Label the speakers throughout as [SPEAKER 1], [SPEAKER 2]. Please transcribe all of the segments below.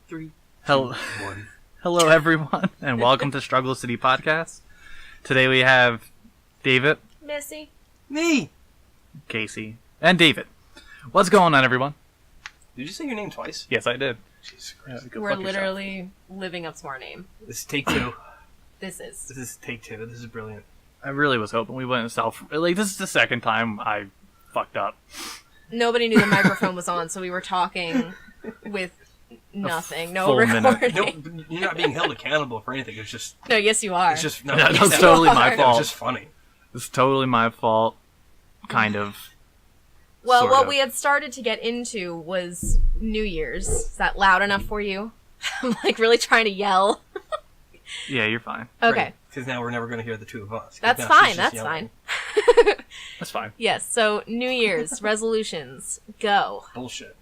[SPEAKER 1] Three,
[SPEAKER 2] Hello,
[SPEAKER 1] 2, 1.
[SPEAKER 2] hello everyone, and welcome to Struggle City Podcast. Today we have David,
[SPEAKER 3] Missy.
[SPEAKER 1] Me!
[SPEAKER 2] Casey, and David. What's going on, everyone?
[SPEAKER 1] Did you say your name twice?
[SPEAKER 2] Yes, I did.
[SPEAKER 1] Jesus
[SPEAKER 2] Yeah,
[SPEAKER 1] Christ.
[SPEAKER 2] go
[SPEAKER 3] We're
[SPEAKER 2] fuck yourself.
[SPEAKER 3] literally living up to our name.
[SPEAKER 1] This is take 2.
[SPEAKER 3] This is.
[SPEAKER 1] This is take 2. This is brilliant.
[SPEAKER 2] I really was hoping we wouldn't this is the second time I fucked up.
[SPEAKER 3] Nobody knew the microphone was on, so we were talking with nothing. No
[SPEAKER 2] full minute.
[SPEAKER 3] recording.
[SPEAKER 1] No, you're not being held accountable for anything. It's just...
[SPEAKER 3] No, yes you are.
[SPEAKER 1] It's just... No,
[SPEAKER 2] That was
[SPEAKER 1] it's
[SPEAKER 2] totally my
[SPEAKER 1] It was
[SPEAKER 2] fault.
[SPEAKER 1] just funny.
[SPEAKER 2] It's totally my fault. Kind of.
[SPEAKER 3] Well,
[SPEAKER 2] sort
[SPEAKER 3] what
[SPEAKER 2] of.
[SPEAKER 3] we had started to get into was New Year's. Is that loud enough for you? I'm like really trying to yell.
[SPEAKER 2] Yeah, you're fine.
[SPEAKER 3] Okay.
[SPEAKER 1] Because now we're never going to hear the two of us. 'Cause
[SPEAKER 3] That's
[SPEAKER 1] now
[SPEAKER 3] fine.
[SPEAKER 1] she's just
[SPEAKER 3] That's
[SPEAKER 1] yelling.
[SPEAKER 3] fine.
[SPEAKER 2] That's fine.
[SPEAKER 3] Yes, so New Year's resolutions. Go.
[SPEAKER 1] Bullshit.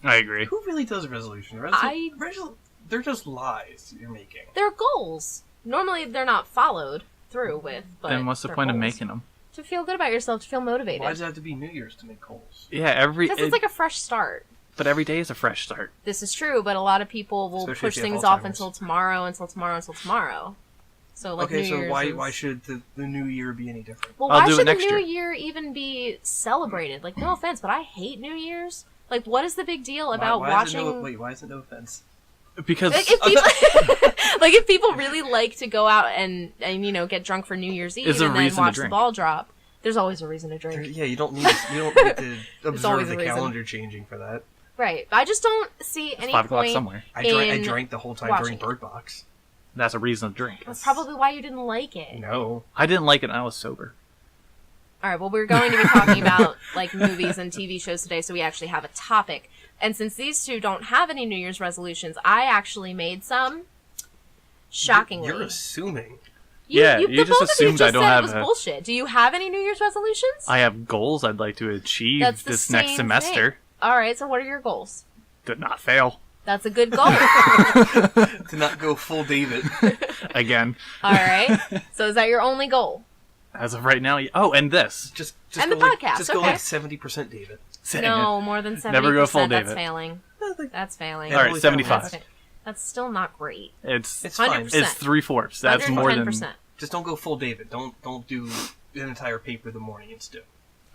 [SPEAKER 2] I agree.
[SPEAKER 1] Who really does resolution? They're just lies you're making.
[SPEAKER 3] They're goals. Normally they're not followed through with, but
[SPEAKER 2] Then what's the
[SPEAKER 3] they're
[SPEAKER 2] point of
[SPEAKER 3] goals.
[SPEAKER 2] making them?
[SPEAKER 3] To feel good about yourself, to feel motivated.
[SPEAKER 1] Why does it have to be New Year's to make goals?
[SPEAKER 2] Yeah,
[SPEAKER 3] Because it's like a fresh start.
[SPEAKER 2] but every day is a fresh start.
[SPEAKER 3] This is true, but a lot of people will
[SPEAKER 1] Especially if
[SPEAKER 3] push
[SPEAKER 1] you have
[SPEAKER 3] things off
[SPEAKER 1] Alzheimer's.
[SPEAKER 3] until tomorrow. So like
[SPEAKER 1] Okay,
[SPEAKER 3] New
[SPEAKER 1] so
[SPEAKER 3] Year's
[SPEAKER 1] why
[SPEAKER 3] is...
[SPEAKER 1] should the New Year be any different?
[SPEAKER 3] Well,
[SPEAKER 2] I'll
[SPEAKER 3] why
[SPEAKER 2] do it
[SPEAKER 3] should the
[SPEAKER 2] next
[SPEAKER 3] New
[SPEAKER 2] year.
[SPEAKER 3] Year even be celebrated? Like, no offense, but I hate New Year's. Like, what is the big deal about
[SPEAKER 1] why is it
[SPEAKER 3] watching...
[SPEAKER 1] why is it no offense?
[SPEAKER 2] Because
[SPEAKER 3] Like, if people... like, if people really like to go out and you know, get drunk for New Year's Eve
[SPEAKER 2] There's a
[SPEAKER 3] and then
[SPEAKER 2] reason to
[SPEAKER 3] watch the
[SPEAKER 2] drink.
[SPEAKER 3] ball drop, there's always a reason to drink.
[SPEAKER 1] Yeah, you don't need to observe
[SPEAKER 3] always
[SPEAKER 1] the
[SPEAKER 3] a reason.
[SPEAKER 1] calendar changing for that.
[SPEAKER 3] Right. I just don't see any
[SPEAKER 2] 5 o'clock
[SPEAKER 3] point...
[SPEAKER 2] somewhere.
[SPEAKER 1] I drank the whole time during
[SPEAKER 3] watching it.
[SPEAKER 1] Bird Box.
[SPEAKER 2] That's a reason to drink.
[SPEAKER 3] That's probably why you didn't like it.
[SPEAKER 1] No.
[SPEAKER 2] I didn't like it when I was sober.
[SPEAKER 3] All right, well, we're going to be talking about like movies and TV shows today, so we actually have a topic. And since these two don't have any New Year's resolutions, I actually made some. Shockingly,
[SPEAKER 1] You're assuming.
[SPEAKER 2] Yeah,
[SPEAKER 3] the
[SPEAKER 2] you just
[SPEAKER 3] both of you
[SPEAKER 2] assumed
[SPEAKER 3] just
[SPEAKER 2] I don't
[SPEAKER 3] said
[SPEAKER 2] have
[SPEAKER 3] it was
[SPEAKER 2] a-
[SPEAKER 3] bullshit. Do you have any New Year's resolutions?
[SPEAKER 2] I have goals I'd like to achieve
[SPEAKER 3] That's the
[SPEAKER 2] this next
[SPEAKER 3] same
[SPEAKER 2] semester.
[SPEAKER 3] thing. All right, so what are your goals?
[SPEAKER 2] To not fail.
[SPEAKER 3] That's a good goal.
[SPEAKER 1] To not go full David.
[SPEAKER 2] Again.
[SPEAKER 3] All right, so is that your only goal?
[SPEAKER 2] As of right now, oh, and this.
[SPEAKER 1] Just
[SPEAKER 3] And
[SPEAKER 1] go
[SPEAKER 3] the podcast,
[SPEAKER 1] Just go
[SPEAKER 3] okay.
[SPEAKER 1] like 70% David.
[SPEAKER 3] No, more than 70%.
[SPEAKER 2] Never go full
[SPEAKER 3] That's
[SPEAKER 2] David.
[SPEAKER 3] failing. That's failing.
[SPEAKER 2] All right,
[SPEAKER 1] Holy
[SPEAKER 2] 75.
[SPEAKER 1] cow.
[SPEAKER 3] That's still not great.
[SPEAKER 2] It's
[SPEAKER 1] It's fine.
[SPEAKER 3] 100%.
[SPEAKER 2] it's 3/4. That's more than.
[SPEAKER 3] 110%.
[SPEAKER 1] Just don't go full David. Don't do an entire paper the morning and stew.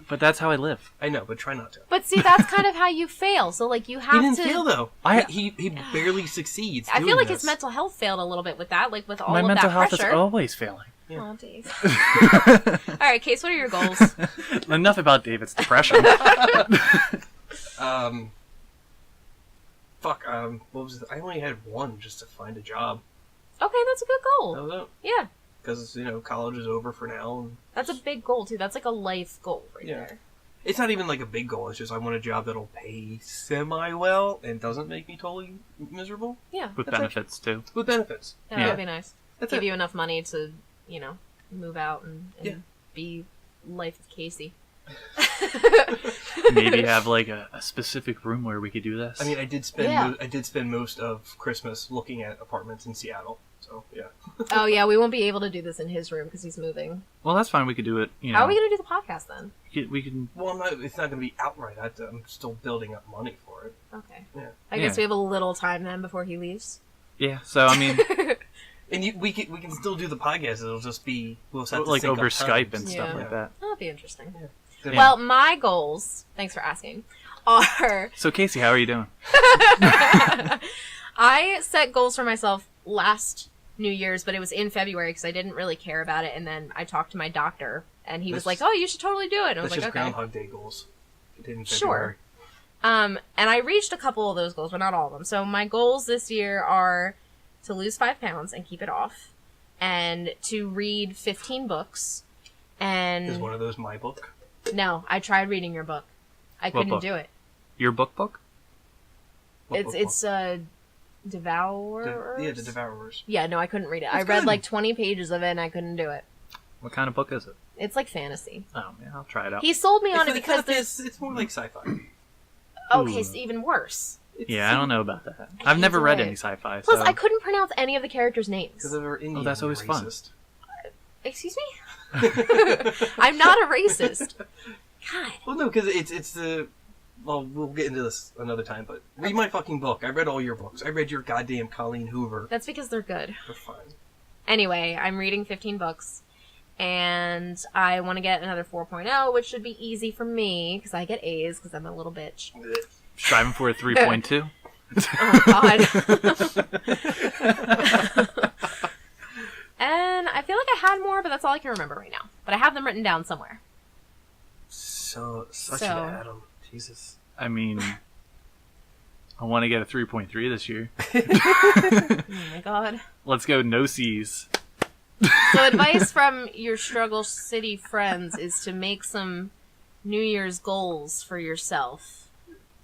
[SPEAKER 2] But that's how I live.
[SPEAKER 1] I know, but try not to.
[SPEAKER 3] But see, that's kind of how you fail. So, like, you have
[SPEAKER 1] He didn't
[SPEAKER 3] to...
[SPEAKER 1] fail though.
[SPEAKER 2] I-
[SPEAKER 1] He barely succeeds.
[SPEAKER 3] I feel
[SPEAKER 1] doing
[SPEAKER 3] like
[SPEAKER 1] this.
[SPEAKER 3] his mental health failed a little bit with that, like with all
[SPEAKER 2] My
[SPEAKER 3] of
[SPEAKER 2] mental
[SPEAKER 3] that
[SPEAKER 2] health
[SPEAKER 3] pressure.
[SPEAKER 2] is always failing.
[SPEAKER 3] Oh, Dave. All right, Case, what are your goals?
[SPEAKER 2] Enough about David's depression.
[SPEAKER 1] What was it? I only had one just to find a job.
[SPEAKER 3] Okay, that's a good goal.
[SPEAKER 1] That was it.
[SPEAKER 3] Yeah,
[SPEAKER 1] Because, college is over for now. And
[SPEAKER 3] that's a big goal too. That's like a life goal right
[SPEAKER 1] Yeah.
[SPEAKER 3] there.
[SPEAKER 1] it's not even like a big goal. It's just I want a job that'll pay semi-well and doesn't make me totally miserable.
[SPEAKER 3] Yeah,
[SPEAKER 2] With
[SPEAKER 1] That's
[SPEAKER 2] benefits, too.
[SPEAKER 1] With benefits.
[SPEAKER 3] that
[SPEAKER 2] Yeah.
[SPEAKER 3] would be nice.
[SPEAKER 1] That's
[SPEAKER 3] Give
[SPEAKER 1] it.
[SPEAKER 3] you enough money to, move out and
[SPEAKER 1] Yeah.
[SPEAKER 3] be life with Casey.
[SPEAKER 2] Maybe have, like, a specific room where we could do this.
[SPEAKER 1] I mean, I did spend
[SPEAKER 3] Yeah.
[SPEAKER 1] I did spend most of Christmas looking at apartments in Seattle. So, yeah.
[SPEAKER 3] Oh yeah, we won't be able to do this in his room because he's moving.
[SPEAKER 2] well, that's fine. We could do it,
[SPEAKER 3] How are we gonna do the podcast then?
[SPEAKER 2] We can...
[SPEAKER 1] Well, it's not going to be outright. I'm still building up money for it.
[SPEAKER 3] Okay.
[SPEAKER 1] Yeah.
[SPEAKER 3] I guess
[SPEAKER 2] Yeah.
[SPEAKER 3] we have a little time then before he leaves.
[SPEAKER 2] Yeah, so, I mean...
[SPEAKER 1] And we can still do the podcast. It'll just be we'll just have to
[SPEAKER 2] like
[SPEAKER 1] sync
[SPEAKER 2] over
[SPEAKER 1] up
[SPEAKER 2] Skype
[SPEAKER 1] times.
[SPEAKER 2] and stuff
[SPEAKER 3] Yeah.
[SPEAKER 2] like that.
[SPEAKER 3] That'll be interesting.
[SPEAKER 1] Yeah.
[SPEAKER 3] Well, my goals, thanks for asking, are
[SPEAKER 2] So, Casey, how are you doing?
[SPEAKER 3] I set goals for myself last New Year's, but it was in February because I didn't really care about it. And then I talked to my doctor, and he was
[SPEAKER 1] That's-
[SPEAKER 3] like, "Oh, you should totally do it." And I was
[SPEAKER 1] That's
[SPEAKER 3] like,
[SPEAKER 1] just
[SPEAKER 3] "Okay."
[SPEAKER 1] Groundhog Day goals. It didn't
[SPEAKER 3] Sure. And I reached a couple of those goals, but not all of them. So my goals this year are to lose 5 pounds and keep it off, and to read 15 books. And
[SPEAKER 1] Is one of those my book?
[SPEAKER 3] no, I tried reading your book. I couldn't
[SPEAKER 2] book?
[SPEAKER 3] do it.
[SPEAKER 2] Your book?
[SPEAKER 1] What
[SPEAKER 3] It's
[SPEAKER 1] book?
[SPEAKER 3] Devour.
[SPEAKER 1] The Devourers.
[SPEAKER 3] Yeah, no, I couldn't read it. I
[SPEAKER 1] That's
[SPEAKER 3] read
[SPEAKER 1] good.
[SPEAKER 3] like 20 pages of it and I couldn't do it.
[SPEAKER 2] What kind of book is it?
[SPEAKER 3] It's like fantasy.
[SPEAKER 2] Oh, man, I'll try it out.
[SPEAKER 3] He sold me on it
[SPEAKER 1] It's
[SPEAKER 3] because
[SPEAKER 1] not-
[SPEAKER 3] there's...
[SPEAKER 1] it's more like sci-fi.
[SPEAKER 3] Okay,
[SPEAKER 2] Ooh.
[SPEAKER 3] so even worse.
[SPEAKER 2] Yeah, I don't know about that. I've never read
[SPEAKER 3] right.
[SPEAKER 2] any sci-fi,
[SPEAKER 3] Plus,
[SPEAKER 2] so...
[SPEAKER 3] I couldn't pronounce any of the characters' names.
[SPEAKER 1] Because they're Indian.
[SPEAKER 2] that's always fun.
[SPEAKER 1] racist.
[SPEAKER 3] Excuse me? I'm not a racist. God.
[SPEAKER 1] Well, no, because it's the... Well, we'll get into this another time, but read my fucking book. I read all your books. I read your goddamn Colleen Hoover.
[SPEAKER 3] That's because they're good.
[SPEAKER 1] They're fine.
[SPEAKER 3] Anyway, I'm reading 15 books, and I want to get another 4.0, which should be easy for me, because I get A's, because I'm a little bitch.
[SPEAKER 2] Striving for a 3.2.
[SPEAKER 3] Oh, God. And I feel like I had more, but that's all I can remember right now. But I have them written down somewhere.
[SPEAKER 1] Such an Adam. Jesus.
[SPEAKER 2] I mean, I want to get a 3.3 this year.
[SPEAKER 3] Oh, my God.
[SPEAKER 2] Let's go no C's.
[SPEAKER 3] So advice from your Struggle City friends is to make some New Year's goals for yourself.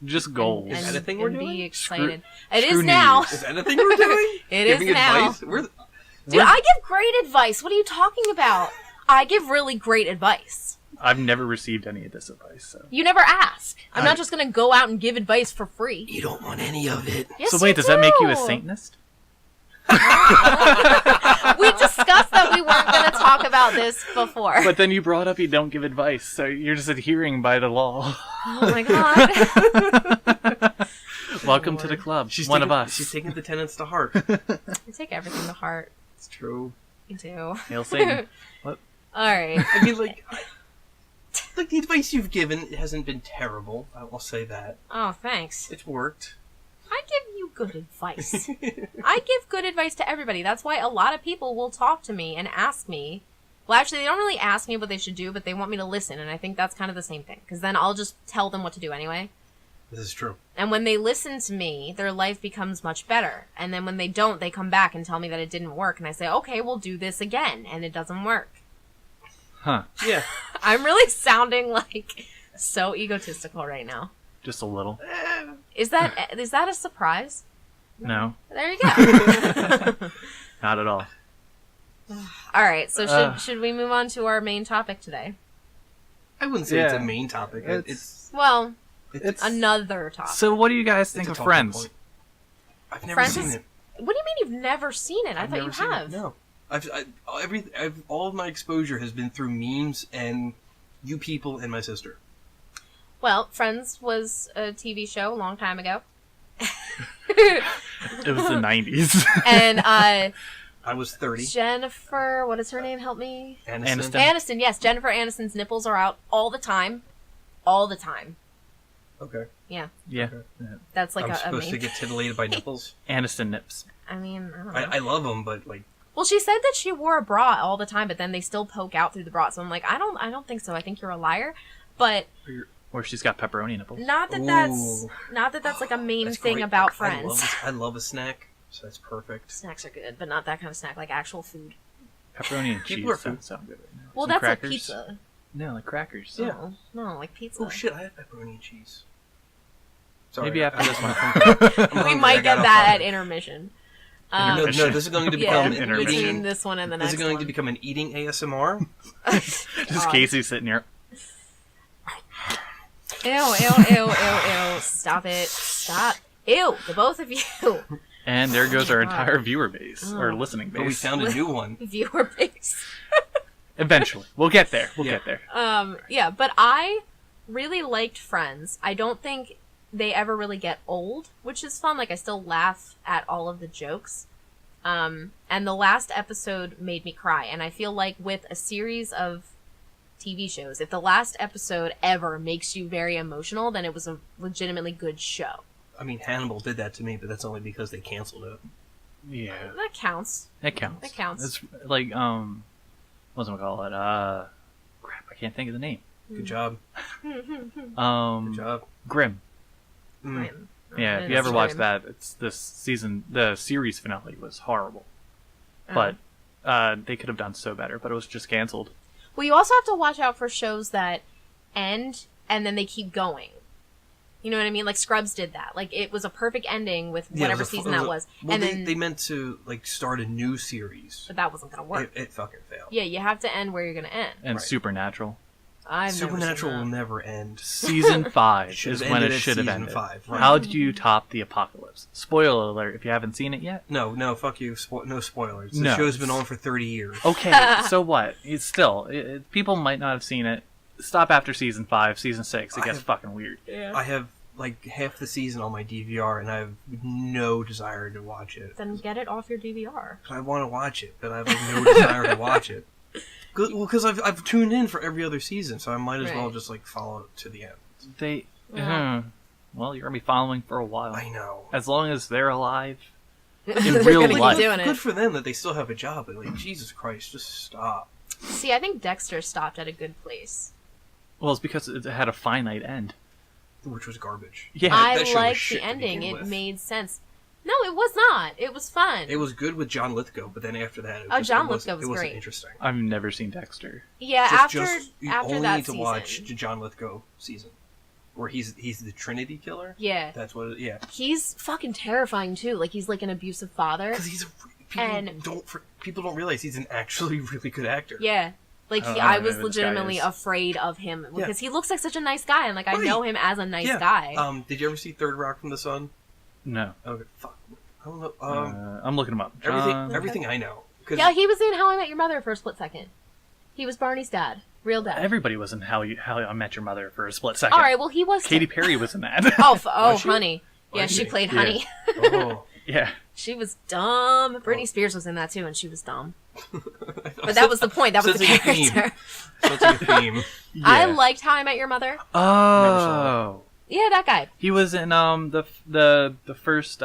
[SPEAKER 2] Just goals.
[SPEAKER 1] Is that a thing we're doing?
[SPEAKER 3] Be excited.
[SPEAKER 2] Screw
[SPEAKER 3] It is
[SPEAKER 2] New
[SPEAKER 3] now.
[SPEAKER 2] Year's.
[SPEAKER 1] Is that a thing we're doing?
[SPEAKER 3] It is
[SPEAKER 1] Giving
[SPEAKER 3] now.
[SPEAKER 1] advice?
[SPEAKER 3] Dude, I give great advice. What are you talking about? I give really great advice.
[SPEAKER 2] I've never received any of this advice. So,
[SPEAKER 3] You never ask. I'm not just going to go out and give advice for free.
[SPEAKER 1] You don't want any of it.
[SPEAKER 3] Yes,
[SPEAKER 2] so wait,
[SPEAKER 3] you
[SPEAKER 2] does that make you a
[SPEAKER 3] do.
[SPEAKER 2] Satanist?
[SPEAKER 3] We discussed that we weren't going to talk about this before.
[SPEAKER 2] But then you brought up you don't give advice, so you're just adhering by the law.
[SPEAKER 3] Oh my God.
[SPEAKER 2] Welcome to the club.
[SPEAKER 1] She's
[SPEAKER 2] one
[SPEAKER 1] taking,
[SPEAKER 2] of us.
[SPEAKER 1] She's taking the tenets to heart.
[SPEAKER 3] I take everything to heart.
[SPEAKER 1] It's true.
[SPEAKER 3] You do.
[SPEAKER 2] Hail Satan. What?
[SPEAKER 3] Alright.
[SPEAKER 1] I mean, like the advice you've given hasn't been terrible. I'll say that.
[SPEAKER 3] Oh, thanks.
[SPEAKER 1] It's worked.
[SPEAKER 3] I give you good advice. I give good advice to everybody. That's why a lot of people will talk to me and ask me. Well, actually, they don't really ask me what they should do, but they want me to listen, and I think that's kind of the same thing. Because then I'll just tell them what to do anyway.
[SPEAKER 1] This is true.
[SPEAKER 3] And when they listen to me, their life becomes much better. And then when they don't, they come back and tell me that it didn't work. And I say, okay, we'll do this again. And it doesn't work.
[SPEAKER 2] Huh.
[SPEAKER 1] Yeah.
[SPEAKER 3] I'm really sounding like so egotistical right now.
[SPEAKER 2] Just a little.
[SPEAKER 3] Is that a surprise?
[SPEAKER 2] No.
[SPEAKER 3] There you go.
[SPEAKER 2] Not at all.
[SPEAKER 3] All right, so should we move on to our main topic today?
[SPEAKER 1] I wouldn't say it's a
[SPEAKER 2] Yeah.
[SPEAKER 1] main topic. It's
[SPEAKER 3] Well,
[SPEAKER 2] It's
[SPEAKER 3] another topic.
[SPEAKER 2] So what do you guys
[SPEAKER 1] it's
[SPEAKER 2] think
[SPEAKER 1] a
[SPEAKER 2] of
[SPEAKER 1] talking
[SPEAKER 2] Friends?
[SPEAKER 1] point. I've never
[SPEAKER 3] Friends
[SPEAKER 1] seen
[SPEAKER 3] is-
[SPEAKER 1] it.
[SPEAKER 3] What do you mean you've never seen it? I
[SPEAKER 1] I've
[SPEAKER 3] thought
[SPEAKER 1] never
[SPEAKER 3] you
[SPEAKER 1] seen
[SPEAKER 3] have.
[SPEAKER 1] It. No. All of my exposure has been through memes and you people and my sister.
[SPEAKER 3] Well, Friends was a TV show a long time ago.
[SPEAKER 2] It was the 90s.
[SPEAKER 3] And
[SPEAKER 1] I was 30.
[SPEAKER 3] Jennifer, what is her name? Help me.
[SPEAKER 2] Aniston.
[SPEAKER 3] Aniston, yes. Jennifer Aniston's nipples are out all the time. All the time.
[SPEAKER 1] Okay.
[SPEAKER 3] Yeah.
[SPEAKER 2] Yeah.
[SPEAKER 3] That's like
[SPEAKER 1] I'm
[SPEAKER 3] a
[SPEAKER 1] supposed
[SPEAKER 3] main...
[SPEAKER 1] to get titillated by nipples.
[SPEAKER 2] Aniston nips.
[SPEAKER 3] I mean, I don't know.
[SPEAKER 1] I love them, but like,
[SPEAKER 3] Well, she said that she wore a bra all the time, but then they still poke out through the bra. So I'm like, I don't think so. I think you're a liar. But
[SPEAKER 2] Or she's got pepperoni nipples.
[SPEAKER 3] not that that's like a main
[SPEAKER 1] that's
[SPEAKER 3] thing
[SPEAKER 1] great.
[SPEAKER 3] about
[SPEAKER 1] I
[SPEAKER 3] Friends.
[SPEAKER 1] I love a snack, so that's perfect.
[SPEAKER 3] Snacks are good, but not that kind of snack, like actual food.
[SPEAKER 2] Pepperoni and cheese
[SPEAKER 1] People are
[SPEAKER 2] don't sound good right now.
[SPEAKER 3] Well,
[SPEAKER 2] Some
[SPEAKER 3] that's
[SPEAKER 2] crackers.
[SPEAKER 3] like pizza.
[SPEAKER 2] No, like crackers.
[SPEAKER 1] Yeah.
[SPEAKER 3] No, like pizza.
[SPEAKER 1] Oh shit, I have pepperoni and cheese. Sorry,
[SPEAKER 2] Maybe after this one.
[SPEAKER 1] I'm
[SPEAKER 3] We
[SPEAKER 1] hungry. I
[SPEAKER 3] might
[SPEAKER 1] got
[SPEAKER 3] get
[SPEAKER 1] off
[SPEAKER 3] that
[SPEAKER 1] on
[SPEAKER 3] at
[SPEAKER 1] it.
[SPEAKER 3] intermission.
[SPEAKER 1] No, this is going to
[SPEAKER 3] Yeah,
[SPEAKER 1] become an
[SPEAKER 2] intermission.
[SPEAKER 3] between
[SPEAKER 1] eating.
[SPEAKER 3] this one and the
[SPEAKER 1] This
[SPEAKER 3] next
[SPEAKER 1] is going
[SPEAKER 3] one.
[SPEAKER 1] to become an eating ASMR.
[SPEAKER 2] Just Casey sitting here.
[SPEAKER 3] Ew. Stop it. Stop. Ew, the both of you.
[SPEAKER 2] And there goes our
[SPEAKER 3] God.
[SPEAKER 2] entire viewer base. Or
[SPEAKER 3] Oh.
[SPEAKER 2] listening
[SPEAKER 1] But we
[SPEAKER 2] base.
[SPEAKER 1] found a new one.
[SPEAKER 3] Viewer base.
[SPEAKER 2] Eventually. We'll get there. We'll
[SPEAKER 1] Yeah.
[SPEAKER 2] get there.
[SPEAKER 3] Yeah, but I really liked Friends. I don't think they ever really get old, which is fun. Like, I still laugh at all of the jokes. And the last episode made me cry. And I feel like with a series of TV shows, if the last episode ever makes you very emotional, then it was a legitimately good show.
[SPEAKER 1] I mean, Hannibal did that to me, but that's only because they canceled it.
[SPEAKER 2] Yeah.
[SPEAKER 3] That counts.
[SPEAKER 2] That counts.
[SPEAKER 3] That counts.
[SPEAKER 2] It's like, what's it call it? Crap, I can't think of the name.
[SPEAKER 1] Good job. Good
[SPEAKER 2] Good
[SPEAKER 1] job.
[SPEAKER 2] Grimm.
[SPEAKER 1] Mm.
[SPEAKER 2] Yeah, if you ever watch that, it's this season, the series finale was horrible. But they could have done so better, but it was just canceled.
[SPEAKER 3] Well, you also have to watch out for shows that end and then they keep going. You know what I mean? Like Scrubs did that. Like it was a perfect ending with
[SPEAKER 1] Yeah, it
[SPEAKER 3] whatever
[SPEAKER 1] was a-
[SPEAKER 3] season
[SPEAKER 1] it
[SPEAKER 3] that was.
[SPEAKER 1] Well,
[SPEAKER 3] And
[SPEAKER 1] they,
[SPEAKER 3] then
[SPEAKER 1] they meant to like start a new series.
[SPEAKER 3] but that wasn't going to work.
[SPEAKER 1] It fucking failed.
[SPEAKER 3] Yeah, you have to end where you're going to end.
[SPEAKER 2] And
[SPEAKER 1] Right.
[SPEAKER 2] Supernatural.
[SPEAKER 3] I've
[SPEAKER 1] Supernatural will
[SPEAKER 3] never
[SPEAKER 1] never end.
[SPEAKER 2] Season 5
[SPEAKER 1] Should've
[SPEAKER 2] is when
[SPEAKER 1] ended
[SPEAKER 2] it
[SPEAKER 1] at
[SPEAKER 2] should have
[SPEAKER 1] season
[SPEAKER 2] ended.
[SPEAKER 1] 5, right.
[SPEAKER 2] How did you top the apocalypse? Spoiler alert if you haven't seen it yet.
[SPEAKER 1] No, fuck you. No spoilers. The
[SPEAKER 2] No.
[SPEAKER 1] show's been on for 30 years.
[SPEAKER 2] Okay, so what? It's still... people might not have seen it. Stop after season 5, season 6. It gets fucking weird.
[SPEAKER 3] Yeah.
[SPEAKER 1] I have like half the season on my DVR, and I have no desire to watch it.
[SPEAKER 3] Then get it off your DVR.
[SPEAKER 1] I want to watch it, but I have like, no desire to watch it. Well, because I've tuned in for every other season, so I might as well
[SPEAKER 3] Right.
[SPEAKER 1] just like follow it to the end.
[SPEAKER 2] They...
[SPEAKER 3] Yeah.
[SPEAKER 2] Well, you're going to be following for a while.
[SPEAKER 1] I know.
[SPEAKER 2] As long as they're alive.
[SPEAKER 3] They're
[SPEAKER 2] real
[SPEAKER 3] gonna keep
[SPEAKER 2] life.
[SPEAKER 3] doing
[SPEAKER 1] Good
[SPEAKER 3] it.
[SPEAKER 1] for them that they still have a job, but like Jesus Christ, just stop.
[SPEAKER 3] See, I think Dexter stopped at a good place.
[SPEAKER 2] Well, it's because it had a finite end.
[SPEAKER 1] Which was garbage.
[SPEAKER 2] Yeah.
[SPEAKER 3] I
[SPEAKER 1] that show was
[SPEAKER 3] liked
[SPEAKER 1] shit
[SPEAKER 3] the
[SPEAKER 1] to
[SPEAKER 3] ending.
[SPEAKER 1] begin
[SPEAKER 3] It
[SPEAKER 1] with.
[SPEAKER 3] made sense. No, it was not. It was fun.
[SPEAKER 1] It was good with John Lithgow, but then after that,
[SPEAKER 3] John
[SPEAKER 1] it
[SPEAKER 3] Lithgow was
[SPEAKER 1] wasn't
[SPEAKER 3] great.
[SPEAKER 1] interesting.
[SPEAKER 2] I've never seen Dexter.
[SPEAKER 3] Yeah,
[SPEAKER 1] You
[SPEAKER 3] after
[SPEAKER 1] only
[SPEAKER 3] that
[SPEAKER 1] need to
[SPEAKER 3] season.
[SPEAKER 1] watch the John Lithgow season, where he's the Trinity killer.
[SPEAKER 3] Yeah.
[SPEAKER 1] That's what. Yeah,
[SPEAKER 3] He's fucking terrifying too. Like he's like an abusive father.
[SPEAKER 1] because he's people don't realize he's an actually really good actor.
[SPEAKER 3] Yeah. Like
[SPEAKER 2] I don't
[SPEAKER 3] I
[SPEAKER 2] know
[SPEAKER 3] was
[SPEAKER 2] who this guy
[SPEAKER 3] legitimately
[SPEAKER 2] is.
[SPEAKER 3] afraid of him because he looks like such a nice guy and like I
[SPEAKER 1] Right.
[SPEAKER 3] know him as a nice
[SPEAKER 1] Yeah.
[SPEAKER 3] guy.
[SPEAKER 1] Did you ever see Third Rock from the Sun?
[SPEAKER 2] No.
[SPEAKER 1] Okay, fuck. I don't know.
[SPEAKER 2] I'm looking him up. John-
[SPEAKER 1] Everything I know. 'Cause
[SPEAKER 3] Yeah, he was in How I Met Your Mother for a split second. He was Barney's dad. Real dad.
[SPEAKER 2] Everybody was in How I Met Your Mother for a split second.
[SPEAKER 3] Alright, well he was
[SPEAKER 2] Katy Perry was in that.
[SPEAKER 3] Oh,
[SPEAKER 1] she?
[SPEAKER 3] honey. Yeah,
[SPEAKER 1] Was
[SPEAKER 3] she
[SPEAKER 1] she?
[SPEAKER 3] played
[SPEAKER 2] Yeah.
[SPEAKER 3] Honey.
[SPEAKER 1] Oh.
[SPEAKER 2] Yeah.
[SPEAKER 3] She was dumb. Britney Spears was in that too, and she was dumb. But that was the point. That was the
[SPEAKER 1] Sensing a theme.
[SPEAKER 3] character.
[SPEAKER 1] Such a theme.
[SPEAKER 3] I liked How I Met Your Mother.
[SPEAKER 2] Oh.
[SPEAKER 3] Yeah, that guy.
[SPEAKER 2] He was in the first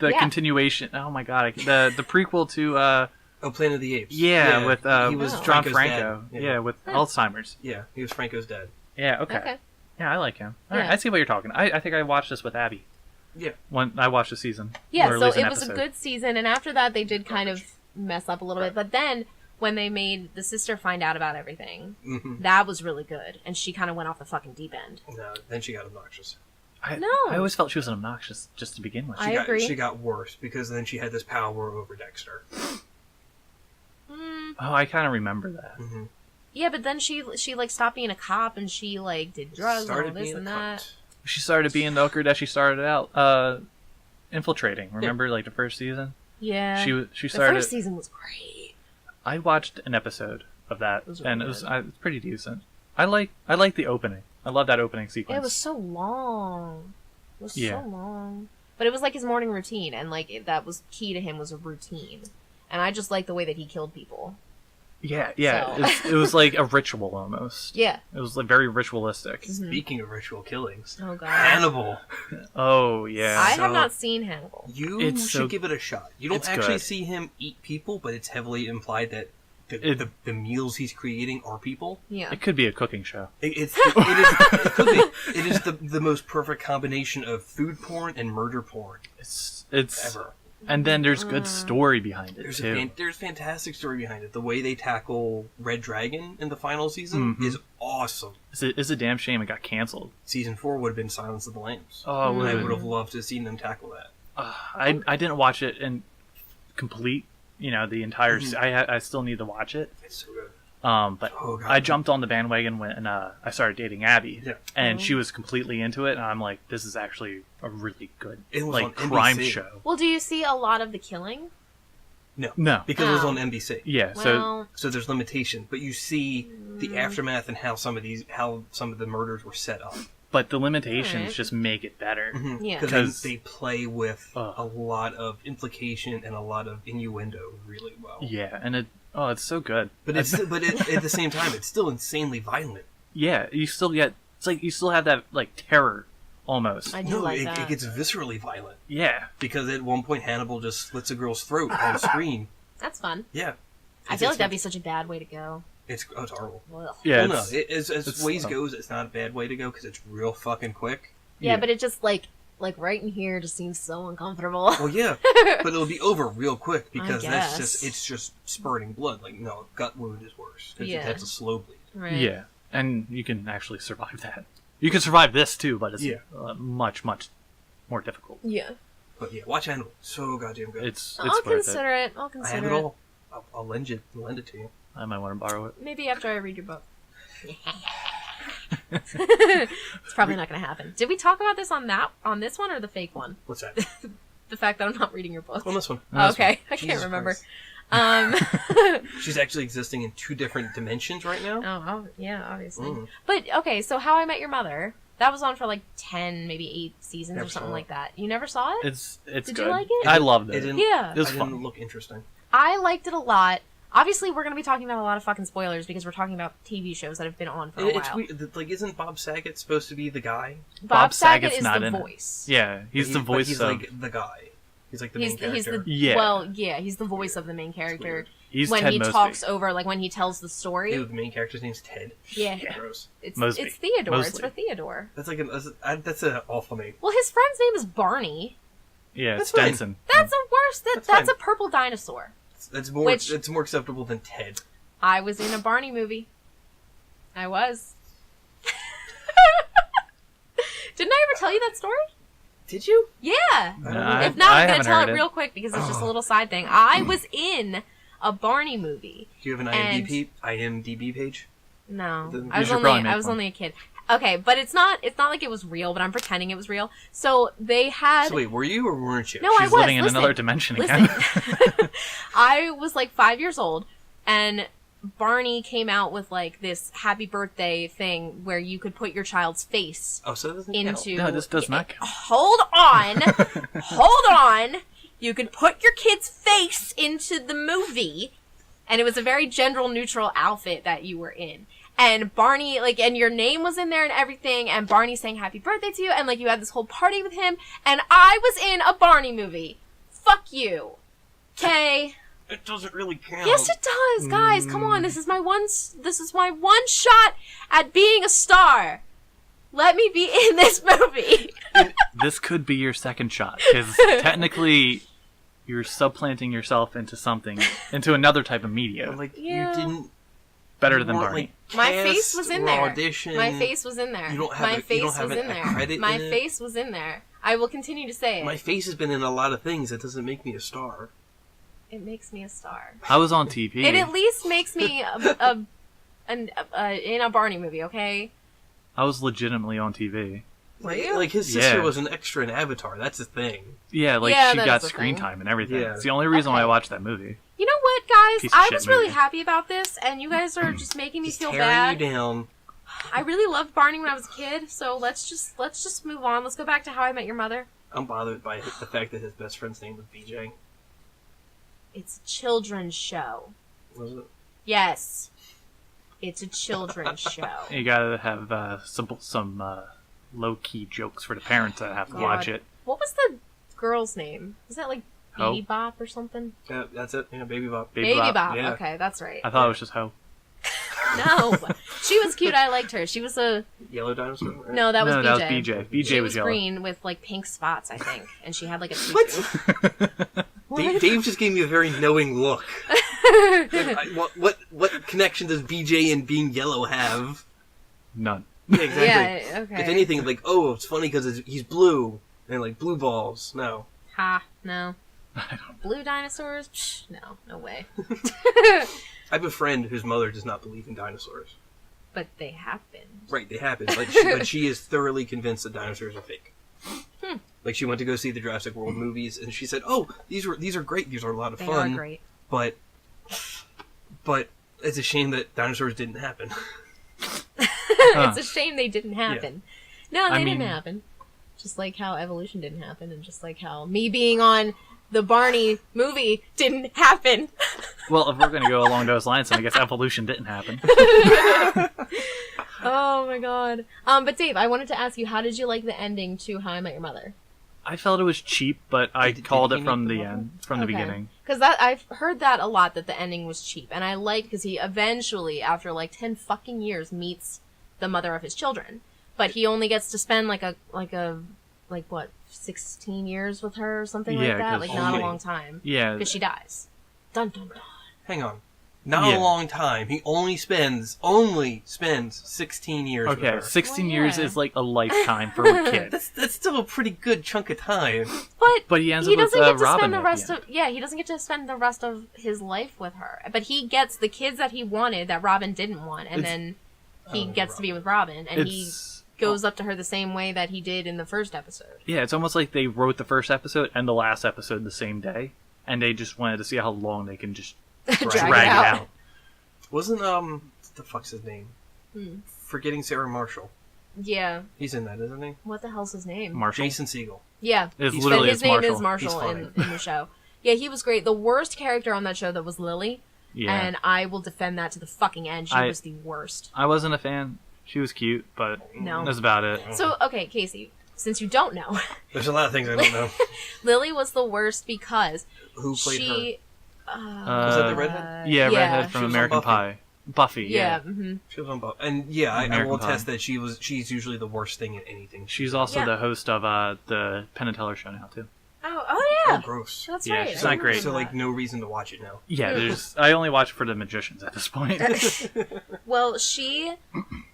[SPEAKER 3] Yeah.
[SPEAKER 2] continuation. Oh my god, the prequel to
[SPEAKER 1] Oh, Planet of the Apes.
[SPEAKER 2] with
[SPEAKER 1] he was
[SPEAKER 3] Oh.
[SPEAKER 2] John
[SPEAKER 1] Franco's
[SPEAKER 2] Franco.
[SPEAKER 1] dad.
[SPEAKER 2] Yeah, with
[SPEAKER 3] Huh.
[SPEAKER 2] Alzheimer's.
[SPEAKER 1] Yeah, he was Franco's dad.
[SPEAKER 2] Yeah, okay.
[SPEAKER 3] Okay.
[SPEAKER 2] Yeah, I like him. All right,
[SPEAKER 3] Yeah.
[SPEAKER 2] I see what you're talking. I think I watched this with Abby.
[SPEAKER 1] Yeah.
[SPEAKER 2] When I watched the season.
[SPEAKER 3] Yeah,
[SPEAKER 2] or at
[SPEAKER 3] so
[SPEAKER 2] least
[SPEAKER 3] it
[SPEAKER 2] an
[SPEAKER 3] was a
[SPEAKER 2] episode.
[SPEAKER 3] good season, and after that, they did kind of mess up a little bit. But then, when they made the sister find out about everything,
[SPEAKER 1] Mm-hmm.
[SPEAKER 3] that was really good, and she kind of went off the fucking deep end.
[SPEAKER 1] No, then she got obnoxious.
[SPEAKER 3] No.
[SPEAKER 2] I always felt she was obnoxious just to begin with.
[SPEAKER 3] I agree.
[SPEAKER 1] She got worse because then she had this power over Dexter.
[SPEAKER 3] Mm,
[SPEAKER 2] Oh, I kind of remember that.
[SPEAKER 1] Mm-hmm.
[SPEAKER 3] yeah, but then she like stopped being a cop, and she like did drugs and all
[SPEAKER 1] Started
[SPEAKER 3] this
[SPEAKER 1] being
[SPEAKER 3] and
[SPEAKER 1] a
[SPEAKER 3] that.
[SPEAKER 1] cunt.
[SPEAKER 2] She started being the hooker that she started out infiltrating. Remember, like the first season.
[SPEAKER 3] Yeah,
[SPEAKER 2] She
[SPEAKER 3] the
[SPEAKER 2] started.
[SPEAKER 3] first season was great.
[SPEAKER 2] I watched an episode of that,
[SPEAKER 3] It was
[SPEAKER 2] and
[SPEAKER 3] really
[SPEAKER 2] it was
[SPEAKER 3] good.
[SPEAKER 2] it's pretty decent. I like the opening. I love that opening sequence.
[SPEAKER 3] It was so long. It was
[SPEAKER 2] Yeah.
[SPEAKER 3] so long. But it was like his morning routine, and like that was key to him was a routine. And I just like the way that he killed people.
[SPEAKER 2] yeah.
[SPEAKER 3] So-
[SPEAKER 2] It was like a ritual almost.
[SPEAKER 3] Yeah.
[SPEAKER 2] It was like very ritualistic.
[SPEAKER 3] Mhm.
[SPEAKER 1] Speaking of ritual killings,
[SPEAKER 3] Oh god.
[SPEAKER 1] Hannibal.
[SPEAKER 2] Oh yeah.
[SPEAKER 3] I
[SPEAKER 1] So-
[SPEAKER 3] have not seen Hannibal.
[SPEAKER 1] You
[SPEAKER 2] It's
[SPEAKER 1] should
[SPEAKER 2] so-
[SPEAKER 1] give it a shot. You don't
[SPEAKER 2] it's
[SPEAKER 1] actually
[SPEAKER 2] good.
[SPEAKER 1] see him eat people, but it's heavily implied that the meals he's creating are people.
[SPEAKER 3] Yeah.
[SPEAKER 2] It could be a cooking show.
[SPEAKER 1] It is the most perfect combination of food porn and murder porn
[SPEAKER 2] It's
[SPEAKER 1] ever.
[SPEAKER 2] and then there's good story behind it
[SPEAKER 1] There's
[SPEAKER 2] too.
[SPEAKER 1] there's fantastic story behind it. The way they tackle Red Dragon in the final season
[SPEAKER 2] Mhm.
[SPEAKER 1] is awesome.
[SPEAKER 2] It's a damn shame it got canceled.
[SPEAKER 1] Season 4 would have been Silence of the Lambs.
[SPEAKER 2] Oh,
[SPEAKER 3] Mm.
[SPEAKER 1] I
[SPEAKER 2] would
[SPEAKER 1] would have loved to have seen them tackle that.
[SPEAKER 2] I didn't watch it in complete. You know the entire.
[SPEAKER 1] Mhm.
[SPEAKER 2] I still need to watch it.
[SPEAKER 1] It's so good.
[SPEAKER 2] But
[SPEAKER 1] Oh, God.
[SPEAKER 2] I jumped on the bandwagon when I started dating Abby,
[SPEAKER 1] Yeah.
[SPEAKER 2] and she was completely into it, and I'm like, this is actually a really good
[SPEAKER 1] It was
[SPEAKER 2] like
[SPEAKER 1] on
[SPEAKER 2] crime
[SPEAKER 1] NBC.
[SPEAKER 2] show.
[SPEAKER 3] Well, do you see a lot of the killing?
[SPEAKER 2] No,
[SPEAKER 1] Because it was
[SPEAKER 3] Oh.
[SPEAKER 1] on NBC.
[SPEAKER 2] yeah, so
[SPEAKER 3] Well,
[SPEAKER 1] So there's limitations, but you see the
[SPEAKER 3] Mm.
[SPEAKER 1] aftermath and how some of the murders were set up.
[SPEAKER 2] but the limitations
[SPEAKER 3] Alright.
[SPEAKER 2] just make it better.
[SPEAKER 3] Yeah.
[SPEAKER 1] Because
[SPEAKER 2] 'Cause-
[SPEAKER 1] they play with
[SPEAKER 2] Ugh.
[SPEAKER 1] a lot of implication and a lot of innuendo really well.
[SPEAKER 2] Yeah, and it's so good.
[SPEAKER 1] But at the same time, it's still insanely violent.
[SPEAKER 2] Yeah, you still get you still have that like terror almost.
[SPEAKER 3] I do
[SPEAKER 1] No,
[SPEAKER 3] like
[SPEAKER 1] it
[SPEAKER 3] that.
[SPEAKER 1] gets viscerally violent
[SPEAKER 2] Yeah,
[SPEAKER 1] because at one point Hannibal just slits a girl's throat on screen.
[SPEAKER 3] That's fun.
[SPEAKER 1] Yeah,
[SPEAKER 3] I feel like that'd be such a bad way to go.
[SPEAKER 1] it's horrible.
[SPEAKER 3] Ugh.
[SPEAKER 2] yeah.
[SPEAKER 1] Well, no,
[SPEAKER 2] it's-
[SPEAKER 1] as
[SPEAKER 2] it's-
[SPEAKER 1] ways goes, it's not a bad way to go because it's real fucking quick.
[SPEAKER 3] Yeah,
[SPEAKER 2] Yeah.
[SPEAKER 3] but it just like right in here just seems so uncomfortable.
[SPEAKER 1] Well, yeah, but it'll be over real quick because
[SPEAKER 3] guess.
[SPEAKER 1] it's just spurting blood. Like no, a gut wound is worse.
[SPEAKER 3] Yeah.
[SPEAKER 1] That's a slow bleed.
[SPEAKER 3] Right.
[SPEAKER 2] Yeah, and you can actually survive that. You can survive this too, but it's
[SPEAKER 1] Yeah.
[SPEAKER 2] much more difficult.
[SPEAKER 3] Yeah.
[SPEAKER 1] But yeah, watch Hannibal. So goddamn good.
[SPEAKER 2] It's
[SPEAKER 3] I'll
[SPEAKER 2] worth
[SPEAKER 3] consider it. I'll
[SPEAKER 1] I have
[SPEAKER 3] consider
[SPEAKER 1] it
[SPEAKER 3] it.
[SPEAKER 1] all. I'll lend it to you.
[SPEAKER 2] I might want to borrow it.
[SPEAKER 3] Maybe after I read your book. It's probably not going to happen. Did we talk about this on this one or the fake one?
[SPEAKER 1] What's that?
[SPEAKER 3] The fact that I'm not reading your book.
[SPEAKER 1] On this one.
[SPEAKER 2] No, this
[SPEAKER 3] Okay, I
[SPEAKER 1] Jesus
[SPEAKER 3] can't remember.
[SPEAKER 1] Christ. She's actually existing in 2 different dimensions right now.
[SPEAKER 3] Oh, yeah, obviously.
[SPEAKER 1] Mm.
[SPEAKER 3] But okay, so How I Met Your Mother. That was on for like 10, maybe 8 seasons
[SPEAKER 1] Never
[SPEAKER 3] or something
[SPEAKER 1] saw it.
[SPEAKER 3] like that. You never saw it?
[SPEAKER 2] It's
[SPEAKER 3] Did
[SPEAKER 2] good.
[SPEAKER 3] you like it?
[SPEAKER 2] I loved
[SPEAKER 1] It
[SPEAKER 2] it.
[SPEAKER 1] didn't,
[SPEAKER 3] Yeah.
[SPEAKER 2] It was
[SPEAKER 1] it
[SPEAKER 2] fun.
[SPEAKER 1] didn't look interesting.
[SPEAKER 3] I liked it a lot. Obviously, we're going to be talking about a lot of fucking spoilers because we're talking about TV shows that have been on for a
[SPEAKER 1] It's
[SPEAKER 3] while.
[SPEAKER 1] weird. Like, isn't Bob Saget supposed to be the guy?
[SPEAKER 3] Bob Saget
[SPEAKER 2] Saget's
[SPEAKER 3] is
[SPEAKER 2] not
[SPEAKER 3] the
[SPEAKER 2] in it.
[SPEAKER 3] voice.
[SPEAKER 2] Yeah, he's the
[SPEAKER 1] But
[SPEAKER 2] voice
[SPEAKER 1] he's
[SPEAKER 2] of.
[SPEAKER 1] like the guy. He's like the main character.
[SPEAKER 3] He's the voice of the main character
[SPEAKER 1] weird.
[SPEAKER 2] He's
[SPEAKER 3] when
[SPEAKER 2] Ted
[SPEAKER 3] he
[SPEAKER 2] Mosby.
[SPEAKER 3] talks over, like when he tells the story.
[SPEAKER 1] Ew, the main character's name's Ted.
[SPEAKER 3] Yeah,
[SPEAKER 1] Gross.
[SPEAKER 2] Mosby.
[SPEAKER 3] it's Theodore. It's
[SPEAKER 2] Mostly.
[SPEAKER 3] for Theodore.
[SPEAKER 1] That's like that's an awful name.
[SPEAKER 3] Well, his friend's name is Barney.
[SPEAKER 2] Yeah,
[SPEAKER 1] That's
[SPEAKER 2] Stenson.
[SPEAKER 3] That's a worse.
[SPEAKER 1] That's
[SPEAKER 3] That's a
[SPEAKER 1] fine.
[SPEAKER 3] purple dinosaur.
[SPEAKER 1] That's more.
[SPEAKER 3] Which-
[SPEAKER 1] It's more acceptable than Ted.
[SPEAKER 3] I was in a Barney movie. I was. Didn't I ever tell you that story?
[SPEAKER 1] Did you?
[SPEAKER 3] Yeah.
[SPEAKER 1] I don't know.
[SPEAKER 3] If not, I'm
[SPEAKER 2] haven't
[SPEAKER 3] gonna tell
[SPEAKER 2] heard
[SPEAKER 3] it real quick because it's just a little side thing. I was in a Barney movie.
[SPEAKER 1] Do you have an
[SPEAKER 3] And-
[SPEAKER 1] IMDb page?
[SPEAKER 3] No,
[SPEAKER 1] Then
[SPEAKER 3] I was
[SPEAKER 2] you should probably
[SPEAKER 3] only
[SPEAKER 2] make
[SPEAKER 3] I was
[SPEAKER 2] one.
[SPEAKER 3] only a kid. Okay, but it's not like it was real, but I'm pretending it was real. So they had
[SPEAKER 1] So wait, were you or weren't you?
[SPEAKER 3] No, I
[SPEAKER 2] She's
[SPEAKER 3] was.
[SPEAKER 2] living in
[SPEAKER 3] Listen.
[SPEAKER 2] another dimension
[SPEAKER 3] Listen.
[SPEAKER 2] again.
[SPEAKER 3] I was like 5 years old, and Barney came out with like this happy birthday thing where you could put your child's face
[SPEAKER 1] Oh, so that doesn't count.
[SPEAKER 3] into.
[SPEAKER 2] No, this does not count.
[SPEAKER 3] Hold on, hold on. You could put your kid's face into the movie, and it was a very gender neutral outfit that you were in. And Barney, like, and your name was in there and everything, and Barney sang happy birthday to you, and like you had this whole party with him, and I was in a Barney movie. Fuck you. Okay.
[SPEAKER 1] It doesn't really count.
[SPEAKER 3] Yes, it does, guys. Come on, this is my one shot at being a star. Let me be in this movie.
[SPEAKER 2] This could be your second shot, because technically you're supplanting yourself into another type of media.
[SPEAKER 1] Like
[SPEAKER 3] Yeah.
[SPEAKER 1] you didn't.
[SPEAKER 2] Better
[SPEAKER 1] you
[SPEAKER 2] than
[SPEAKER 1] weren't,
[SPEAKER 2] Barney.
[SPEAKER 1] like,
[SPEAKER 3] My
[SPEAKER 1] cast
[SPEAKER 3] face was in
[SPEAKER 1] or
[SPEAKER 3] there.
[SPEAKER 1] Audition.
[SPEAKER 3] My face was in there.
[SPEAKER 1] You don't have
[SPEAKER 3] My
[SPEAKER 1] a- you
[SPEAKER 3] face
[SPEAKER 1] don't have
[SPEAKER 3] was
[SPEAKER 1] a-
[SPEAKER 3] in
[SPEAKER 1] a
[SPEAKER 3] there.
[SPEAKER 1] credit
[SPEAKER 3] My
[SPEAKER 1] in it?
[SPEAKER 3] face was in there. I will continue to say it.
[SPEAKER 1] My face has been in a lot of things. That doesn't make me a star.
[SPEAKER 3] It makes me a star.
[SPEAKER 2] I was on TV.
[SPEAKER 3] It at least makes me in a Barney movie. Okay.
[SPEAKER 2] I was legitimately on TV.
[SPEAKER 3] Were you?
[SPEAKER 1] Like his sister
[SPEAKER 2] Yeah.
[SPEAKER 1] was an extra in Avatar. That's the thing.
[SPEAKER 2] Yeah, like
[SPEAKER 3] Yeah,
[SPEAKER 2] she
[SPEAKER 3] that
[SPEAKER 2] got
[SPEAKER 3] is a
[SPEAKER 2] screen
[SPEAKER 3] thing.
[SPEAKER 2] time and everything.
[SPEAKER 1] Yeah.
[SPEAKER 2] It's the only reason why I
[SPEAKER 3] Okay.
[SPEAKER 2] watched that movie.
[SPEAKER 3] You know what, guys?
[SPEAKER 2] Piece of
[SPEAKER 3] I
[SPEAKER 2] shit
[SPEAKER 3] was really
[SPEAKER 2] movie.
[SPEAKER 3] happy about this, and you guys are just making me
[SPEAKER 1] He's
[SPEAKER 3] feel
[SPEAKER 1] tearing
[SPEAKER 3] bad.
[SPEAKER 1] you down.
[SPEAKER 3] I really loved Barney when I was a kid, so let's just move on. Let's go back to How I Met Your Mother.
[SPEAKER 1] I'm bothered by the fact that his best friend's name was BJ.
[SPEAKER 3] It's a children's show.
[SPEAKER 1] Was it?
[SPEAKER 3] Yes. It's a children's show.
[SPEAKER 2] You gotta have some low-key jokes for the parents that have to
[SPEAKER 3] God.
[SPEAKER 2] watch it.
[SPEAKER 3] What was the girl's name? Was that like
[SPEAKER 2] Ho?
[SPEAKER 3] Baby Bop or something?
[SPEAKER 1] Yeah, that's it. Yeah, Baby Bop.
[SPEAKER 2] Baby
[SPEAKER 3] Baby
[SPEAKER 2] Bop.
[SPEAKER 3] Bop.
[SPEAKER 1] yeah.
[SPEAKER 3] Okay, that's right.
[SPEAKER 2] I thought it was just Ho.
[SPEAKER 3] No. She was cute. I liked her. She was a...
[SPEAKER 1] Yellow dinosaur. Right?
[SPEAKER 3] No, that was
[SPEAKER 2] No,
[SPEAKER 3] BJ.
[SPEAKER 2] that was BJ. BJ
[SPEAKER 3] She
[SPEAKER 2] was
[SPEAKER 3] was
[SPEAKER 2] yellow.
[SPEAKER 3] green with like pink spots, I think. And she had like a tutu.
[SPEAKER 1] What? Dave just gave me a very knowing look. What connection does BJ and being yellow have?
[SPEAKER 2] None.
[SPEAKER 1] Yeah, exactly.
[SPEAKER 3] Yeah, okay.
[SPEAKER 1] If anything, like, oh, it's funny because he's blue and like blue balls. No.
[SPEAKER 3] Ha, no.
[SPEAKER 2] I don't
[SPEAKER 3] Blue dinosaurs? Psh, no way.
[SPEAKER 1] I have a friend whose mother does not believe in dinosaurs.
[SPEAKER 3] But they have been.
[SPEAKER 1] Right, they happen, but she is thoroughly convinced that dinosaurs are fake. Like she went to go see the Jurassic World movies, and she said, "Oh, these are great. These are a lot of
[SPEAKER 3] They
[SPEAKER 1] fun.
[SPEAKER 3] are great.
[SPEAKER 1] But it's a shame that dinosaurs didn't happen."
[SPEAKER 3] It's a shame they didn't happen. No,
[SPEAKER 2] I
[SPEAKER 3] they
[SPEAKER 2] mean-
[SPEAKER 3] didn't happen. Just like how evolution didn't happen, and just like how me being on the Barney movie didn't happen.
[SPEAKER 2] Well, if we're gonna go along those lines, then I guess evolution didn't happen.
[SPEAKER 3] Oh my god. But Dave, I wanted to ask you, how did you like the ending to How I Met Your Mother?
[SPEAKER 2] I felt it was cheap, but I
[SPEAKER 1] Did
[SPEAKER 2] called
[SPEAKER 1] he
[SPEAKER 2] it from
[SPEAKER 1] make the
[SPEAKER 2] the
[SPEAKER 1] mother?
[SPEAKER 2] end, from the beginning.
[SPEAKER 3] Because that I've heard that a lot, that the ending was cheap, and I like because he eventually, after like 10 fucking years, meets the mother of his children, but he only gets to spend like what 16 years with her or something
[SPEAKER 2] Yeah,
[SPEAKER 3] like that,
[SPEAKER 2] 'cause-
[SPEAKER 3] like not a
[SPEAKER 1] Only.
[SPEAKER 3] long time,
[SPEAKER 2] Yeah,
[SPEAKER 3] because she dies. Dun dun dun.
[SPEAKER 1] Hang on. Not a long time. He only spends 16 years with
[SPEAKER 2] Okay,
[SPEAKER 1] her.
[SPEAKER 2] 16 years is like a lifetime for a kid.
[SPEAKER 1] That's still a pretty good chunk of time.
[SPEAKER 2] But he ends
[SPEAKER 3] he
[SPEAKER 2] up with
[SPEAKER 3] doesn't get to
[SPEAKER 2] Robin
[SPEAKER 3] spend the
[SPEAKER 2] at
[SPEAKER 3] rest
[SPEAKER 2] end.
[SPEAKER 3] of he doesn't get to spend the rest of his life with her. But he gets the kids that he wanted that Robin didn't want, and then he gets to be with Robin, and he goes up to her the same way that he did in the first episode.
[SPEAKER 2] Yeah, it's almost like they wrote the first episode and the last episode the same day, and they just wanted to see how long they can just drag it out.
[SPEAKER 1] Wasn't what the fuck's his name? Forgetting Sarah Marshall.
[SPEAKER 3] Yeah.
[SPEAKER 1] He's in that, isn't he?
[SPEAKER 3] What the hell's his name?
[SPEAKER 2] Marshall.
[SPEAKER 1] Jason Segel.
[SPEAKER 3] Yeah.
[SPEAKER 2] His
[SPEAKER 3] His
[SPEAKER 2] Marshall.
[SPEAKER 3] name is Marshall in the show. Yeah, he was great. The worst character on that show that was Lily. Yeah. And I will defend that to the fucking end. She was the worst.
[SPEAKER 2] I wasn't a fan. She was cute, but that's about it.
[SPEAKER 3] So, okay, Casey, since you don't know.
[SPEAKER 1] There's a lot of things I don't know.
[SPEAKER 3] Lily was the worst because
[SPEAKER 1] who played her?
[SPEAKER 3] Was
[SPEAKER 1] that the redhead?
[SPEAKER 2] Yeah, redhead from American Pie. Buffy, yeah.
[SPEAKER 3] Mm-hmm.
[SPEAKER 1] She was on Buffy. And yeah, I will attest that she's usually the worst thing in anything.
[SPEAKER 2] She's also the host of the Penn and Teller show now, too.
[SPEAKER 3] Oh yeah.
[SPEAKER 1] Oh, gross.
[SPEAKER 3] That's
[SPEAKER 2] right. She's not great.
[SPEAKER 1] So, like, no reason to watch it now.
[SPEAKER 2] Yeah, I only watch it for the magicians at this point.
[SPEAKER 3] Well, she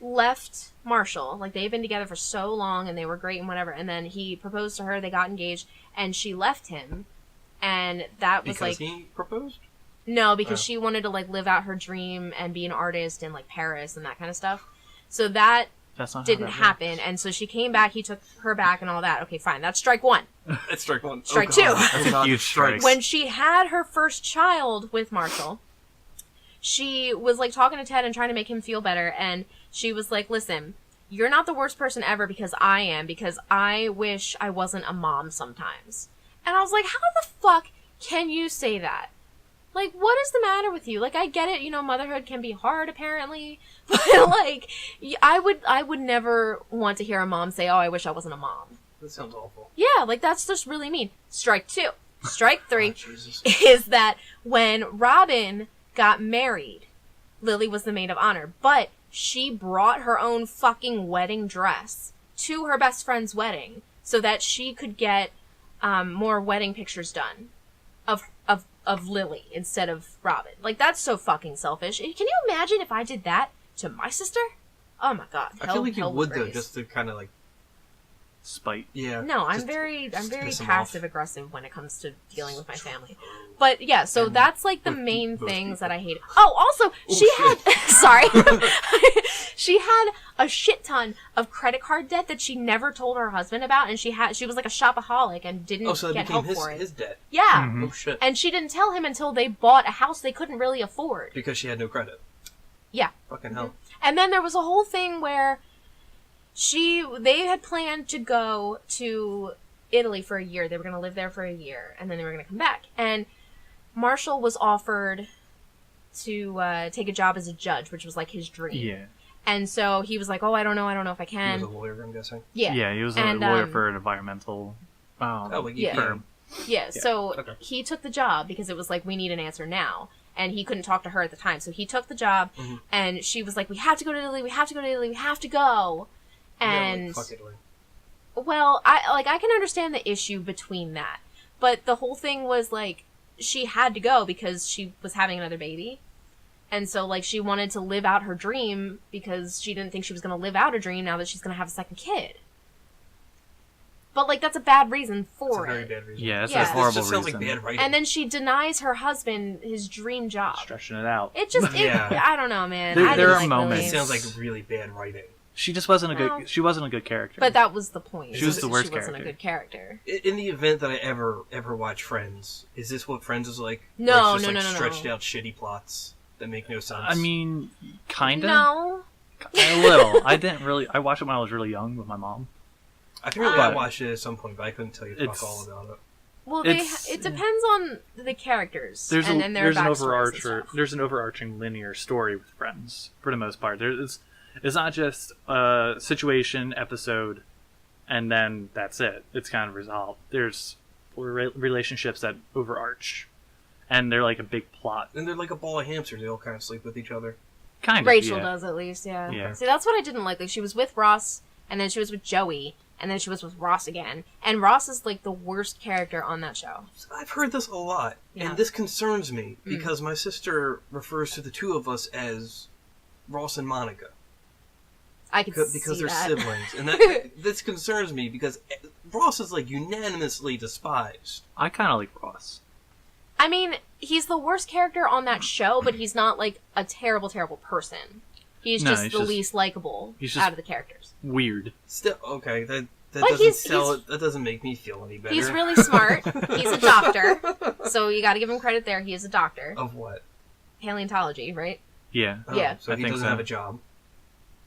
[SPEAKER 3] left Marshall. Like, they've been together for so long, and they were great and whatever. And then he proposed to her, they got engaged, and she left him. And that was
[SPEAKER 1] because he proposed?
[SPEAKER 3] No, because she wanted to, like, live out her dream and be an artist in, like, Paris and that kind of stuff. So that didn't happen. And so she came back, he took her back and all that. Okay, fine. That's strike one.
[SPEAKER 1] That's strike one.
[SPEAKER 3] Strike two.
[SPEAKER 2] That's a huge strike.
[SPEAKER 3] When she had her first child with Marshall, she was, like, talking to Ted and trying to make him feel better. And she was like, listen, you're not the worst person ever because I am, because I wish I wasn't a mom sometimes. And I was like, how the fuck can you say that? Like, what is the matter with you? Like, I get it, motherhood can be hard, apparently. But, like, I would never want to hear a mom say, oh, I wish I wasn't a mom.
[SPEAKER 1] That sounds awful.
[SPEAKER 3] Yeah, like, that's just really mean. Strike two. Strike three is that when Robin got married, Lily was the maid of honor. But she brought her own fucking wedding dress to her best friend's wedding so that she could get more wedding pictures done of Lily instead of Robin. Like, that's so fucking selfish. Can you imagine if I did that to my sister? Oh my god.
[SPEAKER 1] I feel like you would, though, just to kind of, like...
[SPEAKER 2] Spite.
[SPEAKER 1] Yeah.
[SPEAKER 3] No, I'm very passive aggressive when it comes to dealing with my family. But yeah, so that's like the main things that I hate. Oh, also, she had sorry. She had a shit ton of credit card debt that she never told her husband about, and she was like a shopaholic and didn't get help for it.
[SPEAKER 1] His debt.
[SPEAKER 3] Yeah.
[SPEAKER 2] Mm-hmm.
[SPEAKER 1] Oh shit.
[SPEAKER 3] And she didn't tell him until they bought a house they couldn't really afford.
[SPEAKER 1] Because she had no credit.
[SPEAKER 3] Yeah.
[SPEAKER 1] Fucking hell.
[SPEAKER 3] And then there was a whole thing where they had planned to go to Italy for a year. They were going to live there for a year, and then they were going to come back. And Marshall was offered to take a job as a judge, which was like his dream.
[SPEAKER 2] Yeah.
[SPEAKER 3] And so he was like, oh, I don't know if I can.
[SPEAKER 1] He was a lawyer, I'm guessing.
[SPEAKER 3] Yeah.
[SPEAKER 2] Yeah, he was a lawyer for an environmental firm.
[SPEAKER 3] Yeah, so he took the job because it was like, we need an answer now. And he couldn't talk to her at the time. So he took the job, and she was like, we have to go to Italy, we have to go to Italy, we have to go. And,
[SPEAKER 1] yeah, like, fuck Italy.
[SPEAKER 3] Well, I can understand the issue between that. But the whole thing was, like, she had to go because she was having another baby. And so, like, she wanted to live out her dream because she didn't think she was going to live out a dream now that she's going to have a second kid. But, like, that's a bad reason for it.
[SPEAKER 1] Very bad reason.
[SPEAKER 2] Yeah, it's a horrible reason.
[SPEAKER 1] Sounds like bad writing.
[SPEAKER 3] And then she denies her husband his dream job.
[SPEAKER 2] Stretching it out.
[SPEAKER 3] It just, I don't know, man.
[SPEAKER 2] There are moments.
[SPEAKER 1] It sounds like really bad writing.
[SPEAKER 2] She just wasn't a good. She wasn't a good character.
[SPEAKER 3] But that was the point.
[SPEAKER 2] She was the worst
[SPEAKER 3] character. She wasn't a good character.
[SPEAKER 1] In the event that I ever watch Friends, is this what Friends is like?
[SPEAKER 3] No,
[SPEAKER 1] it's just,
[SPEAKER 3] no.
[SPEAKER 1] Stretched out shitty plots that make no sense.
[SPEAKER 2] I mean, kinda.
[SPEAKER 3] No.
[SPEAKER 2] A little. I watched it when I was really young with my mom.
[SPEAKER 1] I think I watched it at some point, but I couldn't tell you fuck all about it.
[SPEAKER 3] Well, it depends on the characters there's an
[SPEAKER 2] overarching linear story with Friends for the most part. It's not just a situation episode and then that's it. It's kind of resolved. There's relationships that overarch, and they're like a big plot.
[SPEAKER 1] And they're like a ball of hamsters. They all kind of sleep with each other.
[SPEAKER 2] Kind of.
[SPEAKER 3] Rachel does at least, yeah. See, that's what I didn't like. Like, she was with Ross, and then she was with Joey. and then she was with Ross again. And Ross is like the worst character on that show.
[SPEAKER 1] I've heard this a lot, and this concerns me because my sister refers to the two of us as Ross and Monica.
[SPEAKER 3] I could see
[SPEAKER 1] because they're
[SPEAKER 3] that.
[SPEAKER 1] siblings, and this concerns me because Ross is like unanimously despised.
[SPEAKER 2] I kind of like Ross.
[SPEAKER 3] I mean, he's the worst character on that show, but he's not like a terrible, terrible person. He's just the least likable out of the characters.
[SPEAKER 2] Weird.
[SPEAKER 1] Still, okay, that
[SPEAKER 3] But
[SPEAKER 1] doesn't sell it. That doesn't make me feel any better.
[SPEAKER 3] He's really smart. He's a doctor, so you got to give him credit there. He is a doctor.
[SPEAKER 1] Of what?
[SPEAKER 3] Paleontology, right?
[SPEAKER 2] Yeah.
[SPEAKER 3] Yeah.
[SPEAKER 1] So he doesn't have a job.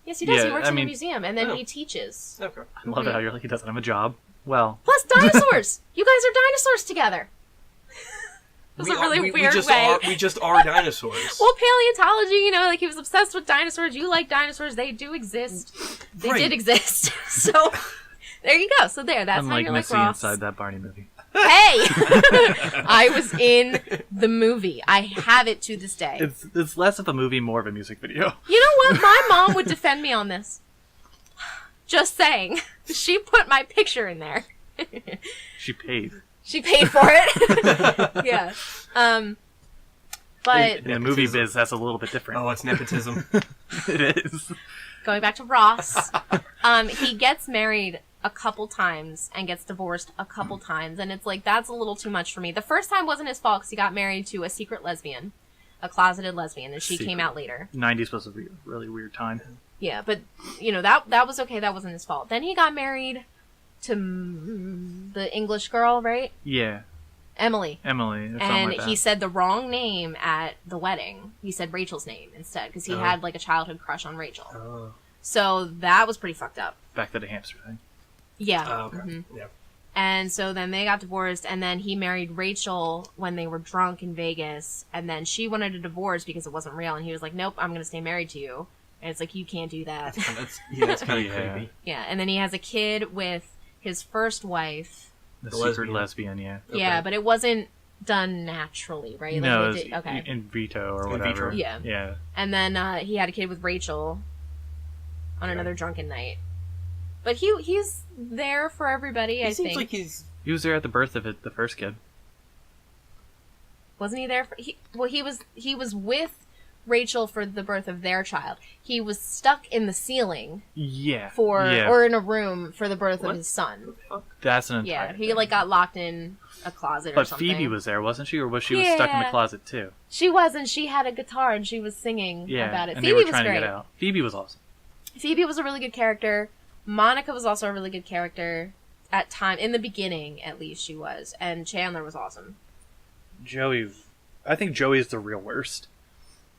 [SPEAKER 3] Yes, he does.
[SPEAKER 2] Yeah,
[SPEAKER 3] he works in a
[SPEAKER 2] mean-
[SPEAKER 3] museum, and then he teaches.
[SPEAKER 1] Okay.
[SPEAKER 2] I love it how you're like, he doesn't have a job. Well,
[SPEAKER 3] Plus dinosaurs! You guys are dinosaurs together! That's a really weird way.
[SPEAKER 1] We just are dinosaurs.
[SPEAKER 3] Well, paleontology, you know, like he was obsessed with dinosaurs. You like dinosaurs. They do exist. They did exist. So, there you go. So there, that's how
[SPEAKER 2] unlike
[SPEAKER 3] you're like
[SPEAKER 2] Missy
[SPEAKER 3] Ross.
[SPEAKER 2] inside that Barney movie.
[SPEAKER 3] Hey! I was in the movie. I have it to this day.
[SPEAKER 2] It's less of a movie, more of a music video.
[SPEAKER 3] You know what? My mom would defend me on this. Just saying. She put my picture in there.
[SPEAKER 2] She paid.
[SPEAKER 3] She paid for it. Yeah. But
[SPEAKER 2] In the movie biz, that's a little bit different.
[SPEAKER 1] Oh, it's nepotism.
[SPEAKER 2] It is.
[SPEAKER 3] going back to Ross, he gets married a couple times and gets divorced a couple times, and it's like, that's a little too much for me. The first time wasn't his fault because he got married to a secret lesbian, a closeted lesbian, and she came out later.
[SPEAKER 2] 90s was a really weird time.
[SPEAKER 3] Yeah, but, you know, that was okay. That wasn't his fault. Then he got married to the English girl, right?
[SPEAKER 2] Yeah.
[SPEAKER 3] Emily.
[SPEAKER 2] Or something
[SPEAKER 3] And
[SPEAKER 2] like that.
[SPEAKER 3] he said the wrong name at the wedding. He said Rachel's name instead because he had like a childhood crush on Rachel.
[SPEAKER 1] Oh.
[SPEAKER 3] So that was pretty fucked up.
[SPEAKER 2] Back to the hamster thing.
[SPEAKER 3] Yeah.
[SPEAKER 1] Oh, okay.
[SPEAKER 3] Mm-hmm.
[SPEAKER 1] Yeah.
[SPEAKER 3] And so then they got divorced, and then he married Rachel when they were drunk in Vegas, and then she wanted a divorce because it wasn't real, and he was like, nope, I'm going to stay married to you. And it's like, you can't do that.
[SPEAKER 1] That's kind of creepy.
[SPEAKER 3] Yeah, and then he has a kid with his first wife.
[SPEAKER 2] The
[SPEAKER 1] lesbian.
[SPEAKER 2] secret lesbian, yeah.
[SPEAKER 1] Okay.
[SPEAKER 3] Yeah, but it wasn't done naturally, right?
[SPEAKER 2] No,
[SPEAKER 3] Like,
[SPEAKER 2] it was
[SPEAKER 3] okay.
[SPEAKER 2] in vitro or
[SPEAKER 1] In
[SPEAKER 2] whatever.
[SPEAKER 1] vitro.
[SPEAKER 3] Yeah.
[SPEAKER 2] Yeah.
[SPEAKER 3] And then he had a kid with Rachel on another drunken night. But he's there for everybody, I
[SPEAKER 1] He seems
[SPEAKER 3] think.
[SPEAKER 1] like he's...
[SPEAKER 2] He was there at the birth of it, the first kid.
[SPEAKER 3] Wasn't he there for... He was with Rachel for the birth of their child. He was stuck in the ceiling
[SPEAKER 2] Yeah.
[SPEAKER 3] or in a room for the birth of his son.
[SPEAKER 2] That's an entire
[SPEAKER 3] Yeah, he
[SPEAKER 2] thing.
[SPEAKER 3] like got locked in a closet or
[SPEAKER 2] But
[SPEAKER 3] something.
[SPEAKER 2] Phoebe was there, wasn't she? Or was she was stuck in the
[SPEAKER 3] Yeah.
[SPEAKER 2] closet too?
[SPEAKER 3] She was, and she had a guitar and she was singing
[SPEAKER 2] Yeah.
[SPEAKER 3] about it.
[SPEAKER 2] And
[SPEAKER 3] Phoebe
[SPEAKER 2] they were
[SPEAKER 3] was
[SPEAKER 2] trying
[SPEAKER 3] great.
[SPEAKER 2] to get out. Phoebe was awesome.
[SPEAKER 3] Phoebe was a really good character. Monica was also a really good character at time in the beginning, at least she was, and Chandler was awesome.
[SPEAKER 2] I think Joey's the real worst.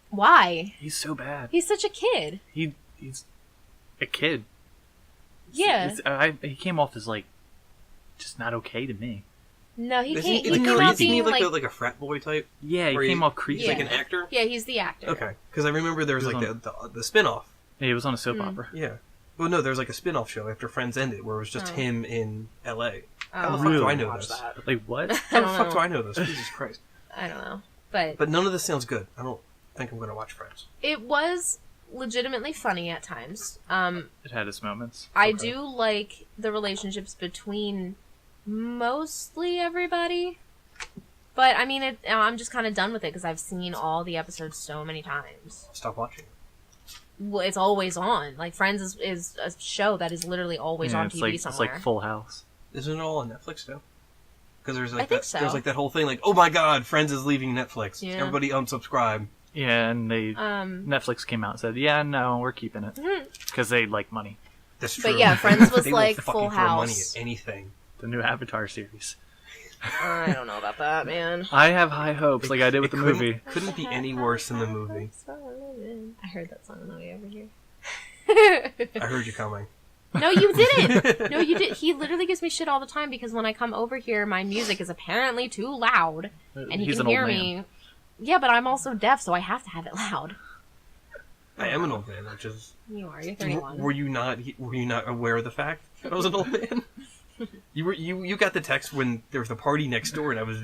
[SPEAKER 3] Why?
[SPEAKER 2] He's so bad.
[SPEAKER 3] He's such a kid.
[SPEAKER 2] He's a kid.
[SPEAKER 3] Yeah.
[SPEAKER 2] He came off as like just not okay to me.
[SPEAKER 3] No, he
[SPEAKER 1] Isn't
[SPEAKER 3] can't.
[SPEAKER 1] he,
[SPEAKER 3] He came out
[SPEAKER 1] isn't he
[SPEAKER 3] being
[SPEAKER 1] like a frat boy type?
[SPEAKER 2] Yeah, he
[SPEAKER 1] Or
[SPEAKER 2] came
[SPEAKER 1] he's-
[SPEAKER 2] off creepy.
[SPEAKER 1] He's like
[SPEAKER 3] Yeah.
[SPEAKER 1] an actor?
[SPEAKER 3] Yeah, he's the actor.
[SPEAKER 1] Okay. Because I remember there was
[SPEAKER 2] He was
[SPEAKER 1] like the spin-off.
[SPEAKER 2] Yeah, he was on a soap opera.
[SPEAKER 1] Yeah. Well, no, there's like a spin-off show after Friends ended where it was just
[SPEAKER 3] Oh.
[SPEAKER 1] him in L.A. How the
[SPEAKER 3] Oh,
[SPEAKER 1] fuck do I
[SPEAKER 2] Really?
[SPEAKER 1] know
[SPEAKER 3] watch
[SPEAKER 1] this?
[SPEAKER 3] that.
[SPEAKER 2] Like what?
[SPEAKER 1] How the
[SPEAKER 3] don't
[SPEAKER 1] fuck
[SPEAKER 3] know.
[SPEAKER 1] do I know this? Jesus Christ.
[SPEAKER 3] I don't know. But
[SPEAKER 1] But none of this sounds good. I don't think I'm going to watch Friends.
[SPEAKER 3] it was legitimately funny at times.
[SPEAKER 2] It had its moments.
[SPEAKER 3] I
[SPEAKER 1] Okay.
[SPEAKER 3] do like the relationships between mostly everybody. But, I mean, I'm just kind of done with it because I've seen all the episodes so many times.
[SPEAKER 1] Stop watching.
[SPEAKER 3] Well, it's always on. Like, Friends is a show that is literally always
[SPEAKER 2] Yeah,
[SPEAKER 3] on
[SPEAKER 2] it's
[SPEAKER 3] TV
[SPEAKER 2] like
[SPEAKER 3] somewhere.
[SPEAKER 2] It's like Full House.
[SPEAKER 1] Isn't it all on Netflix too? Because there's like
[SPEAKER 3] I think so.
[SPEAKER 1] there's like that whole thing like, oh my god, Friends is leaving Netflix.
[SPEAKER 3] Yeah.
[SPEAKER 1] Everybody unsubscribe.
[SPEAKER 2] Yeah, and they
[SPEAKER 3] Um,
[SPEAKER 2] Netflix came out and said, "Yeah, no, we're keeping it because they like money."
[SPEAKER 1] That's true.
[SPEAKER 3] But yeah, Friends was
[SPEAKER 1] They will
[SPEAKER 3] like
[SPEAKER 1] fucking
[SPEAKER 3] Full
[SPEAKER 1] throw money
[SPEAKER 3] House.
[SPEAKER 1] at anything.
[SPEAKER 2] The new Avatar series.
[SPEAKER 3] I don't know about that, man.
[SPEAKER 2] I have high hopes, like I did with the
[SPEAKER 1] couldn't-
[SPEAKER 2] movie.
[SPEAKER 1] Couldn't be any worse than the movie.
[SPEAKER 3] I heard that song on the way over here.
[SPEAKER 1] I heard you coming.
[SPEAKER 3] No, you didn't. No, you did. He literally gives me shit all the time because when I come over here, my music is apparently too loud, and he
[SPEAKER 2] He's
[SPEAKER 3] can
[SPEAKER 2] an old
[SPEAKER 3] hear
[SPEAKER 2] man.
[SPEAKER 3] me. Yeah, but I'm also deaf, so I have to have it loud.
[SPEAKER 1] I am an old man, which is.
[SPEAKER 3] You are. You're 31.
[SPEAKER 1] Were you not aware of the fact that I was an old man? You got the text when there was a party next door, and I was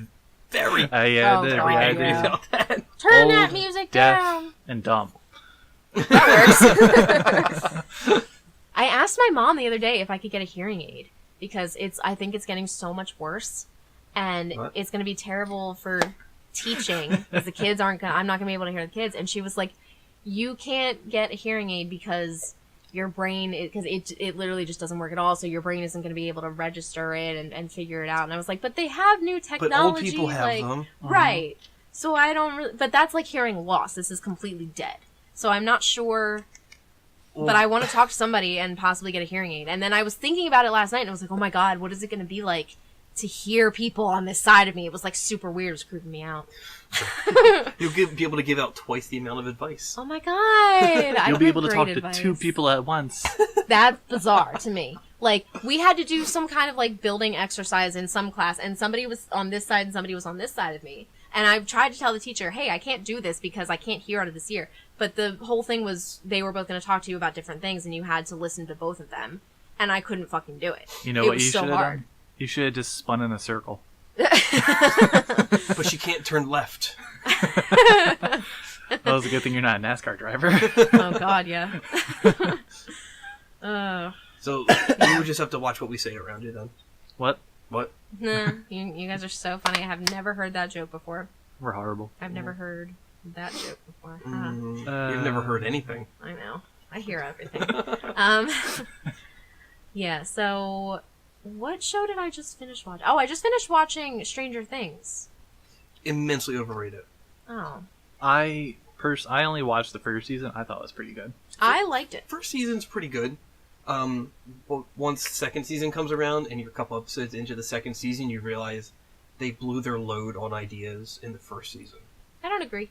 [SPEAKER 1] very
[SPEAKER 2] Yeah,
[SPEAKER 3] Oh,
[SPEAKER 2] the
[SPEAKER 3] God,
[SPEAKER 1] angry
[SPEAKER 3] yeah.
[SPEAKER 1] about that.
[SPEAKER 3] Turn
[SPEAKER 2] old,
[SPEAKER 3] that music
[SPEAKER 2] deaf,
[SPEAKER 3] down.
[SPEAKER 2] and dumb.
[SPEAKER 3] That works. I asked my mom the other day if I could get a hearing aid because I think it's getting so much worse, and it's going to be terrible for teaching because the kids I'm not going to be able to hear the kids. And she was like, you can't get a hearing aid because your brain, because it literally just doesn't work at all, so your brain isn't going to be able to register it and figure it out. And I was like, but they have new technology.
[SPEAKER 1] But old people have them.
[SPEAKER 3] Right. So I don't really, but that's like hearing loss. This is completely dead. So I'm not sure, but I want to talk to somebody and possibly get a hearing aid. And then I was thinking about it last night and I was like, oh my God, what is it going to be like to hear people on this side of me? It was like super weird. It was creeping me out.
[SPEAKER 1] You'll be able to give out twice the amount of advice.
[SPEAKER 3] Oh my God.
[SPEAKER 2] You'll be able to talk to 2 people at once.
[SPEAKER 3] That's bizarre to me. Like, we had to do some kind of like building exercise in some class, and somebody was on this side and somebody was on this side of me. And I tried to tell the teacher, hey, I can't do this because I can't hear out of this ear. But the whole thing was they were both going to talk to you about different things, and you had to listen to both of them. And I couldn't fucking do it.
[SPEAKER 2] You know what you should have done? You should have just spun in a circle.
[SPEAKER 1] But she can't turn left.
[SPEAKER 2] Well, it's a good thing you're not a NASCAR driver.
[SPEAKER 3] Oh, God, yeah.
[SPEAKER 1] So you would just have to watch what we say around you then.
[SPEAKER 2] What?
[SPEAKER 3] Nah, you guys are so funny. I have never heard that joke before.
[SPEAKER 2] We're horrible.
[SPEAKER 3] I've never heard that joke before.
[SPEAKER 1] You've never heard anything.
[SPEAKER 3] I know. I hear everything. Yeah, so what show did I just finish watching? Oh, I just finished watching Stranger Things.
[SPEAKER 1] Immensely overrated.
[SPEAKER 3] Oh.
[SPEAKER 2] I only watched the first season. I thought it was pretty good.
[SPEAKER 3] I liked it.
[SPEAKER 1] First season's pretty good. But once second season comes around and you're a couple episodes into the second season, you realize they blew their load on ideas in the first season.
[SPEAKER 3] I don't agree.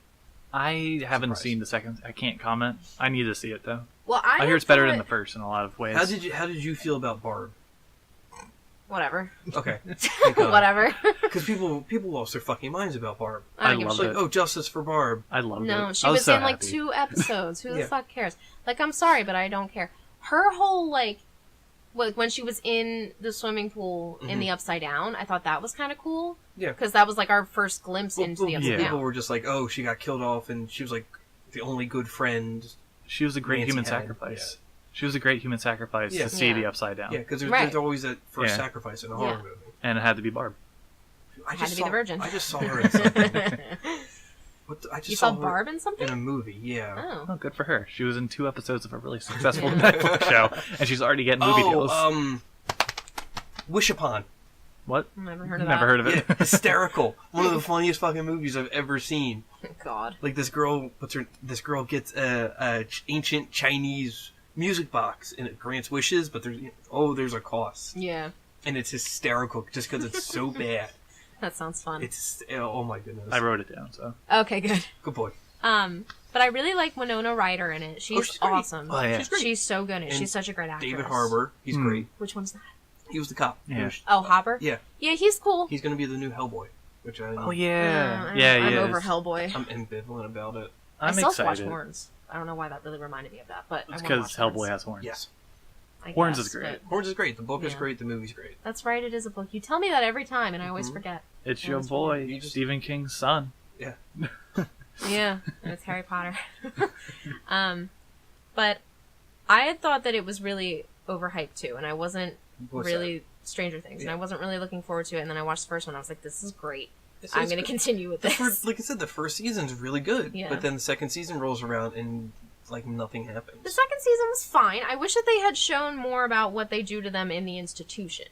[SPEAKER 2] I haven't seen the second. I can't comment. I need to see it though.
[SPEAKER 3] Well,
[SPEAKER 2] I hear it's better than the first in a lot of ways.
[SPEAKER 1] How did you feel about Barb?
[SPEAKER 3] Whatever.
[SPEAKER 1] Okay.
[SPEAKER 3] Whatever.
[SPEAKER 1] Because people lost their fucking minds about Barb.
[SPEAKER 2] I loved it.
[SPEAKER 1] Like, oh, justice for Barb.
[SPEAKER 2] I loved it.
[SPEAKER 3] No, she
[SPEAKER 2] I
[SPEAKER 3] was
[SPEAKER 2] so
[SPEAKER 3] in like
[SPEAKER 2] happy.
[SPEAKER 3] 2 episodes. Who the
[SPEAKER 1] Yeah.
[SPEAKER 3] fuck cares? Like, I'm sorry, but I don't care. Her whole like when she was in the swimming pool in the Upside Down, I thought that was kind of cool.
[SPEAKER 1] Yeah.
[SPEAKER 3] Because that was like our first glimpse into the Upside
[SPEAKER 1] People
[SPEAKER 3] Down.
[SPEAKER 1] were just like, oh, she got killed off and she was like the only good friend.
[SPEAKER 2] She was a great
[SPEAKER 1] Nancy
[SPEAKER 2] human
[SPEAKER 1] had.
[SPEAKER 2] sacrifice. She was a great human sacrifice to see the Upside Down.
[SPEAKER 1] Yeah, because there's
[SPEAKER 3] Right.
[SPEAKER 1] always that first sacrifice in a horror movie.
[SPEAKER 2] And it had to be Barb.
[SPEAKER 3] Had to be the virgin.
[SPEAKER 1] I just saw her in something.
[SPEAKER 3] You saw Barb in something?
[SPEAKER 1] In a movie, yeah.
[SPEAKER 3] Oh.
[SPEAKER 2] Oh, good for her. She was in 2 episodes of a really successful Netflix show, and she's already getting movie deals.
[SPEAKER 1] Wish Upon.
[SPEAKER 2] What?
[SPEAKER 3] Never heard of
[SPEAKER 2] Never
[SPEAKER 3] that.
[SPEAKER 2] heard of it.
[SPEAKER 1] Yeah, hysterical. One of the funniest fucking movies I've ever seen.
[SPEAKER 3] God.
[SPEAKER 1] Like this girl gets a ancient Chinese music box and it grants wishes, but there's a cost.
[SPEAKER 3] Yeah.
[SPEAKER 1] And it's hysterical just because it's so bad.
[SPEAKER 3] That sounds fun.
[SPEAKER 1] It's oh my goodness.
[SPEAKER 2] I wrote it down, so.
[SPEAKER 3] Okay, good.
[SPEAKER 1] Good boy.
[SPEAKER 3] But I really like Winona Ryder in it. She's
[SPEAKER 1] great.
[SPEAKER 3] awesome.
[SPEAKER 2] Oh, yeah.
[SPEAKER 1] She's great.
[SPEAKER 3] She's so good in it.
[SPEAKER 1] And
[SPEAKER 3] She's such a great actress.
[SPEAKER 1] David Harbour, he's great.
[SPEAKER 3] Which one's that?
[SPEAKER 1] He was the cop.
[SPEAKER 2] Yeah.
[SPEAKER 3] Oh, Hopper?
[SPEAKER 1] Yeah.
[SPEAKER 3] Yeah, he's cool.
[SPEAKER 1] He's going to be the new Hellboy, which
[SPEAKER 2] Oh, yeah.
[SPEAKER 3] I'm
[SPEAKER 2] he
[SPEAKER 3] over
[SPEAKER 2] is.
[SPEAKER 3] Hellboy.
[SPEAKER 1] I'm ambivalent about it.
[SPEAKER 3] I
[SPEAKER 2] I'm
[SPEAKER 3] still have to watch
[SPEAKER 2] excited.
[SPEAKER 3] Horns. I don't know why that really reminded me of that, but
[SPEAKER 2] It's
[SPEAKER 3] I want to
[SPEAKER 2] because
[SPEAKER 3] watch
[SPEAKER 2] Hellboy
[SPEAKER 3] Horns.
[SPEAKER 2] has horns.
[SPEAKER 1] Yes.
[SPEAKER 3] I
[SPEAKER 2] Horns
[SPEAKER 3] guess,
[SPEAKER 2] is great.
[SPEAKER 3] but-
[SPEAKER 1] Horns is great. The book is
[SPEAKER 3] Yeah.
[SPEAKER 1] great. The movie's great.
[SPEAKER 3] That's right, it is a book. You tell me that every time, and I always forget.
[SPEAKER 2] It's
[SPEAKER 3] Yeah,
[SPEAKER 2] your
[SPEAKER 3] that's
[SPEAKER 2] boy,
[SPEAKER 1] You just-
[SPEAKER 2] Stephen King's son.
[SPEAKER 1] Yeah.
[SPEAKER 3] Yeah, and it's Harry Potter. But I had thought that it was really overhyped too, and I wasn't
[SPEAKER 1] What's
[SPEAKER 3] really Stranger Things, and
[SPEAKER 1] Yeah.
[SPEAKER 3] I wasn't really looking forward to it. And then I watched the first one. I was like, "This is great.
[SPEAKER 1] It's
[SPEAKER 3] I'm going to
[SPEAKER 1] good.
[SPEAKER 3] continue with
[SPEAKER 1] The
[SPEAKER 3] this."
[SPEAKER 1] first, like I said, the first season's really good.
[SPEAKER 3] Yeah.
[SPEAKER 1] But then the second season rolls around and like nothing happens.
[SPEAKER 3] The second season was fine. I wish that they had shown more about what they do to them in the institution.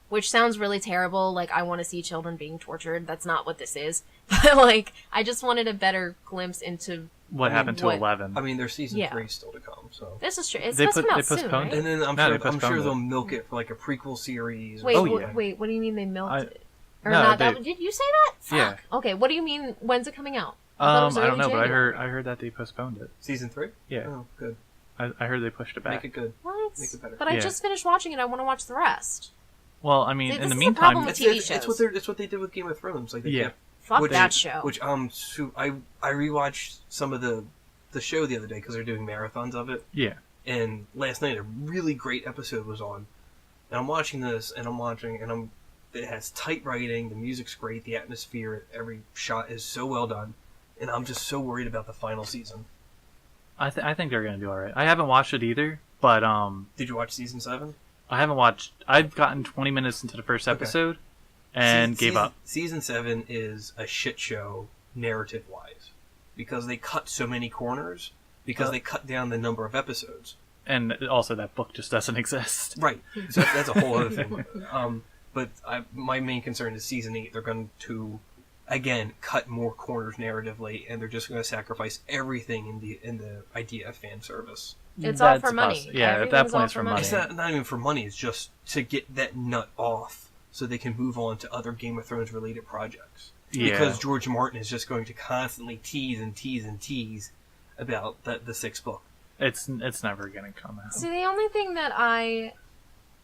[SPEAKER 3] Which sounds really terrible, like I want to see children being tortured. That's not what this is. But like, I just wanted a better glimpse into
[SPEAKER 2] What happened to
[SPEAKER 3] what-
[SPEAKER 2] 11?
[SPEAKER 1] I mean, there's season
[SPEAKER 3] Yeah.
[SPEAKER 1] 3 still to come. So.
[SPEAKER 3] this is true. It's
[SPEAKER 2] They
[SPEAKER 3] supposed to come out soon,
[SPEAKER 2] postponed
[SPEAKER 3] right?
[SPEAKER 2] it.
[SPEAKER 1] And then I'm
[SPEAKER 2] No, they
[SPEAKER 1] sure
[SPEAKER 2] postponed
[SPEAKER 1] they'll
[SPEAKER 2] it.
[SPEAKER 1] milk it for like a prequel series.
[SPEAKER 3] Wait,
[SPEAKER 2] Oh,
[SPEAKER 3] wh-
[SPEAKER 2] yeah.
[SPEAKER 3] wait, what do you mean they milked it? Or
[SPEAKER 2] no,
[SPEAKER 3] not?
[SPEAKER 2] they-
[SPEAKER 3] Did you say that? Fuck.
[SPEAKER 2] Yeah.
[SPEAKER 3] Okay, what do you mean? When's it coming out? thought it was
[SPEAKER 2] I don't
[SPEAKER 3] early
[SPEAKER 2] know, but
[SPEAKER 3] January.
[SPEAKER 2] I heard that they postponed it.
[SPEAKER 1] Season 3?
[SPEAKER 2] Yeah.
[SPEAKER 1] Oh, good.
[SPEAKER 2] I heard they pushed it back.
[SPEAKER 1] Make it good.
[SPEAKER 3] What?
[SPEAKER 1] Make it better.
[SPEAKER 3] But I
[SPEAKER 2] Yeah.
[SPEAKER 3] just finished watching it. I want to watch the rest.
[SPEAKER 2] Well, I mean,
[SPEAKER 3] See,
[SPEAKER 2] in
[SPEAKER 3] this
[SPEAKER 2] the
[SPEAKER 3] is the
[SPEAKER 2] meantime,
[SPEAKER 3] problem with
[SPEAKER 1] It's,
[SPEAKER 3] TV
[SPEAKER 1] it's,
[SPEAKER 3] shows.
[SPEAKER 1] it's what they did with Game of Thrones. Like they
[SPEAKER 2] Yeah.
[SPEAKER 1] kept,
[SPEAKER 3] Fuck that show.
[SPEAKER 1] Which I rewatched some of the show the other day because they're doing marathons of it.
[SPEAKER 2] yeah.
[SPEAKER 1] And last night a really great episode was on, and I'm watching this, and it has tight writing, the music's great, the atmosphere, every shot is so well done, and I'm just so worried about the final season.
[SPEAKER 2] I think they're gonna do all right. I haven't watched it either, But
[SPEAKER 1] Did you watch season 7?
[SPEAKER 2] I haven't watched. I've gotten 20 minutes into the first episode and gave up.
[SPEAKER 1] Season 7 is a shit show narrative-wise because they cut so many corners because they cut down the number of episodes.
[SPEAKER 2] And also that book just doesn't exist.
[SPEAKER 1] Right. So that's a whole other thing. But my main concern is season 8. They're going to, again, cut more corners narratively, and they're just going to sacrifice everything in the idea of fan service.
[SPEAKER 3] It's all for money.
[SPEAKER 2] Yeah, at that point it's for money.
[SPEAKER 1] It's not even for money. It's just to get that nut off so they can move on to other Game of Thrones related projects.
[SPEAKER 2] Yeah.
[SPEAKER 1] Because George Martin is just going to constantly tease and tease and tease about the 6th book.
[SPEAKER 2] It's never gonna come out.
[SPEAKER 3] See, the only thing that I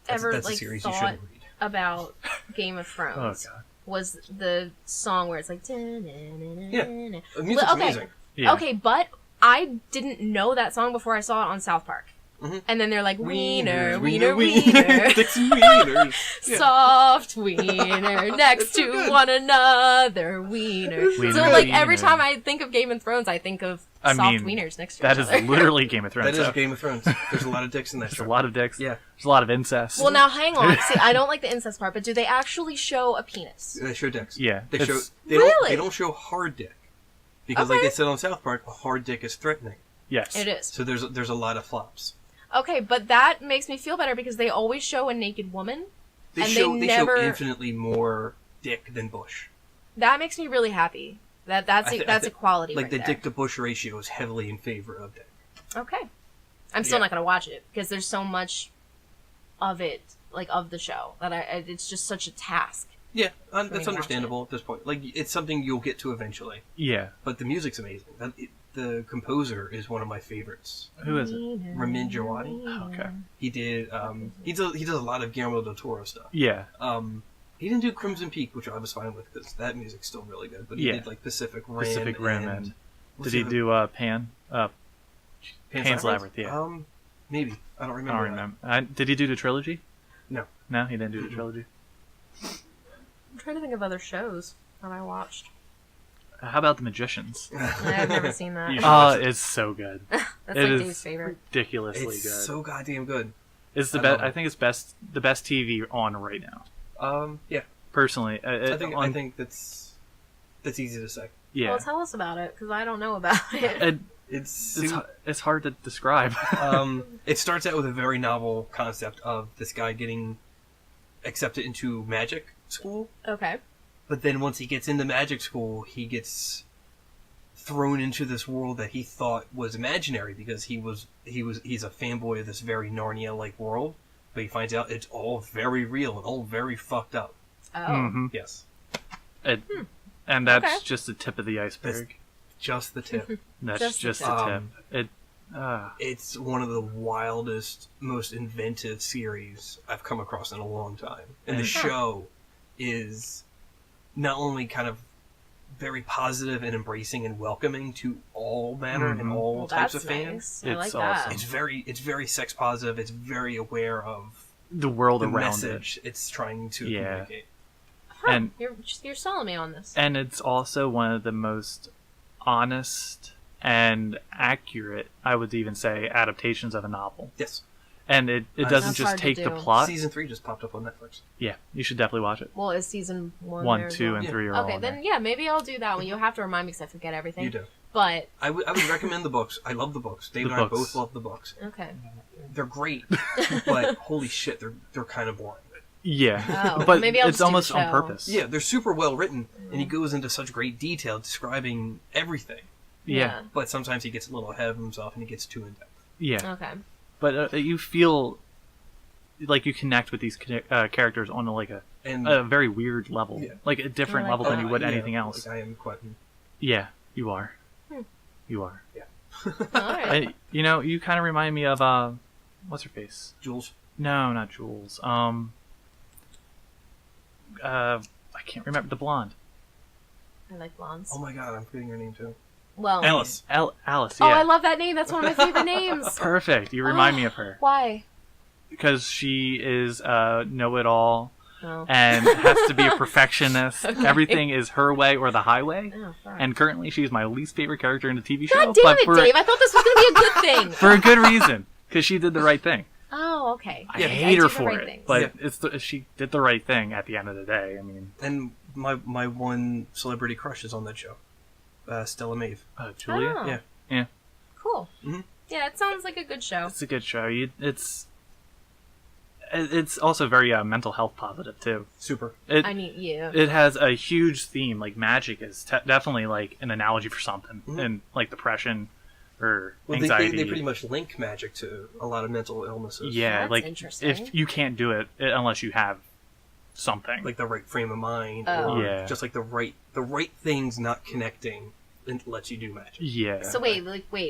[SPEAKER 3] ever
[SPEAKER 1] that's a series you
[SPEAKER 3] thought
[SPEAKER 1] shouldn't read.
[SPEAKER 3] about Game of Thrones was the song where it's like...
[SPEAKER 1] Yeah, the music's amazing.
[SPEAKER 2] Yeah.
[SPEAKER 3] Okay, but I didn't know that song before I saw it on South Park.
[SPEAKER 1] Mm-hmm.
[SPEAKER 3] And then they're like, wiener,
[SPEAKER 1] Wiener,
[SPEAKER 3] wiener, wiener.
[SPEAKER 1] Dixie Wieners. Yeah.
[SPEAKER 3] Soft wiener next to
[SPEAKER 1] good.
[SPEAKER 3] one another wiener.
[SPEAKER 2] Wiener,
[SPEAKER 3] So like every
[SPEAKER 2] wiener.
[SPEAKER 3] time I think of Game of Thrones, I think of soft wieners next to
[SPEAKER 2] that
[SPEAKER 3] each
[SPEAKER 2] is
[SPEAKER 3] other.
[SPEAKER 2] literally Game of Thrones.
[SPEAKER 1] That is Game of Thrones. There's a lot of dicks in that
[SPEAKER 2] There's
[SPEAKER 1] show.
[SPEAKER 2] a lot of dicks.
[SPEAKER 1] Yeah.
[SPEAKER 2] There's a lot of incest.
[SPEAKER 3] Well, now hang on. See, I don't like the incest part, but do they actually show a penis?
[SPEAKER 1] They show dicks.
[SPEAKER 2] Yeah,
[SPEAKER 1] They
[SPEAKER 2] it's-
[SPEAKER 1] don't show hard dick. Because like
[SPEAKER 3] Okay.
[SPEAKER 1] they said on South Park, a hard dick is threatening.
[SPEAKER 2] yes.
[SPEAKER 3] It is.
[SPEAKER 1] So there's a lot of flops.
[SPEAKER 3] Okay, but that makes me feel better because they always show a naked woman.
[SPEAKER 1] They
[SPEAKER 3] And
[SPEAKER 1] show
[SPEAKER 3] they never-
[SPEAKER 1] infinitely more dick than Bush.
[SPEAKER 3] That makes me really happy. That's equality
[SPEAKER 1] Like
[SPEAKER 3] right
[SPEAKER 1] the
[SPEAKER 3] there.
[SPEAKER 1] dick to Bush ratio is heavily in favor of dick.
[SPEAKER 3] Okay. I'm still
[SPEAKER 1] Yeah.
[SPEAKER 3] not going to watch it because there's so much of it, like of the show, that it's just such a task.
[SPEAKER 1] Yeah,
[SPEAKER 3] me to
[SPEAKER 1] that's
[SPEAKER 3] watch
[SPEAKER 1] understandable at this point. Like it's something you'll get to eventually.
[SPEAKER 2] Yeah.
[SPEAKER 1] But the music's amazing. The composer is one of my favorites.
[SPEAKER 2] Who is it?
[SPEAKER 1] Ramin Djawadi.
[SPEAKER 2] Oh, okay.
[SPEAKER 1] He did. He does a lot of Guillermo del Toro stuff.
[SPEAKER 2] Yeah.
[SPEAKER 1] He didn't do Crimson Peak, which I was fine with because that music's still really good. But he
[SPEAKER 2] Yeah.
[SPEAKER 1] did like Pacific Rim.
[SPEAKER 2] Pacific Rim
[SPEAKER 1] and
[SPEAKER 2] Did
[SPEAKER 1] what's
[SPEAKER 2] he
[SPEAKER 1] the
[SPEAKER 2] do Pan? Pan's Labyrinth. Yeah.
[SPEAKER 1] Maybe I don't
[SPEAKER 2] I
[SPEAKER 1] remember.
[SPEAKER 2] don't remember. Did he do the trilogy?
[SPEAKER 1] No.
[SPEAKER 2] No, he didn't do the trilogy.
[SPEAKER 3] I'm trying to think of other shows that I watched.
[SPEAKER 2] How about The Magicians?
[SPEAKER 3] I've never seen that.
[SPEAKER 1] You should.
[SPEAKER 2] Oh, it's so good.
[SPEAKER 3] That's
[SPEAKER 2] It
[SPEAKER 3] like
[SPEAKER 2] is
[SPEAKER 3] Dave's favorite.
[SPEAKER 2] ridiculously
[SPEAKER 1] It's
[SPEAKER 2] good.
[SPEAKER 1] so goddamn good.
[SPEAKER 2] It's the
[SPEAKER 1] I
[SPEAKER 2] best.
[SPEAKER 1] love it.
[SPEAKER 2] I think it's the best TV on right now.
[SPEAKER 1] Yeah.
[SPEAKER 2] Personally,
[SPEAKER 1] I think that's easy to say.
[SPEAKER 2] yeah.
[SPEAKER 3] Well, tell us about it because I don't know about it.
[SPEAKER 1] It's
[SPEAKER 2] Hard to describe.
[SPEAKER 1] it starts out with a very novel concept of this guy getting accepted into magic school,
[SPEAKER 3] Okay.
[SPEAKER 1] but then once he gets into magic school, he gets thrown into this world that he thought was imaginary because he's a fanboy of this very Narnia-like world, but he finds out it's all very real and all very fucked up.
[SPEAKER 3] Oh.
[SPEAKER 2] Mhm.
[SPEAKER 1] Yes,
[SPEAKER 2] And that's
[SPEAKER 3] Okay.
[SPEAKER 2] just the tip of the iceberg.
[SPEAKER 1] just the tip.
[SPEAKER 2] That's
[SPEAKER 3] Just
[SPEAKER 2] just
[SPEAKER 3] the
[SPEAKER 2] the
[SPEAKER 1] tip.
[SPEAKER 2] tip.
[SPEAKER 1] It's one of the wildest, most inventive series I've come across in a long time. And the show is not only kind of very positive and embracing and welcoming to all manner and all
[SPEAKER 3] Well,
[SPEAKER 1] types
[SPEAKER 3] that's
[SPEAKER 1] of fans.
[SPEAKER 3] nice. I like
[SPEAKER 2] It's
[SPEAKER 3] that.
[SPEAKER 2] awesome.
[SPEAKER 1] It's very sex positive. It's very aware of
[SPEAKER 2] The world
[SPEAKER 1] the
[SPEAKER 2] around
[SPEAKER 1] message it's trying to
[SPEAKER 2] Yeah.
[SPEAKER 1] communicate.
[SPEAKER 3] Huh,
[SPEAKER 2] and-
[SPEAKER 3] you're selling me on this.
[SPEAKER 2] and it's also one of the most honest and accurate, I would even say, adaptations of a novel.
[SPEAKER 1] Yes.
[SPEAKER 2] And it
[SPEAKER 1] That's
[SPEAKER 2] doesn't just
[SPEAKER 3] hard to
[SPEAKER 2] take the
[SPEAKER 3] do.
[SPEAKER 2] plot.
[SPEAKER 1] Season 3 just popped up on Netflix.
[SPEAKER 2] Yeah, you should definitely watch it.
[SPEAKER 3] Well, is season 1
[SPEAKER 2] 1,
[SPEAKER 3] there as
[SPEAKER 2] 2,
[SPEAKER 3] well?
[SPEAKER 2] and
[SPEAKER 1] Yeah.
[SPEAKER 2] 3 are all
[SPEAKER 3] Okay,
[SPEAKER 2] on
[SPEAKER 3] then
[SPEAKER 2] there.
[SPEAKER 3] yeah, maybe I'll do that one. You'll have to remind me because I forget everything.
[SPEAKER 1] You do.
[SPEAKER 3] But
[SPEAKER 1] I would recommend the books. I love the books. Dave
[SPEAKER 2] The
[SPEAKER 1] and I
[SPEAKER 2] books.
[SPEAKER 1] both love the books.
[SPEAKER 3] okay.
[SPEAKER 1] They're great, but holy shit, they're kind of boring.
[SPEAKER 2] Yeah,
[SPEAKER 3] Oh,
[SPEAKER 2] but
[SPEAKER 3] maybe I'll
[SPEAKER 2] it's
[SPEAKER 3] just do the
[SPEAKER 2] almost on
[SPEAKER 3] show.
[SPEAKER 2] purpose.
[SPEAKER 1] Yeah, they're super well written, and he goes into such great detail describing everything.
[SPEAKER 2] Yeah,
[SPEAKER 1] But sometimes he gets a little ahead of himself, and he gets too in depth.
[SPEAKER 2] yeah.
[SPEAKER 3] Okay.
[SPEAKER 2] But you feel like you connect with these characters on
[SPEAKER 1] And
[SPEAKER 2] a very weird level,
[SPEAKER 1] Yeah.
[SPEAKER 2] like a different
[SPEAKER 3] I like
[SPEAKER 2] level than you would
[SPEAKER 1] yeah,
[SPEAKER 2] anything else.
[SPEAKER 1] Like I am Quentin.
[SPEAKER 2] Yeah, you are.
[SPEAKER 3] Hmm.
[SPEAKER 2] You are.
[SPEAKER 3] All right.
[SPEAKER 2] You kind of remind me of what's her face?
[SPEAKER 1] Jules.
[SPEAKER 2] No, not Jules. I can't remember the blonde.
[SPEAKER 3] I like blondes.
[SPEAKER 1] Oh my god, I'm forgetting her name too.
[SPEAKER 3] Well.
[SPEAKER 1] Alice.
[SPEAKER 2] Alice.
[SPEAKER 3] Oh,
[SPEAKER 2] Yeah.
[SPEAKER 3] I love that name. That's one of my favorite names.
[SPEAKER 2] Perfect. You remind me of her
[SPEAKER 3] Why?
[SPEAKER 2] because she is know-it-all
[SPEAKER 3] Oh.
[SPEAKER 2] and has to be a perfectionist.
[SPEAKER 3] Okay.
[SPEAKER 2] Everything is her way or the highway.
[SPEAKER 3] Oh, fuck.
[SPEAKER 2] And currently, she's my least favorite character in the TV show.
[SPEAKER 3] God damn
[SPEAKER 2] but
[SPEAKER 3] it, Dave! I thought this was gonna be a good thing.
[SPEAKER 2] for a good reason. because she did the right thing.
[SPEAKER 3] Oh, okay.
[SPEAKER 2] I
[SPEAKER 1] Yeah,
[SPEAKER 2] hate
[SPEAKER 3] do
[SPEAKER 2] her
[SPEAKER 3] the
[SPEAKER 2] for
[SPEAKER 3] right
[SPEAKER 2] it,
[SPEAKER 3] things.
[SPEAKER 2] but she did the right thing at the end of the day. I mean,
[SPEAKER 1] And my one celebrity crush is on that show, Stella Maeve.
[SPEAKER 2] Julia,
[SPEAKER 3] Oh.
[SPEAKER 2] yeah,
[SPEAKER 3] Cool.
[SPEAKER 1] Mhm.
[SPEAKER 3] Yeah, it sounds like a good show.
[SPEAKER 2] it's a good show. It's also very mental health positive too.
[SPEAKER 1] Super.
[SPEAKER 2] It has a huge theme. Like magic is definitely like an analogy for something, and like depression or
[SPEAKER 1] Well,
[SPEAKER 2] anxiety.
[SPEAKER 1] they pretty much link magic to a lot of mental illnesses.
[SPEAKER 2] Yeah,
[SPEAKER 3] That's
[SPEAKER 2] like
[SPEAKER 3] interesting.
[SPEAKER 2] if you can't do it unless you have something.
[SPEAKER 1] Like the right frame of mind,
[SPEAKER 3] Oh.
[SPEAKER 1] or
[SPEAKER 2] Yeah.
[SPEAKER 1] just like the right things not connecting, and lets you do magic.
[SPEAKER 2] Yeah.
[SPEAKER 3] So wait,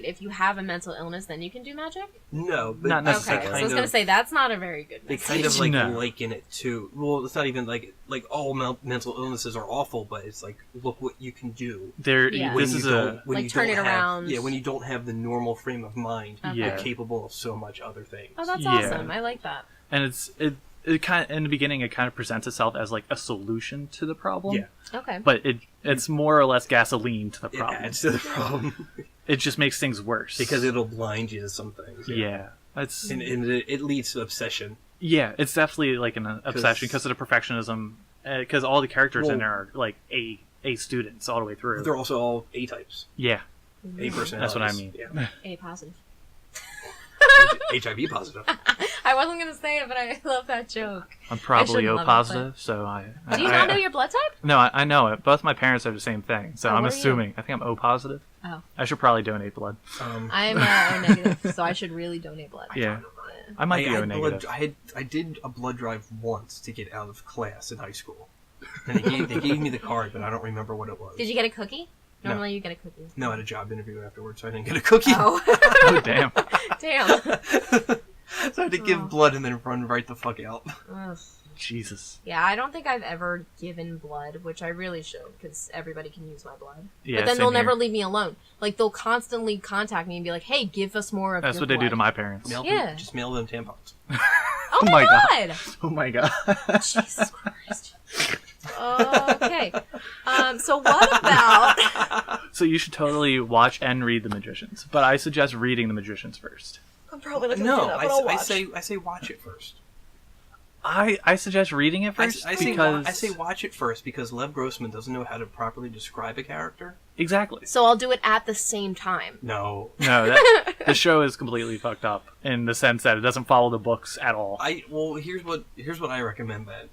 [SPEAKER 3] if you have a mental illness, then you can do magic?
[SPEAKER 1] No, but
[SPEAKER 2] Not
[SPEAKER 3] Okay,
[SPEAKER 2] necessarily.
[SPEAKER 3] so I was gonna say that's not a very good
[SPEAKER 1] They
[SPEAKER 3] message.
[SPEAKER 1] kind of like
[SPEAKER 2] No.
[SPEAKER 1] liken it to. Well, it's not even like all mental illnesses are awful, but it's like look what you can do.
[SPEAKER 3] Yeah.
[SPEAKER 2] This is
[SPEAKER 3] Like, turn it around.
[SPEAKER 1] Yeah, when you don't have the normal frame of mind,
[SPEAKER 3] Okay.
[SPEAKER 1] you're
[SPEAKER 2] Yeah.
[SPEAKER 1] capable of so much other things.
[SPEAKER 3] Oh, that's
[SPEAKER 2] Yeah.
[SPEAKER 3] awesome. I like that.
[SPEAKER 2] and it kind of, in the beginning it kind of presents itself as like a solution to the problem.
[SPEAKER 1] Yeah.
[SPEAKER 3] Okay.
[SPEAKER 2] But it's more or less gasoline to the
[SPEAKER 1] It
[SPEAKER 2] problem.
[SPEAKER 1] adds to the problem
[SPEAKER 2] It just makes things worse
[SPEAKER 1] because it'll blind you to some things.
[SPEAKER 2] Yeah. It's
[SPEAKER 1] and it leads to obsession.
[SPEAKER 2] yeah. It's definitely like an obsession because of the perfectionism. Because all the characters in
[SPEAKER 1] Well-
[SPEAKER 2] there are like A students all the way through.
[SPEAKER 1] They're also all A types,
[SPEAKER 2] Yeah,
[SPEAKER 1] A personalities.
[SPEAKER 2] that's what I mean.
[SPEAKER 1] Yeah.
[SPEAKER 3] A positive.
[SPEAKER 1] HIV positive.
[SPEAKER 3] I wasn't gonna say it, but I love that joke.
[SPEAKER 2] I'm probably
[SPEAKER 3] shouldn't
[SPEAKER 2] O
[SPEAKER 3] love it,
[SPEAKER 2] positive, so I.
[SPEAKER 3] Do you not know your blood type?
[SPEAKER 2] No, I know it. Both my parents are the same thing, so
[SPEAKER 3] Oh,
[SPEAKER 2] I'm
[SPEAKER 3] what are you?
[SPEAKER 2] assuming. I think I'm O positive.
[SPEAKER 3] Oh.
[SPEAKER 2] I should probably donate blood.
[SPEAKER 3] I'm O negative, so I should really donate blood.
[SPEAKER 2] Yeah, I might be O
[SPEAKER 1] had
[SPEAKER 2] negative.
[SPEAKER 1] I did a blood drive once to get out of class in high school, and they gave me the card, but I don't remember what it was.
[SPEAKER 3] Did you get a cookie?
[SPEAKER 1] No.
[SPEAKER 3] Normally you get a cookie.
[SPEAKER 1] No, I had a job interview afterwards, so I didn't get a cookie.
[SPEAKER 3] Oh.
[SPEAKER 2] Oh damn!
[SPEAKER 3] Damn.
[SPEAKER 1] So I had to give blood and then run right the fuck out.
[SPEAKER 3] Ugh.
[SPEAKER 2] Jesus.
[SPEAKER 3] Yeah, I don't think I've ever given blood, which I really should, because everybody can use my blood.
[SPEAKER 2] Yeah,
[SPEAKER 3] but then
[SPEAKER 2] same
[SPEAKER 3] they'll
[SPEAKER 2] here.
[SPEAKER 3] never leave me alone. Like, they'll constantly contact me and be like, hey, give us more of
[SPEAKER 2] That's
[SPEAKER 3] your
[SPEAKER 2] what they do
[SPEAKER 3] blood.
[SPEAKER 2] to my parents.
[SPEAKER 3] Yeah.
[SPEAKER 1] Just mail them tampons.
[SPEAKER 3] Oh
[SPEAKER 2] Oh
[SPEAKER 3] my
[SPEAKER 2] my
[SPEAKER 3] god!
[SPEAKER 2] Oh my god.
[SPEAKER 3] Jesus Christ. Okay. So what about...
[SPEAKER 2] So you should totally watch and read The Magicians, but I suggest reading The Magicians first.
[SPEAKER 3] I'm probably not gonna
[SPEAKER 1] No,
[SPEAKER 3] do that, but I'll watch.
[SPEAKER 1] I say watch it first.
[SPEAKER 2] I suggest reading it first
[SPEAKER 1] I
[SPEAKER 2] because
[SPEAKER 1] say watch it first because Lev Grossman doesn't know how to properly describe a character.
[SPEAKER 2] exactly.
[SPEAKER 3] So I'll do it at the same time.
[SPEAKER 1] No,
[SPEAKER 2] No, the show is completely fucked up in the sense that it doesn't follow the books at all.
[SPEAKER 1] here's what I recommend then.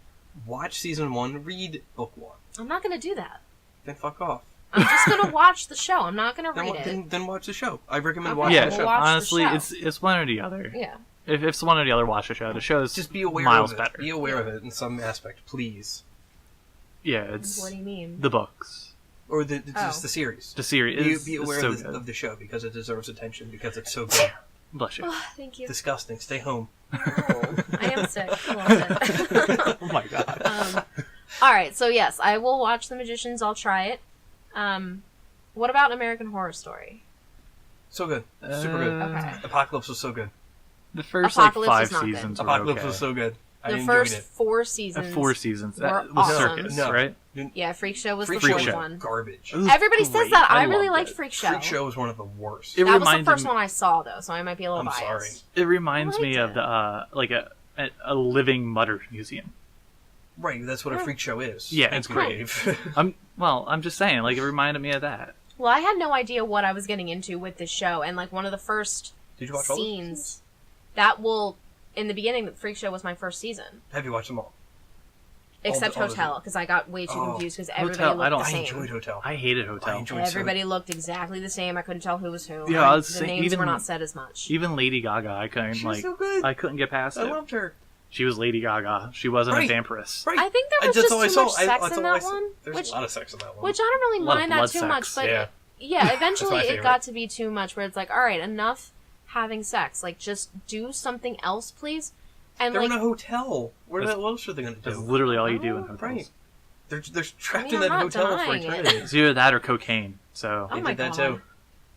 [SPEAKER 1] Watch season 1, read book 1.
[SPEAKER 3] I'm not gonna do that.
[SPEAKER 1] Then fuck off.
[SPEAKER 3] I'm just gonna watch the show. I'm not gonna
[SPEAKER 1] Then,
[SPEAKER 3] read it.
[SPEAKER 1] then watch the show. I recommend
[SPEAKER 3] Okay.
[SPEAKER 1] watching
[SPEAKER 2] Yeah,
[SPEAKER 1] the show.
[SPEAKER 3] watch the
[SPEAKER 2] honestly,
[SPEAKER 3] show.
[SPEAKER 2] it's one or the other.
[SPEAKER 3] Yeah.
[SPEAKER 2] If it's one or the other, watch the show. The show is
[SPEAKER 1] Just be aware
[SPEAKER 2] miles
[SPEAKER 1] of it.
[SPEAKER 2] better.
[SPEAKER 1] Be aware of it in some aspect, please.
[SPEAKER 2] Yeah, it's
[SPEAKER 3] What do you mean?
[SPEAKER 2] the books,
[SPEAKER 1] Or just
[SPEAKER 3] Oh.
[SPEAKER 1] the series.
[SPEAKER 2] the series.
[SPEAKER 1] Be
[SPEAKER 2] is
[SPEAKER 1] aware
[SPEAKER 2] so
[SPEAKER 1] of
[SPEAKER 2] good.
[SPEAKER 1] the show because it deserves attention because it's so good.
[SPEAKER 2] Bless you.
[SPEAKER 3] Oh, thank you.
[SPEAKER 1] Disgusting. Stay home.
[SPEAKER 3] I am sick a little bit.
[SPEAKER 2] Oh my god.
[SPEAKER 3] All right, so yes, I will watch The Magicians. I'll try it. What about American Horror Story?
[SPEAKER 1] So good. Super good.
[SPEAKER 3] Okay.
[SPEAKER 1] Apocalypse was so good.
[SPEAKER 2] The first
[SPEAKER 3] Apocalypse
[SPEAKER 2] like
[SPEAKER 3] is
[SPEAKER 2] 5
[SPEAKER 3] not good.
[SPEAKER 2] seasons were
[SPEAKER 1] Apocalypse
[SPEAKER 2] okay.
[SPEAKER 1] was so good. I
[SPEAKER 3] The
[SPEAKER 1] enjoyed
[SPEAKER 3] first
[SPEAKER 1] it.
[SPEAKER 3] 4 seasons.
[SPEAKER 2] 4 seasons.
[SPEAKER 3] were
[SPEAKER 2] That was
[SPEAKER 3] awesome.
[SPEAKER 2] Circus,
[SPEAKER 1] No.
[SPEAKER 2] right?
[SPEAKER 3] Yeah, Freak Show was
[SPEAKER 1] Freak
[SPEAKER 3] the
[SPEAKER 1] Show
[SPEAKER 3] first
[SPEAKER 1] was
[SPEAKER 3] one.
[SPEAKER 1] garbage.
[SPEAKER 2] It was
[SPEAKER 3] Everybody says
[SPEAKER 2] great.
[SPEAKER 3] that. I
[SPEAKER 2] loved
[SPEAKER 3] really
[SPEAKER 2] it.
[SPEAKER 3] liked Freak Show.
[SPEAKER 1] Freak Show was one of the worst.
[SPEAKER 2] It
[SPEAKER 3] That was the
[SPEAKER 2] reminded
[SPEAKER 3] first
[SPEAKER 2] me-
[SPEAKER 3] one I saw, though, so I might be a little
[SPEAKER 1] I'm
[SPEAKER 3] biased.
[SPEAKER 1] sorry.
[SPEAKER 2] It reminds
[SPEAKER 3] I
[SPEAKER 2] me
[SPEAKER 3] liked
[SPEAKER 2] of the like a living Mutter museum.
[SPEAKER 1] Right, that's what a freak show is.
[SPEAKER 2] Yeah,
[SPEAKER 1] Thanks,
[SPEAKER 2] it's great.
[SPEAKER 1] Dave.
[SPEAKER 2] I'm just saying, like it reminded me of that.
[SPEAKER 3] Well, I had no idea what I was getting into with this show, and like one of the first
[SPEAKER 1] Did you watch all of them?
[SPEAKER 3] scenes that will in the beginning, the Freak Show was my first season,
[SPEAKER 1] Have you watched them all?
[SPEAKER 3] except
[SPEAKER 1] all of
[SPEAKER 3] Hotel, because I got way too
[SPEAKER 1] Oh.
[SPEAKER 3] confused because everybody
[SPEAKER 2] Hotel,
[SPEAKER 3] looked
[SPEAKER 2] I don't-
[SPEAKER 3] the
[SPEAKER 1] I
[SPEAKER 3] same.
[SPEAKER 1] enjoyed Hotel.
[SPEAKER 2] I hated Hotel.
[SPEAKER 1] I enjoyed
[SPEAKER 3] Everybody looked exactly the same. I couldn't tell who was who.
[SPEAKER 2] Yeah, I was
[SPEAKER 3] the
[SPEAKER 2] saying,
[SPEAKER 3] names
[SPEAKER 2] even-
[SPEAKER 3] were not said as much.
[SPEAKER 2] Even Lady Gaga, I couldn't
[SPEAKER 1] She was
[SPEAKER 2] like.
[SPEAKER 1] so good.
[SPEAKER 2] I couldn't get past
[SPEAKER 1] I
[SPEAKER 2] it.
[SPEAKER 1] loved her.
[SPEAKER 2] She was Lady Gaga. She wasn't
[SPEAKER 1] Right.
[SPEAKER 2] a vampiress.
[SPEAKER 1] Right.
[SPEAKER 3] I think there was
[SPEAKER 1] That's
[SPEAKER 3] just
[SPEAKER 1] all I
[SPEAKER 3] too
[SPEAKER 1] saw.
[SPEAKER 3] much sex
[SPEAKER 1] that's
[SPEAKER 3] in
[SPEAKER 1] all I
[SPEAKER 3] that
[SPEAKER 1] saw.
[SPEAKER 3] one,
[SPEAKER 1] There's
[SPEAKER 3] which
[SPEAKER 1] a lot of sex in that one.
[SPEAKER 3] I don't really
[SPEAKER 2] A lot of
[SPEAKER 3] mind that
[SPEAKER 2] blood
[SPEAKER 3] too
[SPEAKER 2] sex.
[SPEAKER 3] much. But
[SPEAKER 1] Yeah.
[SPEAKER 3] yeah, eventually
[SPEAKER 1] my
[SPEAKER 3] it
[SPEAKER 1] favorite.
[SPEAKER 3] got to be too much. Where it's like, all right, enough having sex. Like, just do something else, please. And
[SPEAKER 1] They're
[SPEAKER 3] like,
[SPEAKER 1] in a hotel. What
[SPEAKER 2] That's-
[SPEAKER 1] else are they going to
[SPEAKER 2] That's
[SPEAKER 1] do?
[SPEAKER 2] literally all you do in
[SPEAKER 3] Oh,
[SPEAKER 2] hotels.
[SPEAKER 1] Right. They're trapped
[SPEAKER 3] I mean,
[SPEAKER 1] in that
[SPEAKER 3] I'm not
[SPEAKER 1] hotel for
[SPEAKER 3] denying it.
[SPEAKER 1] eternity.
[SPEAKER 2] It's either that or cocaine. So
[SPEAKER 3] Oh
[SPEAKER 1] They
[SPEAKER 3] my
[SPEAKER 1] did that
[SPEAKER 3] God.
[SPEAKER 1] too.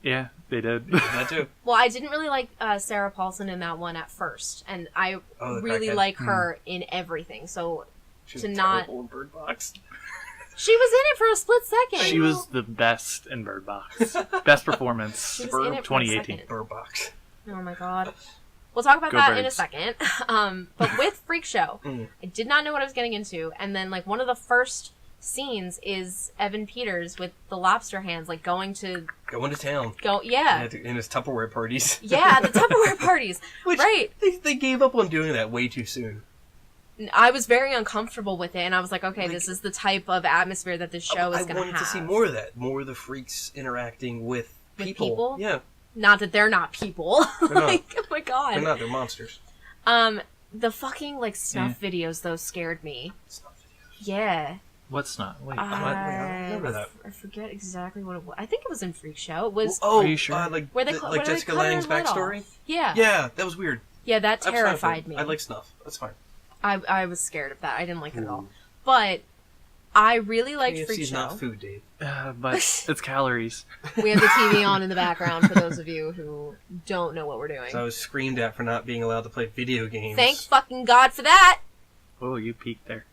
[SPEAKER 2] yeah, they did.
[SPEAKER 1] That too.
[SPEAKER 3] well, I didn't really like Sarah Paulson in that one at first, and I
[SPEAKER 1] Oh, the
[SPEAKER 3] really
[SPEAKER 1] crackhead.
[SPEAKER 3] like her in everything. So
[SPEAKER 1] She
[SPEAKER 3] To
[SPEAKER 1] was
[SPEAKER 3] not-
[SPEAKER 1] terrible in Bird Box.
[SPEAKER 3] she was in it for a split second.
[SPEAKER 2] She was the best in Bird Box. Best performance
[SPEAKER 3] She was
[SPEAKER 2] for
[SPEAKER 3] in it for a
[SPEAKER 2] 2018.
[SPEAKER 3] second.
[SPEAKER 1] Bird Box.
[SPEAKER 3] Oh my god. We'll talk about
[SPEAKER 2] Go
[SPEAKER 3] that in a
[SPEAKER 2] Birds.
[SPEAKER 3] second. But with Freak Show, I did not know what I was getting into. And then, like, one of the first scenes is Evan Peters with the lobster hands, like, going to
[SPEAKER 1] town.
[SPEAKER 3] Yeah.
[SPEAKER 1] In his Tupperware parties.
[SPEAKER 3] Yeah, the Tupperware parties.
[SPEAKER 1] Which,
[SPEAKER 3] right.
[SPEAKER 1] They gave up on doing that way too soon.
[SPEAKER 3] I was very uncomfortable with it, and I was like, okay, this is the type of atmosphere that this show is going to have.
[SPEAKER 1] I wanted to see more of that. More of the freaks interacting with people. Yeah.
[SPEAKER 3] Not that they're not people. Like, oh my god.
[SPEAKER 1] They're not, they're monsters.
[SPEAKER 3] The fucking, like, snuff videos, though, scared me.
[SPEAKER 1] Snuff videos.
[SPEAKER 3] Yeah.
[SPEAKER 2] What's not? Wait, what?
[SPEAKER 1] I remember that.
[SPEAKER 3] I forget exactly what it was. I think it was in Freak Show. It was...
[SPEAKER 2] Are you sure?
[SPEAKER 1] Like,
[SPEAKER 3] where they
[SPEAKER 1] like Jessica Lange's backstory?
[SPEAKER 3] Yeah.
[SPEAKER 1] Yeah, that was weird.
[SPEAKER 3] Yeah, that terrified me.
[SPEAKER 1] I like snuff. That's fine.
[SPEAKER 3] I was scared of that. I didn't like it at all. But I really liked Freak
[SPEAKER 1] KFC's
[SPEAKER 3] Show.
[SPEAKER 1] not food, Dave.
[SPEAKER 2] But it's calories.
[SPEAKER 3] We have the TV on in the background for those of you who don't know what we're doing.
[SPEAKER 1] So I was screamed at for not being allowed to play video games.
[SPEAKER 3] Thank fucking God for that!
[SPEAKER 2] Oh, you peeked there.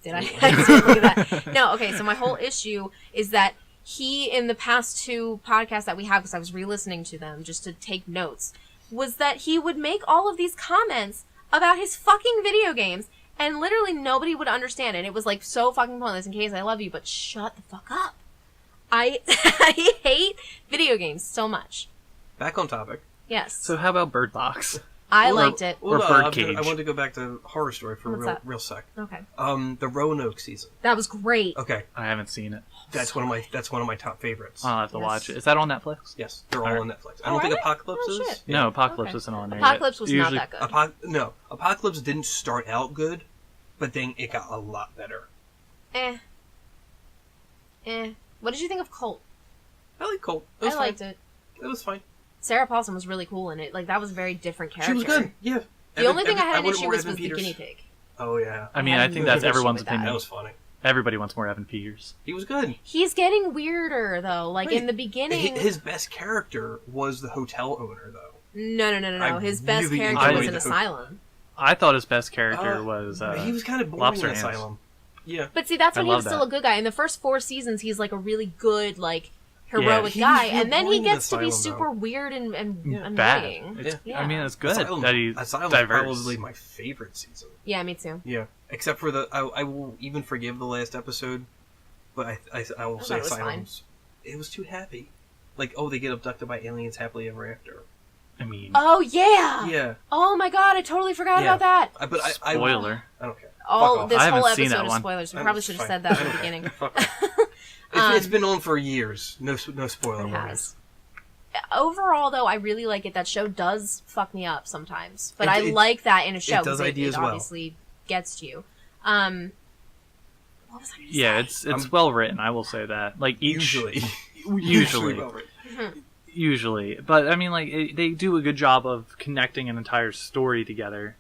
[SPEAKER 3] Did I? I did, look at that. No, okay, so my whole issue is that he, in the past 2 podcasts that we have, because I was re-listening to them just to take notes, was that he would make all of these comments about his fucking video games, and literally nobody would understand it. It was like so fucking pointless. In case I love you, but shut the fuck up. I hate video games so much.
[SPEAKER 1] Back on topic.
[SPEAKER 3] Yes.
[SPEAKER 2] So how about Bird Box?
[SPEAKER 3] I liked it.
[SPEAKER 2] Or Birdcage.
[SPEAKER 1] I wanted to go back to Horror Story for
[SPEAKER 3] What's that?
[SPEAKER 1] real sec.
[SPEAKER 3] Okay.
[SPEAKER 1] The Roanoke season.
[SPEAKER 3] That was great.
[SPEAKER 1] Okay,
[SPEAKER 2] I haven't seen it.
[SPEAKER 1] that's one of my top favorites.
[SPEAKER 2] I'll have to
[SPEAKER 3] Yes.
[SPEAKER 2] watch it. Is that on Netflix?
[SPEAKER 1] Yes, they're all
[SPEAKER 2] Alright.
[SPEAKER 1] on Netflix. I
[SPEAKER 3] Oh,
[SPEAKER 1] don't
[SPEAKER 3] are
[SPEAKER 1] think
[SPEAKER 3] they?
[SPEAKER 1] Apocalypse
[SPEAKER 3] Oh,
[SPEAKER 1] is.
[SPEAKER 3] shit.
[SPEAKER 2] No, Apocalypse
[SPEAKER 3] Okay.
[SPEAKER 2] isn't on there
[SPEAKER 3] Apocalypse
[SPEAKER 2] yet.
[SPEAKER 3] was
[SPEAKER 2] Usually,
[SPEAKER 3] not that good.
[SPEAKER 1] Apocalypse didn't start out good, but then it got a lot better.
[SPEAKER 3] Eh. What did you think of Colt?
[SPEAKER 1] I like Colt. It was
[SPEAKER 3] I
[SPEAKER 1] fine.
[SPEAKER 3] liked it.
[SPEAKER 1] It was fine.
[SPEAKER 3] Sarah Paulson was really cool in it. Like, that was a very different character.
[SPEAKER 1] She was good. Yeah.
[SPEAKER 3] The only thing I had an
[SPEAKER 1] wanted
[SPEAKER 3] issue
[SPEAKER 1] more
[SPEAKER 3] with
[SPEAKER 1] Evan
[SPEAKER 3] was the
[SPEAKER 1] Peters.
[SPEAKER 3] guinea pig.
[SPEAKER 1] Oh yeah,
[SPEAKER 2] I mean,
[SPEAKER 3] I
[SPEAKER 2] I
[SPEAKER 3] had
[SPEAKER 2] think
[SPEAKER 3] no
[SPEAKER 2] that's
[SPEAKER 3] issue
[SPEAKER 2] everyone's
[SPEAKER 3] with that.
[SPEAKER 1] that
[SPEAKER 2] opinion.
[SPEAKER 1] was funny.
[SPEAKER 2] Everybody wants more Evan Peters.
[SPEAKER 1] He was good.
[SPEAKER 3] He's getting weirder, though. Like, in the beginning...
[SPEAKER 1] His best character was the hotel owner, though.
[SPEAKER 3] No.
[SPEAKER 1] I
[SPEAKER 3] His best
[SPEAKER 1] really
[SPEAKER 3] character was
[SPEAKER 1] enjoyed
[SPEAKER 3] an
[SPEAKER 1] the-
[SPEAKER 3] asylum.
[SPEAKER 2] I thought his best character was
[SPEAKER 1] he was kind of boring
[SPEAKER 2] Lobster
[SPEAKER 1] in
[SPEAKER 2] Hands.
[SPEAKER 1] Asylum. Yeah.
[SPEAKER 3] But see, that's
[SPEAKER 2] I
[SPEAKER 3] when he was
[SPEAKER 2] love
[SPEAKER 3] still
[SPEAKER 2] that.
[SPEAKER 3] a good guy. In the first 4 seasons, he's like a really good, like,
[SPEAKER 2] Yeah,
[SPEAKER 3] heroic
[SPEAKER 1] he
[SPEAKER 3] guy.
[SPEAKER 1] was real
[SPEAKER 3] And then he
[SPEAKER 1] boring in
[SPEAKER 3] gets to be
[SPEAKER 1] Asylum,
[SPEAKER 3] super
[SPEAKER 1] though.
[SPEAKER 3] weird and
[SPEAKER 2] bad.
[SPEAKER 3] annoying.
[SPEAKER 2] It's,
[SPEAKER 3] Yeah.
[SPEAKER 2] I mean, it's good
[SPEAKER 1] Asylum,
[SPEAKER 2] that he's
[SPEAKER 1] Asylum's
[SPEAKER 2] diverse.
[SPEAKER 1] probably my favorite season.
[SPEAKER 3] Yeah, me too.
[SPEAKER 1] Yeah, except for I will even forgive the last episode, but I will
[SPEAKER 3] I
[SPEAKER 1] say
[SPEAKER 3] thought it was
[SPEAKER 1] Asylum's. It was too happy. Like, oh, they get abducted by aliens happily ever after.
[SPEAKER 2] I mean,
[SPEAKER 3] Oh, yeah!
[SPEAKER 1] Yeah,
[SPEAKER 3] Oh my god, I totally forgot
[SPEAKER 1] Yeah.
[SPEAKER 3] about that!
[SPEAKER 1] but I
[SPEAKER 2] spoiler.
[SPEAKER 1] I don't care.
[SPEAKER 3] Oh,
[SPEAKER 1] Fuck off.
[SPEAKER 3] this
[SPEAKER 2] I haven't
[SPEAKER 3] whole
[SPEAKER 2] seen
[SPEAKER 3] episode
[SPEAKER 2] that
[SPEAKER 3] is
[SPEAKER 2] one.
[SPEAKER 3] spoilers. We
[SPEAKER 1] I'm
[SPEAKER 3] probably should have
[SPEAKER 1] fine.
[SPEAKER 3] said that at
[SPEAKER 1] I
[SPEAKER 3] the
[SPEAKER 1] don't
[SPEAKER 3] beginning.
[SPEAKER 1] care. Fuck off. It's been on for years. No spoiler
[SPEAKER 3] It
[SPEAKER 1] warnings.
[SPEAKER 3] has. Overall, though, I really like it. That show does fuck me up sometimes, but
[SPEAKER 1] It-
[SPEAKER 3] I
[SPEAKER 1] it-
[SPEAKER 3] like that in a show
[SPEAKER 1] does
[SPEAKER 3] because
[SPEAKER 1] ideas well.
[SPEAKER 3] obviously gets to you. What was I gonna
[SPEAKER 2] Yeah,
[SPEAKER 3] say?
[SPEAKER 2] it's well written. I will say that. Like each
[SPEAKER 1] Usually well written.
[SPEAKER 2] usually, but I mean, like they do a good job of connecting an entire story together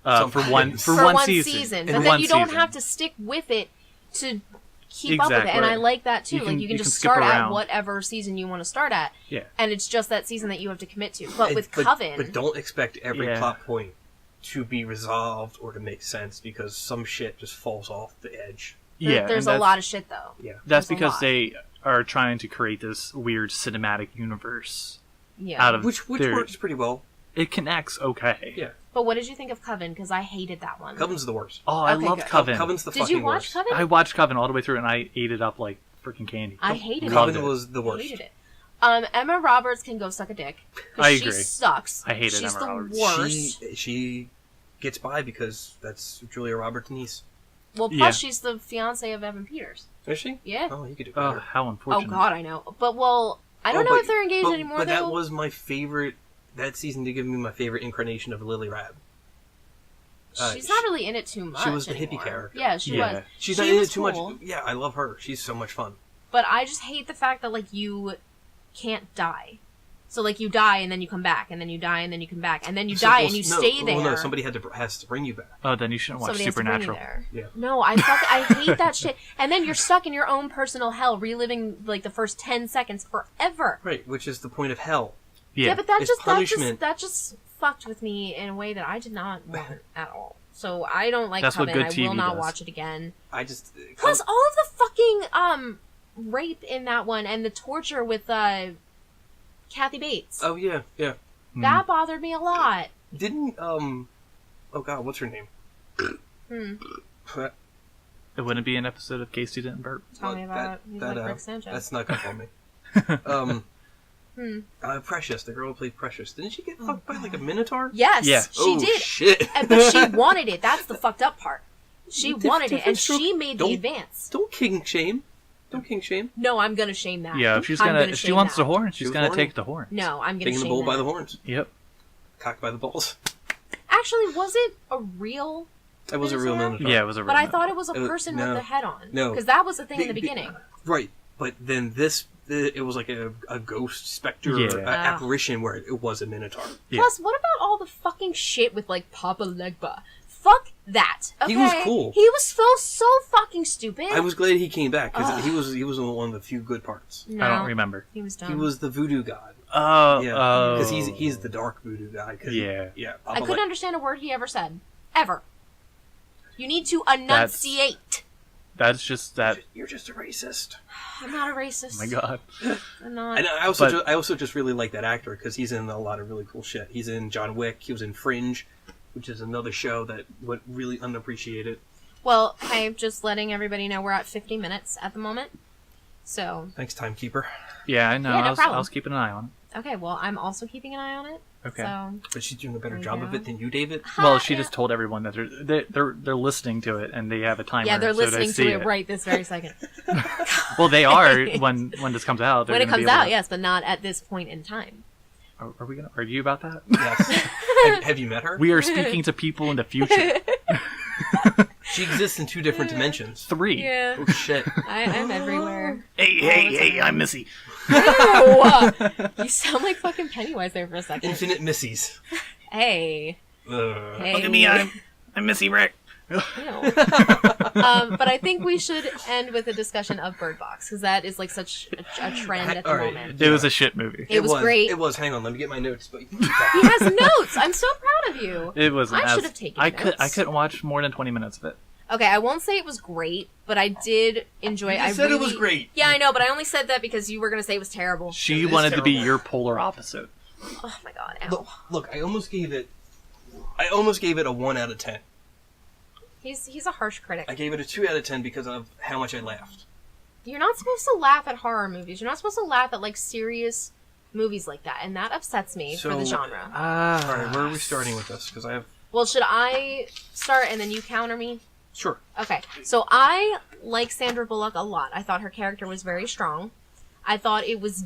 [SPEAKER 2] for one
[SPEAKER 1] Sometimes.
[SPEAKER 2] for
[SPEAKER 3] For
[SPEAKER 2] one
[SPEAKER 3] one
[SPEAKER 2] season.
[SPEAKER 3] season,
[SPEAKER 2] In
[SPEAKER 3] but then
[SPEAKER 2] one
[SPEAKER 3] you don't
[SPEAKER 2] season.
[SPEAKER 3] have to stick with it to keep up with it,
[SPEAKER 2] Exactly.
[SPEAKER 3] and I like that too.
[SPEAKER 2] You
[SPEAKER 3] Like
[SPEAKER 2] can-
[SPEAKER 3] you can
[SPEAKER 2] you
[SPEAKER 3] just
[SPEAKER 2] can skip
[SPEAKER 3] start at
[SPEAKER 2] around.
[SPEAKER 3] whatever season you want to start at,
[SPEAKER 2] Yeah.
[SPEAKER 3] and it's just that season that you have to commit to. But with
[SPEAKER 1] But
[SPEAKER 3] Coven,
[SPEAKER 1] don't expect every
[SPEAKER 2] Yeah.
[SPEAKER 1] plot point to be resolved or to make sense because some shit just falls off the edge.
[SPEAKER 2] Yeah,
[SPEAKER 3] there's
[SPEAKER 2] and
[SPEAKER 3] a lot of shit though.
[SPEAKER 1] Yeah.
[SPEAKER 2] That's
[SPEAKER 3] there's a
[SPEAKER 2] because
[SPEAKER 3] lot.
[SPEAKER 2] they are trying to create this weird cinematic universe
[SPEAKER 3] Yeah.
[SPEAKER 2] out of
[SPEAKER 1] Which
[SPEAKER 2] their-
[SPEAKER 1] works pretty well.
[SPEAKER 2] It connects okay.
[SPEAKER 1] Yeah.
[SPEAKER 3] But what did you think of Coven? Because I hated that one.
[SPEAKER 1] Coven's the worst.
[SPEAKER 2] Oh, I
[SPEAKER 3] Okay,
[SPEAKER 2] loved
[SPEAKER 3] good.
[SPEAKER 2] Coven.
[SPEAKER 1] Coven's the
[SPEAKER 3] Did
[SPEAKER 1] fucking
[SPEAKER 3] you watch
[SPEAKER 1] worst.
[SPEAKER 3] Coven?
[SPEAKER 2] I watched Coven all the way through, and I ate it up like freaking candy.
[SPEAKER 3] I hated
[SPEAKER 2] Loved
[SPEAKER 1] Coven
[SPEAKER 2] it.
[SPEAKER 1] was the
[SPEAKER 3] it.
[SPEAKER 1] worst.
[SPEAKER 3] Hated it. Emma Roberts can go suck a dick. 'Cause
[SPEAKER 2] I
[SPEAKER 3] she
[SPEAKER 2] agree.
[SPEAKER 3] sucks.
[SPEAKER 2] I hated
[SPEAKER 3] She's
[SPEAKER 2] Emma
[SPEAKER 3] the
[SPEAKER 2] Roberts.
[SPEAKER 3] worst.
[SPEAKER 1] She gets by because that's Julia Roberts' niece.
[SPEAKER 3] Well, plus
[SPEAKER 2] Yeah.
[SPEAKER 3] she's the fiance of Evan Peters.
[SPEAKER 1] Is she?
[SPEAKER 3] Yeah.
[SPEAKER 1] Oh, you could do
[SPEAKER 2] Oh,
[SPEAKER 1] better.
[SPEAKER 2] how
[SPEAKER 3] Oh
[SPEAKER 2] unfortunate.
[SPEAKER 3] God, I know. But I don't know if they're engaged anymore.
[SPEAKER 1] But
[SPEAKER 3] though.
[SPEAKER 1] that was my favorite. That season did give me my favorite incarnation of Lily Rab.
[SPEAKER 3] She's not really in it too much.
[SPEAKER 1] She was the hippie
[SPEAKER 3] anymore.
[SPEAKER 1] character.
[SPEAKER 3] Yeah, she
[SPEAKER 2] Yeah.
[SPEAKER 3] was.
[SPEAKER 1] She's
[SPEAKER 3] She
[SPEAKER 1] not in it
[SPEAKER 3] was
[SPEAKER 1] too
[SPEAKER 3] cool.
[SPEAKER 1] much. Yeah, I love her. She's so much fun.
[SPEAKER 3] But I just hate the fact that like you can't die. So like you die and then you come back, and then you die and then you come back, and then you die and you stay there.
[SPEAKER 1] Well, no, somebody has to bring you back.
[SPEAKER 2] Oh, then you shouldn't watch
[SPEAKER 3] Somebody has to bring you
[SPEAKER 2] Supernatural.
[SPEAKER 3] there.
[SPEAKER 1] Yeah.
[SPEAKER 3] No, I hate that shit. And then you're stuck in your own personal hell, reliving like the first 10 seconds forever.
[SPEAKER 1] Right, which is the point of hell.
[SPEAKER 2] Yeah,
[SPEAKER 3] Yeah, but that
[SPEAKER 1] It's
[SPEAKER 3] just
[SPEAKER 1] punishment.
[SPEAKER 3] that just fucked with me in a way that I did not want at all. So I don't like
[SPEAKER 2] That's what
[SPEAKER 3] Coven.
[SPEAKER 2] good
[SPEAKER 3] I will
[SPEAKER 2] TV
[SPEAKER 3] not
[SPEAKER 2] does.
[SPEAKER 3] watch it again.
[SPEAKER 1] I just
[SPEAKER 3] Plus, all of the fucking rape in that one and the torture with Kathy Bates.
[SPEAKER 1] Oh yeah, yeah.
[SPEAKER 3] That bothered me a lot.
[SPEAKER 1] Didn't oh god, what's her name?
[SPEAKER 2] It wouldn't be an episode of Casey Didn't Burp.
[SPEAKER 3] Tell me about it. He's like Rick Sanchez.
[SPEAKER 1] That's not gonna call me. Precious, the girl who played Precious. Didn't she get fucked by like a minotaur?
[SPEAKER 3] Yes,
[SPEAKER 2] Yeah.
[SPEAKER 3] she did.
[SPEAKER 1] Shit.
[SPEAKER 3] But she wanted it. That's the fucked up part. She wanted it, and
[SPEAKER 1] stroke.
[SPEAKER 3] she made the advance.
[SPEAKER 1] Don't king shame. Don't king shame.
[SPEAKER 3] No, I'm gonna shame that.
[SPEAKER 2] Yeah, if she
[SPEAKER 3] shame
[SPEAKER 2] wants
[SPEAKER 3] that.
[SPEAKER 2] the horn, she's gonna
[SPEAKER 1] horny.
[SPEAKER 2] take the horn.
[SPEAKER 3] No, I'm gonna
[SPEAKER 1] Taking
[SPEAKER 3] shame
[SPEAKER 1] the bull
[SPEAKER 3] that.
[SPEAKER 1] by the horns.
[SPEAKER 2] Yep.
[SPEAKER 1] Cocked by the balls.
[SPEAKER 3] Actually, was it a real?
[SPEAKER 1] That was a real
[SPEAKER 3] Minotaur?
[SPEAKER 1] minotaur.
[SPEAKER 2] Yeah, it was a
[SPEAKER 3] But I thought it was a
[SPEAKER 1] It was-
[SPEAKER 3] person
[SPEAKER 1] no.
[SPEAKER 3] with the head on.
[SPEAKER 1] No.
[SPEAKER 3] Because that was the thing in the
[SPEAKER 1] Be-
[SPEAKER 3] beginning.
[SPEAKER 1] Right, but then it was like a ghost specter
[SPEAKER 2] Yeah.
[SPEAKER 1] apparition where it was a minotaur.
[SPEAKER 2] Yeah.
[SPEAKER 3] Plus, what about all the fucking shit with like Papa Legba? Fuck that. Okay?
[SPEAKER 1] He was cool.
[SPEAKER 3] He was so fucking stupid.
[SPEAKER 1] I was glad he came back because he was one of the few good parts.
[SPEAKER 3] No,
[SPEAKER 2] I don't remember.
[SPEAKER 3] He was dumb.
[SPEAKER 1] He was the voodoo god.
[SPEAKER 2] Oh,
[SPEAKER 1] Yeah, because he's the dark voodoo guy.
[SPEAKER 2] Yeah.
[SPEAKER 3] I couldn't understand a word he ever said. Ever. You need to enunciate.
[SPEAKER 2] That's just that.
[SPEAKER 1] You're just a racist.
[SPEAKER 3] I'm not a racist.
[SPEAKER 2] Oh my god.
[SPEAKER 3] I'm not.
[SPEAKER 1] And I also just really like that actor because he's in a lot of really cool shit. He's in John Wick. He was in Fringe, which is another show that went really unappreciated.
[SPEAKER 3] Well, I'm just letting everybody know we're at 50 minutes at the moment. So,
[SPEAKER 1] Thanks, timekeeper.
[SPEAKER 2] Yeah, I know.
[SPEAKER 3] Yeah, no
[SPEAKER 2] I
[SPEAKER 3] problem.
[SPEAKER 2] was keeping an eye on
[SPEAKER 3] okay, well, I'm also keeping an eye on it.
[SPEAKER 2] Okay.
[SPEAKER 3] So,
[SPEAKER 1] But she's doing a better
[SPEAKER 3] There you
[SPEAKER 1] job
[SPEAKER 3] go.
[SPEAKER 1] of it than you, David.
[SPEAKER 2] it. Well, she
[SPEAKER 3] yeah.
[SPEAKER 2] just told everyone that they're listening to it and they have a timer.
[SPEAKER 3] Yeah, they're
[SPEAKER 2] so they
[SPEAKER 3] listening
[SPEAKER 2] see
[SPEAKER 3] to it right this very second.
[SPEAKER 2] Well, they are when this comes out.
[SPEAKER 3] When it comes out, yes, but not at this point in time.
[SPEAKER 2] Are we going to argue about that?
[SPEAKER 1] Yes. have you met her?
[SPEAKER 2] We are speaking to people in the future.
[SPEAKER 1] She exists in 2 different dimensions.
[SPEAKER 2] 3.
[SPEAKER 3] Yeah,
[SPEAKER 1] Oh shit.
[SPEAKER 3] I'm everywhere.
[SPEAKER 2] Hey, I'm Missy.
[SPEAKER 3] Ew! You sound like fucking Pennywise there for a second.
[SPEAKER 1] Infinite Missies.
[SPEAKER 3] Hey. Hey.
[SPEAKER 2] Look at me, I'm Missy Rick.
[SPEAKER 3] Ew. But I think we should end with a discussion of Bird Box because that is like such a trend at the
[SPEAKER 1] All right.
[SPEAKER 3] moment.
[SPEAKER 2] It was a shit movie.
[SPEAKER 3] It was great.
[SPEAKER 1] It was. Hang on, let me get my notes. But
[SPEAKER 3] He has notes. I'm so proud of you.
[SPEAKER 2] It was.
[SPEAKER 3] I should have taken
[SPEAKER 2] I
[SPEAKER 3] notes.
[SPEAKER 2] couldn't watch more than 20 minutes of it.
[SPEAKER 3] Okay, I won't say it was great, but I did enjoy it.
[SPEAKER 1] You said it was great.
[SPEAKER 3] Yeah, I know, but I only said that because you were going to say it was terrible.
[SPEAKER 2] She
[SPEAKER 1] It is
[SPEAKER 2] wanted to be
[SPEAKER 1] terrible.
[SPEAKER 2] your polar opposite.
[SPEAKER 3] Oh my god, ow.
[SPEAKER 1] Look, I almost gave it a 1 out of 10.
[SPEAKER 3] He's a harsh critic.
[SPEAKER 1] I gave it a 2 out of 10 because of how much I laughed.
[SPEAKER 3] You're not supposed to laugh at horror movies. You're not supposed to laugh at like serious movies like that, and that upsets me for the genre.
[SPEAKER 1] All right, where are we starting with this? Because I have
[SPEAKER 3] Well, should I start and then you counter me?
[SPEAKER 1] sure.
[SPEAKER 3] Okay, so I like Sandra Bullock a lot. I thought her character was very strong. I thought it was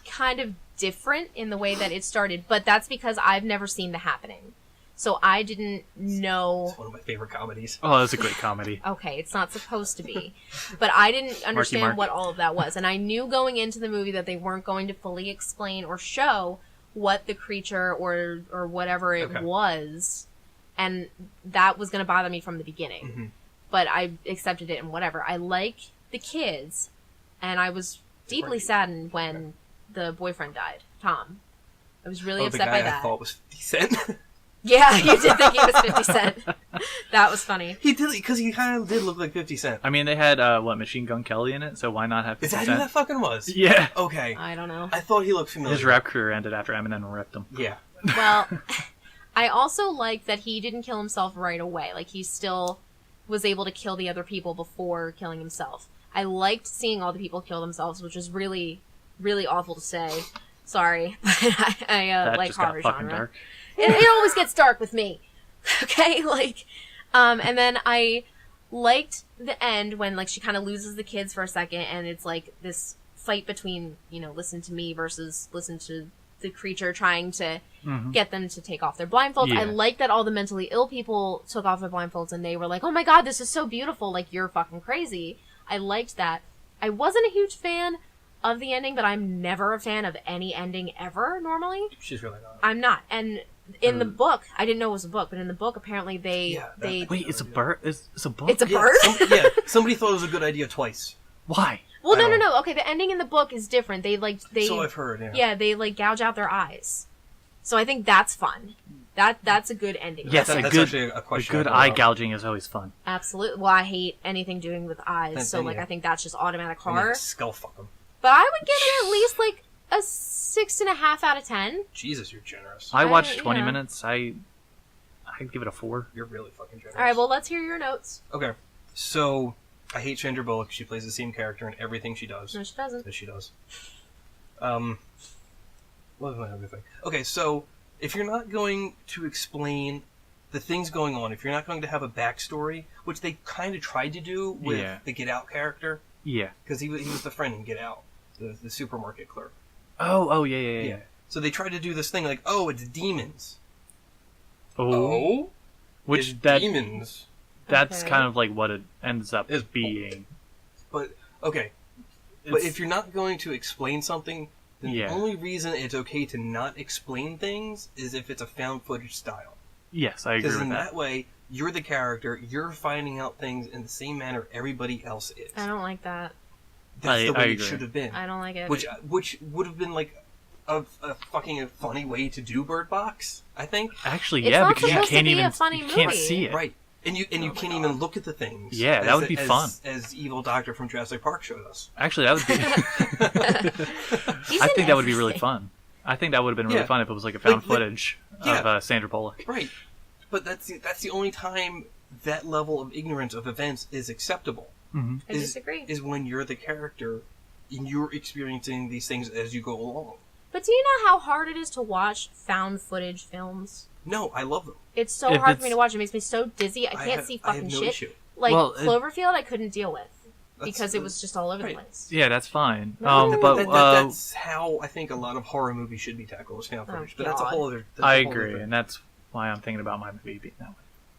[SPEAKER 3] kind of different in the way that it started, but that's because I've never seen The Happening. So I didn't know...
[SPEAKER 1] It's one of my favorite comedies.
[SPEAKER 2] Oh, that's a great comedy.
[SPEAKER 3] Okay, it's not supposed to be. But I didn't understand
[SPEAKER 2] Marky.
[SPEAKER 3] what all of that was. And I knew going into the movie that they weren't going to fully explain or show what the creature or whatever it
[SPEAKER 1] Okay.
[SPEAKER 3] was. And that was going to bother me from the beginning.
[SPEAKER 1] Mhm.
[SPEAKER 3] But I accepted it and whatever. I like the kids. And I was deeply saddened when the boyfriend died, Tom. I was really
[SPEAKER 1] the
[SPEAKER 3] upset
[SPEAKER 1] guy
[SPEAKER 3] by that.
[SPEAKER 1] I thought was 50 Cent.
[SPEAKER 3] Yeah, you did think he was 50 Cent. That was funny.
[SPEAKER 1] He did, because he kind of did look like 50 Cent.
[SPEAKER 2] I mean, they had Machine Gun Kelly in it, so why not have 50
[SPEAKER 1] Is that who
[SPEAKER 2] Cent?
[SPEAKER 1] that fucking was?
[SPEAKER 2] Yeah.
[SPEAKER 1] Okay.
[SPEAKER 3] I don't know.
[SPEAKER 1] I thought he looked familiar.
[SPEAKER 2] His rap career ended after Eminem ripped him.
[SPEAKER 1] Yeah.
[SPEAKER 3] Well, I also like that he didn't kill himself right away. Like, he still was able to kill the other people before killing himself. I liked seeing all the people kill themselves, which is really, really awful to say. Sorry, but I
[SPEAKER 2] That
[SPEAKER 3] like
[SPEAKER 2] just got
[SPEAKER 3] horror
[SPEAKER 2] fucking
[SPEAKER 3] genre.
[SPEAKER 2] dark.
[SPEAKER 3] It always gets dark with me. Okay, like, and then I liked the end when, like, she kind of loses the kids for a second, and it's like this fight between, listen to me versus listen to the creature, trying to
[SPEAKER 2] Mhm.
[SPEAKER 3] get them to take off their blindfolds. I
[SPEAKER 2] Yeah.
[SPEAKER 3] like that all the mentally ill people took off their blindfolds, and they were like, "Oh my god, this is so beautiful! Like, you're fucking crazy." I liked that. I wasn't a huge fan of the ending, but I'm never a fan of any ending ever. Normally,
[SPEAKER 1] She's really not.
[SPEAKER 3] I'm not, and. In the book, I didn't know it was a book, but in the book, apparently they
[SPEAKER 2] Wait, it's a bird? It's a book?
[SPEAKER 3] it's a bird.
[SPEAKER 1] Somebody thought it was a good idea twice.
[SPEAKER 2] Why?
[SPEAKER 3] Well,
[SPEAKER 1] I don't-
[SPEAKER 3] no. Okay, the ending in the book is different. They
[SPEAKER 1] So I've heard. Yeah.
[SPEAKER 3] yeah, they like gouge out their eyes. So I think that's fun. That's a good ending.
[SPEAKER 2] Yes,
[SPEAKER 1] That's
[SPEAKER 2] a
[SPEAKER 1] actually a
[SPEAKER 2] good
[SPEAKER 1] question. I brought
[SPEAKER 2] eye
[SPEAKER 1] up.
[SPEAKER 2] gouging is always fun.
[SPEAKER 3] Absolutely. Well, I hate anything doing with eyes,
[SPEAKER 1] Then-
[SPEAKER 3] so
[SPEAKER 1] then
[SPEAKER 3] like
[SPEAKER 1] yeah.
[SPEAKER 3] I think that's just automatic
[SPEAKER 1] I mean,
[SPEAKER 3] horror.
[SPEAKER 1] skull fuck him.
[SPEAKER 3] But I would give it at least like A 6.5 out of 10.
[SPEAKER 1] Jesus, you're generous.
[SPEAKER 2] I watched 20
[SPEAKER 3] yeah.
[SPEAKER 2] minutes. I'd give it a 4.
[SPEAKER 1] You're really fucking generous.
[SPEAKER 3] All right, well, let's hear your notes.
[SPEAKER 1] Okay, so I hate Sandra Bullock. She plays the same character in everything she does.
[SPEAKER 3] No, she doesn't.
[SPEAKER 1] Yes, she does. What was my other thing? Okay, so if you're not going to explain the things going on, if you're not going to have a backstory, which they kind of tried to do with the Get Out character, because he was the friend in Get Out, the supermarket clerk.
[SPEAKER 2] Oh, yeah.
[SPEAKER 1] So they tried to do this thing like, oh, it's demons.
[SPEAKER 2] Oh, which
[SPEAKER 1] it's
[SPEAKER 2] that
[SPEAKER 1] demons.
[SPEAKER 2] That's
[SPEAKER 3] Okay.
[SPEAKER 2] kind of like what it ends up
[SPEAKER 1] It's
[SPEAKER 2] being.
[SPEAKER 1] But okay, but if you're not going to explain something, then the only reason it's okay to not explain things is if it's a found footage style.
[SPEAKER 2] Yes, I agree
[SPEAKER 1] Because
[SPEAKER 2] with
[SPEAKER 1] in
[SPEAKER 2] that.
[SPEAKER 1] that way, you're the character, you're finding out things in the same manner everybody else is.
[SPEAKER 3] I don't like that.
[SPEAKER 1] That's the
[SPEAKER 2] I
[SPEAKER 1] way it
[SPEAKER 2] agree.
[SPEAKER 1] should have been.
[SPEAKER 3] I don't like it.
[SPEAKER 1] Which would have been like a fucking funny way to do Bird Box, I think.
[SPEAKER 2] Actually,
[SPEAKER 3] It's
[SPEAKER 2] yeah,
[SPEAKER 3] not
[SPEAKER 2] because you
[SPEAKER 3] supposed to
[SPEAKER 2] can't
[SPEAKER 3] be a
[SPEAKER 2] even
[SPEAKER 3] funny
[SPEAKER 2] you can't
[SPEAKER 3] movie.
[SPEAKER 2] see it.
[SPEAKER 1] Right. And you
[SPEAKER 3] my
[SPEAKER 1] can't
[SPEAKER 3] God.
[SPEAKER 1] even look at the things.
[SPEAKER 2] Yeah, that would be fun.
[SPEAKER 1] As Evil Doctor from Jurassic Park showed us.
[SPEAKER 2] Actually, that would be.
[SPEAKER 3] He's
[SPEAKER 2] I
[SPEAKER 3] in
[SPEAKER 2] think that would be really
[SPEAKER 3] everything.
[SPEAKER 2] fun. I think that would have been really
[SPEAKER 1] Yeah.
[SPEAKER 2] fun if it was like a found
[SPEAKER 1] Like,
[SPEAKER 2] footage of Sandra Bullock.
[SPEAKER 1] Right. But that's the only time that level of ignorance of events is acceptable.
[SPEAKER 2] Mm-hmm.
[SPEAKER 3] I disagree.
[SPEAKER 1] Is when you're the character and you're experiencing these things as you go along.
[SPEAKER 3] But do you know how hard it is to watch found footage films?
[SPEAKER 1] No, I love them.
[SPEAKER 3] It's so
[SPEAKER 2] If
[SPEAKER 3] hard for me
[SPEAKER 2] it's-
[SPEAKER 3] to watch. It makes me so dizzy. I can't see
[SPEAKER 1] I
[SPEAKER 3] fucking
[SPEAKER 1] have no
[SPEAKER 3] shit.
[SPEAKER 1] issue.
[SPEAKER 3] Like
[SPEAKER 2] Well,
[SPEAKER 3] Cloverfield, I couldn't deal with
[SPEAKER 1] That's-
[SPEAKER 3] because it was just all over
[SPEAKER 1] right.
[SPEAKER 3] the place.
[SPEAKER 2] Yeah, that's fine.
[SPEAKER 3] No,
[SPEAKER 2] But
[SPEAKER 1] that's how I think a lot of horror movies should be tackled as found
[SPEAKER 3] Oh,
[SPEAKER 1] footage. But that's a
[SPEAKER 3] God.
[SPEAKER 1] whole other.
[SPEAKER 2] I agree, and that's why I'm thinking about my movie being that way.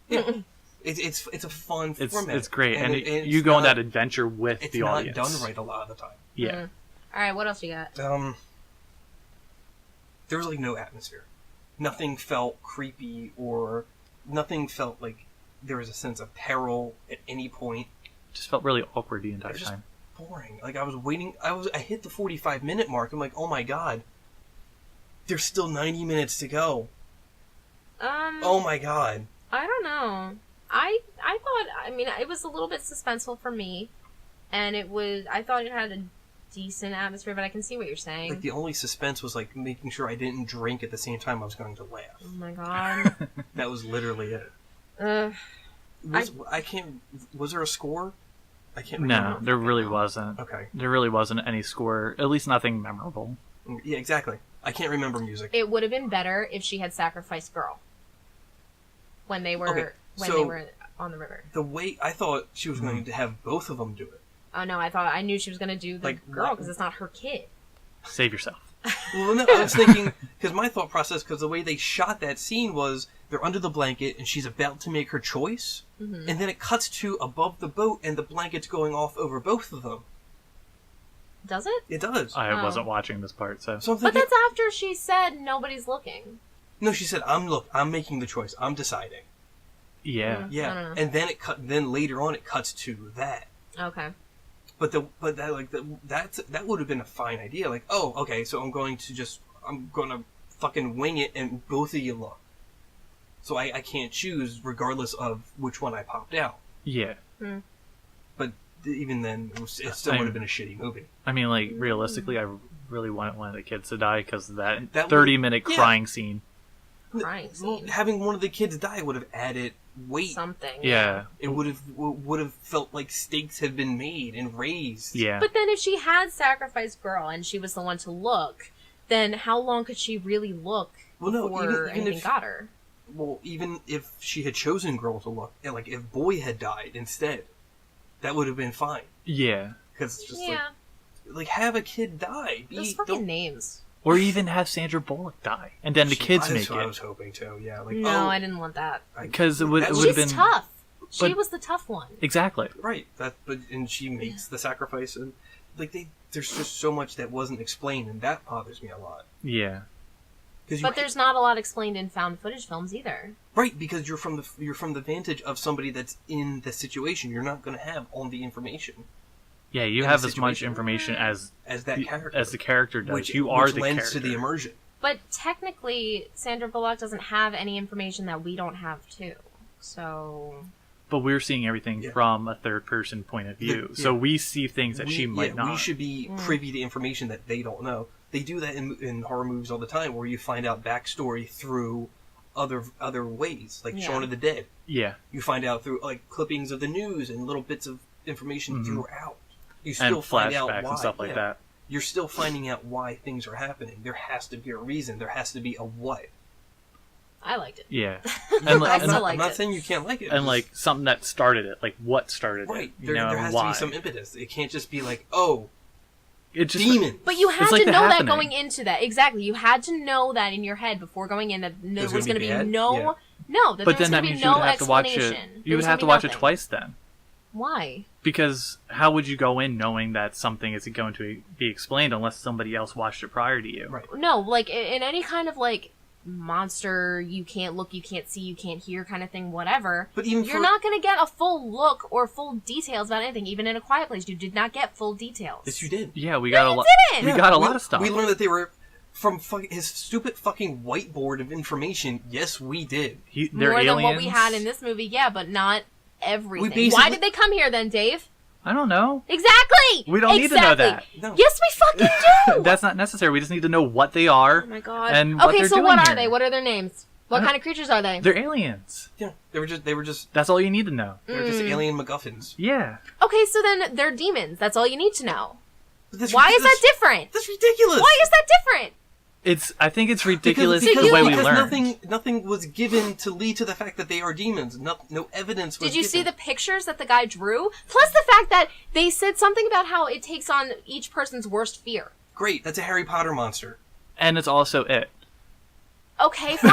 [SPEAKER 1] Yeah. It's a fun format.
[SPEAKER 2] It's great, and
[SPEAKER 1] it's
[SPEAKER 2] you go on
[SPEAKER 1] not-
[SPEAKER 2] that adventure with
[SPEAKER 1] It's
[SPEAKER 2] the
[SPEAKER 1] not
[SPEAKER 2] audience.
[SPEAKER 1] done right a lot of the time.
[SPEAKER 2] Yeah.
[SPEAKER 3] Mm. All right, what else you got?
[SPEAKER 1] There was like no atmosphere. Nothing felt creepy or nothing felt like there was a sense of peril at any point.
[SPEAKER 2] Just felt really awkward the entire
[SPEAKER 1] It was just
[SPEAKER 2] time.
[SPEAKER 1] boring. Like I was waiting. I hit the 45-minute mark. I'm like, oh my god. There's still 90 minutes to go. Oh my god.
[SPEAKER 3] I don't know. I thought, I mean, it was a little bit suspenseful for me, and I thought it had a decent atmosphere, but I can see what you're saying.
[SPEAKER 1] Like the only suspense was like making sure I didn't drink at the same time I was going to laugh.
[SPEAKER 3] Oh my god.
[SPEAKER 1] That was literally it.
[SPEAKER 3] Ugh.
[SPEAKER 1] Was there a score? I can't
[SPEAKER 2] No,
[SPEAKER 1] remember.
[SPEAKER 2] there really wasn't.
[SPEAKER 1] Okay.
[SPEAKER 2] There really wasn't any score. At least nothing memorable.
[SPEAKER 1] Yeah, exactly. I can't remember music.
[SPEAKER 3] It would have been better if she had sacrificed Girl when they were
[SPEAKER 1] Okay,
[SPEAKER 3] they
[SPEAKER 1] so-
[SPEAKER 3] were on the river.
[SPEAKER 1] The way I thought she was going to have both of them do it.
[SPEAKER 3] Oh no, I knew she was going to do the
[SPEAKER 1] Like,
[SPEAKER 3] girl
[SPEAKER 1] what?
[SPEAKER 3] because it's not her kid.
[SPEAKER 2] Save yourself.
[SPEAKER 1] Well, no, I was thinking because my thought process, because the way they shot that scene was they're under the blanket and she's about to make her choice,
[SPEAKER 3] Mm-hmm.
[SPEAKER 1] and then it cuts to above the boat and the blanket's going off over both of them.
[SPEAKER 3] Does it?
[SPEAKER 1] It does.
[SPEAKER 2] I
[SPEAKER 3] Oh.
[SPEAKER 2] wasn't watching this part, so.
[SPEAKER 1] So I'm
[SPEAKER 3] But
[SPEAKER 1] thinking,
[SPEAKER 3] that's after she said nobody's looking.
[SPEAKER 1] no, she said, I'm making the choice. I'm deciding.
[SPEAKER 2] Yeah.
[SPEAKER 3] I
[SPEAKER 1] Yeah,
[SPEAKER 3] don't know.
[SPEAKER 1] and then later on it cuts to that.
[SPEAKER 3] Okay.
[SPEAKER 1] But that would have been a fine idea. Like, oh, okay, so I'm going to fucking wing it, and both of you look. So I can't choose regardless of which one I popped out.
[SPEAKER 2] Yeah.
[SPEAKER 1] But even then, it still would have been a shitty movie.
[SPEAKER 2] I mean, like, realistically, I really wanted one of the kids to die because of that,
[SPEAKER 1] That
[SPEAKER 2] 30-minute
[SPEAKER 1] yeah.
[SPEAKER 2] crying scene.
[SPEAKER 3] Crying
[SPEAKER 1] Well,
[SPEAKER 3] scene.
[SPEAKER 1] having one of the kids die would have added weight.
[SPEAKER 3] Something.
[SPEAKER 2] Yeah.
[SPEAKER 1] It would have felt like stakes had been made and raised.
[SPEAKER 2] Yeah.
[SPEAKER 3] But then if she had sacrificed Girl and she was the one to look, then how long could she really look
[SPEAKER 1] Well, no,
[SPEAKER 3] before
[SPEAKER 1] even
[SPEAKER 3] anything
[SPEAKER 1] if
[SPEAKER 3] got her?
[SPEAKER 1] well, even if she had chosen Girl to look, and like if Boy had died instead, that would have been fine.
[SPEAKER 2] Yeah.
[SPEAKER 1] Because it's just
[SPEAKER 3] Yeah.
[SPEAKER 1] like have a kid die.
[SPEAKER 3] Those fucking names.
[SPEAKER 2] Or even have Sandra Bullock die, and then the kids
[SPEAKER 1] That's
[SPEAKER 2] make
[SPEAKER 1] what I
[SPEAKER 2] it.
[SPEAKER 1] was hoping to. Yeah, like
[SPEAKER 3] No, I didn't want that.
[SPEAKER 2] Because it would
[SPEAKER 1] That
[SPEAKER 2] have
[SPEAKER 3] She's
[SPEAKER 2] been...
[SPEAKER 3] tough. She
[SPEAKER 2] but-
[SPEAKER 3] was the tough one.
[SPEAKER 2] Exactly.
[SPEAKER 1] right. And she makes the sacrifice, and like there's just so much that wasn't explained, and that bothers me a lot.
[SPEAKER 2] Yeah.
[SPEAKER 3] But there's not a lot explained in found footage films either.
[SPEAKER 1] right because you're from the vantage of somebody that's in the situation. You're not going to have all the information
[SPEAKER 2] Yeah, you
[SPEAKER 1] In
[SPEAKER 2] have
[SPEAKER 1] the
[SPEAKER 2] as much
[SPEAKER 1] situation.
[SPEAKER 2] information as
[SPEAKER 1] as that character,
[SPEAKER 2] as the character does.
[SPEAKER 1] which
[SPEAKER 2] you are
[SPEAKER 1] which
[SPEAKER 2] the
[SPEAKER 1] lends
[SPEAKER 2] character.
[SPEAKER 1] to the immersion.
[SPEAKER 3] But technically, Sandra Bullock doesn't have any information that we don't have too. So
[SPEAKER 2] But we're seeing everything
[SPEAKER 1] Yeah.
[SPEAKER 2] from a third-person point of view. So we see things that she might not.
[SPEAKER 1] We should be privy to information that they don't know. They do that in horror movies all the time, where you find out backstory through other ways, like Shaun of the Dead.
[SPEAKER 2] Yeah.
[SPEAKER 1] You find out through like clippings of the news and little bits of information throughout. You
[SPEAKER 2] And
[SPEAKER 1] still find out
[SPEAKER 2] flashbacks
[SPEAKER 1] why.
[SPEAKER 2] and stuff like that.
[SPEAKER 1] You're still finding out why things are happening. There has to be a reason. There has to be a what.
[SPEAKER 3] I liked it.
[SPEAKER 2] Yeah.
[SPEAKER 3] I still
[SPEAKER 1] I'm
[SPEAKER 3] liked
[SPEAKER 1] not
[SPEAKER 3] it.
[SPEAKER 1] saying you can't like it.
[SPEAKER 2] And like something that started it, like what started
[SPEAKER 1] right.
[SPEAKER 2] it,
[SPEAKER 1] There
[SPEAKER 2] and
[SPEAKER 1] has
[SPEAKER 2] why.
[SPEAKER 1] to be some impetus. It can't just be like, oh,
[SPEAKER 2] It just
[SPEAKER 1] demon.
[SPEAKER 3] But you had
[SPEAKER 2] It's like
[SPEAKER 3] to
[SPEAKER 2] The
[SPEAKER 3] know that
[SPEAKER 2] Happening.
[SPEAKER 3] going into that. Exactly. You had to know that in your head before going in that there was going to be
[SPEAKER 1] bad?
[SPEAKER 3] no...
[SPEAKER 1] Yeah.
[SPEAKER 3] No, that
[SPEAKER 2] But
[SPEAKER 3] there was
[SPEAKER 2] then that
[SPEAKER 3] going to be
[SPEAKER 2] means you
[SPEAKER 3] no
[SPEAKER 2] would have to watch it.
[SPEAKER 3] explanation.
[SPEAKER 2] You
[SPEAKER 3] There
[SPEAKER 2] would
[SPEAKER 3] was
[SPEAKER 2] have to
[SPEAKER 3] gonna
[SPEAKER 2] watch
[SPEAKER 3] be
[SPEAKER 2] it
[SPEAKER 3] nothing.
[SPEAKER 2] twice then,
[SPEAKER 3] Why?
[SPEAKER 2] because how would you go in knowing that something isn't going to be explained unless somebody else watched it prior to you?
[SPEAKER 1] Right.
[SPEAKER 3] No, like in any kind of like monster, you can't look, you can't see, you can't hear kind of thing, whatever.
[SPEAKER 1] But even
[SPEAKER 3] You're not going to get a full look or full details about anything. Even in A Quiet Place, you did not get full details.
[SPEAKER 1] Yes, you did.
[SPEAKER 2] Yeah, we got a lot.
[SPEAKER 3] didn't!
[SPEAKER 2] We got a lot of stuff.
[SPEAKER 1] We learned that they were from his stupid fucking whiteboard of information. Yes, we did.
[SPEAKER 2] They're
[SPEAKER 3] More
[SPEAKER 2] aliens.
[SPEAKER 3] than what we had in this movie, yeah, but not everything.
[SPEAKER 1] basically-
[SPEAKER 3] Why did they come here then, Dave?
[SPEAKER 2] I don't know.
[SPEAKER 3] Exactly!
[SPEAKER 2] We don't need to know that.
[SPEAKER 1] No.
[SPEAKER 3] Yes, we fucking do!
[SPEAKER 2] That's not necessary. We just need to know what they are.
[SPEAKER 3] Oh my god.
[SPEAKER 2] And what
[SPEAKER 3] okay,
[SPEAKER 2] they're
[SPEAKER 3] so
[SPEAKER 2] doing
[SPEAKER 3] what are
[SPEAKER 2] here.
[SPEAKER 3] they? What are their names? What
[SPEAKER 2] don't-
[SPEAKER 3] kind of creatures are they?
[SPEAKER 2] They're aliens.
[SPEAKER 1] Yeah, they were just
[SPEAKER 2] That's all you need to know.
[SPEAKER 1] alien MacGuffins.
[SPEAKER 2] Yeah.
[SPEAKER 3] Okay, so then they're demons. That's all you need to know.
[SPEAKER 1] But that's
[SPEAKER 3] Why is that
[SPEAKER 1] ridiculous.
[SPEAKER 3] different?
[SPEAKER 1] That's ridiculous.
[SPEAKER 3] Why is that different?
[SPEAKER 2] I think it's ridiculous
[SPEAKER 3] because
[SPEAKER 2] the way we
[SPEAKER 3] because
[SPEAKER 2] learn.
[SPEAKER 1] nothing was given to lead to the fact that they are demons. No evidence was
[SPEAKER 3] Did you see the
[SPEAKER 1] given.
[SPEAKER 3] pictures that the guy drew? Plus the fact that they said something about how it takes on each person's worst fear.
[SPEAKER 1] Great, that's a Harry Potter monster.
[SPEAKER 2] And it's also it.
[SPEAKER 3] Okay, fine.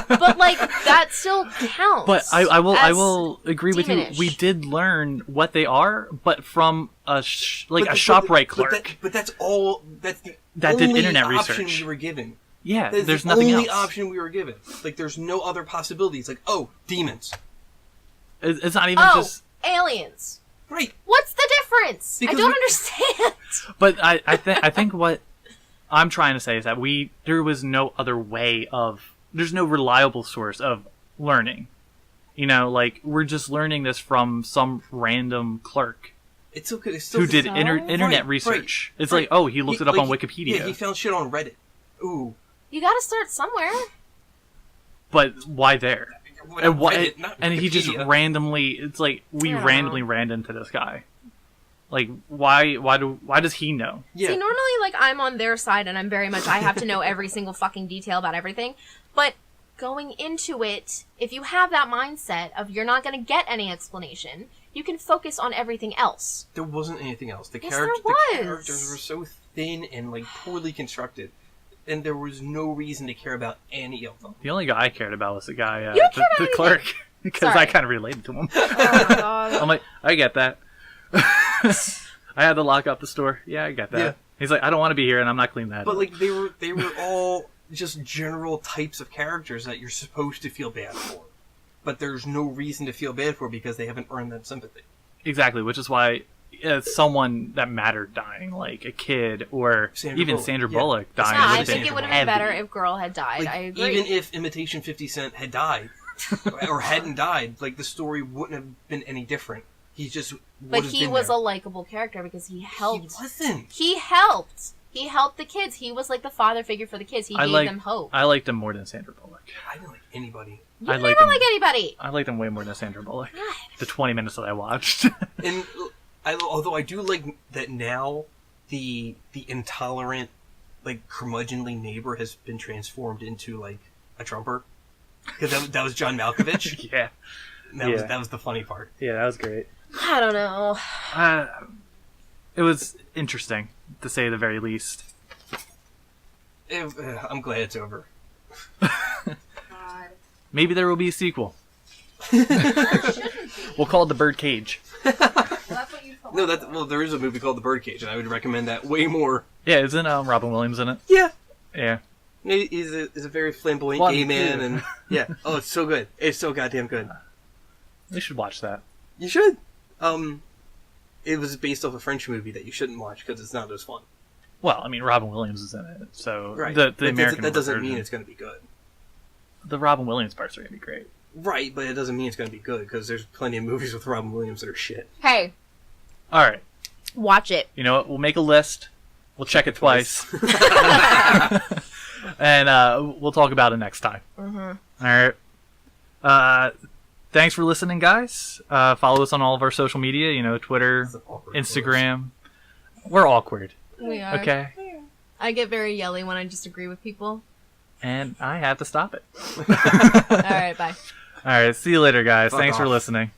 [SPEAKER 3] But like that still counts.
[SPEAKER 2] But I
[SPEAKER 3] as
[SPEAKER 2] will agree with you.
[SPEAKER 3] demonish.
[SPEAKER 2] We did learn what they are, but from a
[SPEAKER 1] But
[SPEAKER 2] ShopRite clerk.
[SPEAKER 1] But that's all. That's the
[SPEAKER 2] That did
[SPEAKER 1] only
[SPEAKER 2] internet
[SPEAKER 1] option
[SPEAKER 2] research.
[SPEAKER 1] we were given.
[SPEAKER 2] Yeah,
[SPEAKER 1] That's
[SPEAKER 2] there's
[SPEAKER 1] the
[SPEAKER 2] nothing
[SPEAKER 1] only
[SPEAKER 2] else.
[SPEAKER 1] option we were given. Like, there's no other possibilities. Like, oh, demons.
[SPEAKER 2] It's not even
[SPEAKER 3] Oh,
[SPEAKER 2] just.
[SPEAKER 3] aliens.
[SPEAKER 1] Right.
[SPEAKER 3] What's the difference?
[SPEAKER 1] Because
[SPEAKER 3] I don't
[SPEAKER 1] we-
[SPEAKER 3] understand.
[SPEAKER 2] But I think what I'm trying to say is that there was no other way of. There's no reliable source of learning. You know, like we're just learning this from some random clerk
[SPEAKER 1] It's so good. It's still
[SPEAKER 2] who did
[SPEAKER 3] So?
[SPEAKER 2] internet
[SPEAKER 1] Right,
[SPEAKER 2] research.
[SPEAKER 1] right,
[SPEAKER 2] It's
[SPEAKER 1] right.
[SPEAKER 2] like, oh, he looked it up on
[SPEAKER 1] like,
[SPEAKER 2] Wikipedia.
[SPEAKER 1] Yeah, he found shit on Reddit. Ooh.
[SPEAKER 3] You gotta start somewhere.
[SPEAKER 2] But why there?
[SPEAKER 1] What,
[SPEAKER 2] And why?
[SPEAKER 1] Reddit, not
[SPEAKER 2] And he just
[SPEAKER 1] Wikipedia.
[SPEAKER 2] randomly. It's like we
[SPEAKER 3] Yeah.
[SPEAKER 2] randomly ran into this guy. Like why? Why does he know?
[SPEAKER 1] Yeah.
[SPEAKER 3] See, normally, like, I'm on their side, and I'm very much, I have to know every single fucking detail about everything. But going into it, if you have that mindset of you're not going to get any explanation, you can focus on everything else.
[SPEAKER 1] There wasn't anything else. The,
[SPEAKER 3] Yes,
[SPEAKER 1] character,
[SPEAKER 3] there was.
[SPEAKER 1] the characters were so thin and like poorly constructed, and there was no reason to care about any of them.
[SPEAKER 2] The only guy I cared about was the guy,
[SPEAKER 3] You don't care
[SPEAKER 2] the
[SPEAKER 3] about
[SPEAKER 2] clerk, because I
[SPEAKER 3] Sorry.
[SPEAKER 2] kind of related to him.
[SPEAKER 3] Oh my god.
[SPEAKER 2] I'm like, I get that. I had to lock up the store. Yeah, I get that.
[SPEAKER 1] Yeah.
[SPEAKER 2] He's like, I don't want to be here, and I'm not cleaning that.
[SPEAKER 1] But
[SPEAKER 2] up.
[SPEAKER 1] like they were all just general types of characters that you're supposed to feel bad for, but there's no reason to feel bad for because they haven't earned that sympathy.
[SPEAKER 2] Exactly, which is why someone that mattered dying, like a kid or
[SPEAKER 1] Sandra
[SPEAKER 2] even
[SPEAKER 1] Bullock.
[SPEAKER 2] Sandra
[SPEAKER 1] Yeah.
[SPEAKER 2] Bullock dying.
[SPEAKER 3] Yeah,
[SPEAKER 2] would
[SPEAKER 3] I
[SPEAKER 2] have
[SPEAKER 3] think
[SPEAKER 2] been
[SPEAKER 3] it would have
[SPEAKER 2] heavy.
[SPEAKER 3] been better if Girl had died.
[SPEAKER 1] Like,
[SPEAKER 3] I agree.
[SPEAKER 1] even if Imitation 50 Cent had died or hadn't died, like the story wouldn't have been any different. He just
[SPEAKER 3] but he was a likable character because he helped.
[SPEAKER 1] He wasn't.
[SPEAKER 3] He helped. He helped the kids. He was like the father figure for the kids. He gave them hope.
[SPEAKER 2] I liked him more than Sandra Bullock.
[SPEAKER 1] I didn't like anybody.
[SPEAKER 3] You
[SPEAKER 2] I
[SPEAKER 3] never
[SPEAKER 2] liked him.
[SPEAKER 3] like anybody.
[SPEAKER 2] I liked him way more than Sandra Bullock.
[SPEAKER 3] God.
[SPEAKER 2] The 20 minutes that I watched.
[SPEAKER 1] And although I do like that now, the intolerant, like curmudgeonly neighbor has been transformed into like a Trumper, because that was John Malkovich.
[SPEAKER 2] yeah,
[SPEAKER 1] And that was the funny part.
[SPEAKER 2] yeah, that was great.
[SPEAKER 3] I don't know.
[SPEAKER 2] It was interesting, to say the very least.
[SPEAKER 1] I'm glad it's over.
[SPEAKER 3] God.
[SPEAKER 2] Maybe there will be a sequel. We'll call it The Birdcage.
[SPEAKER 3] Well, that's what you told
[SPEAKER 1] No,
[SPEAKER 3] me.
[SPEAKER 1] there is a movie called The Birdcage, and I would recommend that way more.
[SPEAKER 2] Yeah, isn't Robin Williams in it?
[SPEAKER 1] Yeah,
[SPEAKER 2] Yeah.
[SPEAKER 1] he's a very flamboyant
[SPEAKER 2] One,
[SPEAKER 1] gay man,
[SPEAKER 2] two.
[SPEAKER 1] and yeah. Oh, it's so good. It's so goddamn good.
[SPEAKER 2] We should watch that.
[SPEAKER 1] You should. It was based off a French movie that you shouldn't watch because it's not as fun.
[SPEAKER 2] Well, I mean, Robin Williams is in it, so
[SPEAKER 1] Right.
[SPEAKER 2] the
[SPEAKER 1] That
[SPEAKER 2] American
[SPEAKER 1] that doesn't
[SPEAKER 2] version.
[SPEAKER 1] mean it's going to be good.
[SPEAKER 2] The Robin Williams parts are gonna be great.
[SPEAKER 1] Right, but it doesn't mean it's going to be good because there's plenty of movies with Robin Williams that are shit.
[SPEAKER 3] Hey,
[SPEAKER 2] All right,
[SPEAKER 3] watch it.
[SPEAKER 2] you know what? We'll make a list. We'll check it twice. And we'll talk about it next time. All right. Thanks for listening, guys. Follow us on all of our social media, Twitter, Instagram. We're awkward.
[SPEAKER 3] We are.
[SPEAKER 2] Okay.
[SPEAKER 3] I get very yelly when I disagree with people.
[SPEAKER 2] And I have to stop it.
[SPEAKER 3] All right, bye.
[SPEAKER 2] All right. See you later, guys.
[SPEAKER 1] Fuck
[SPEAKER 2] Thanks for
[SPEAKER 1] off.
[SPEAKER 2] listening.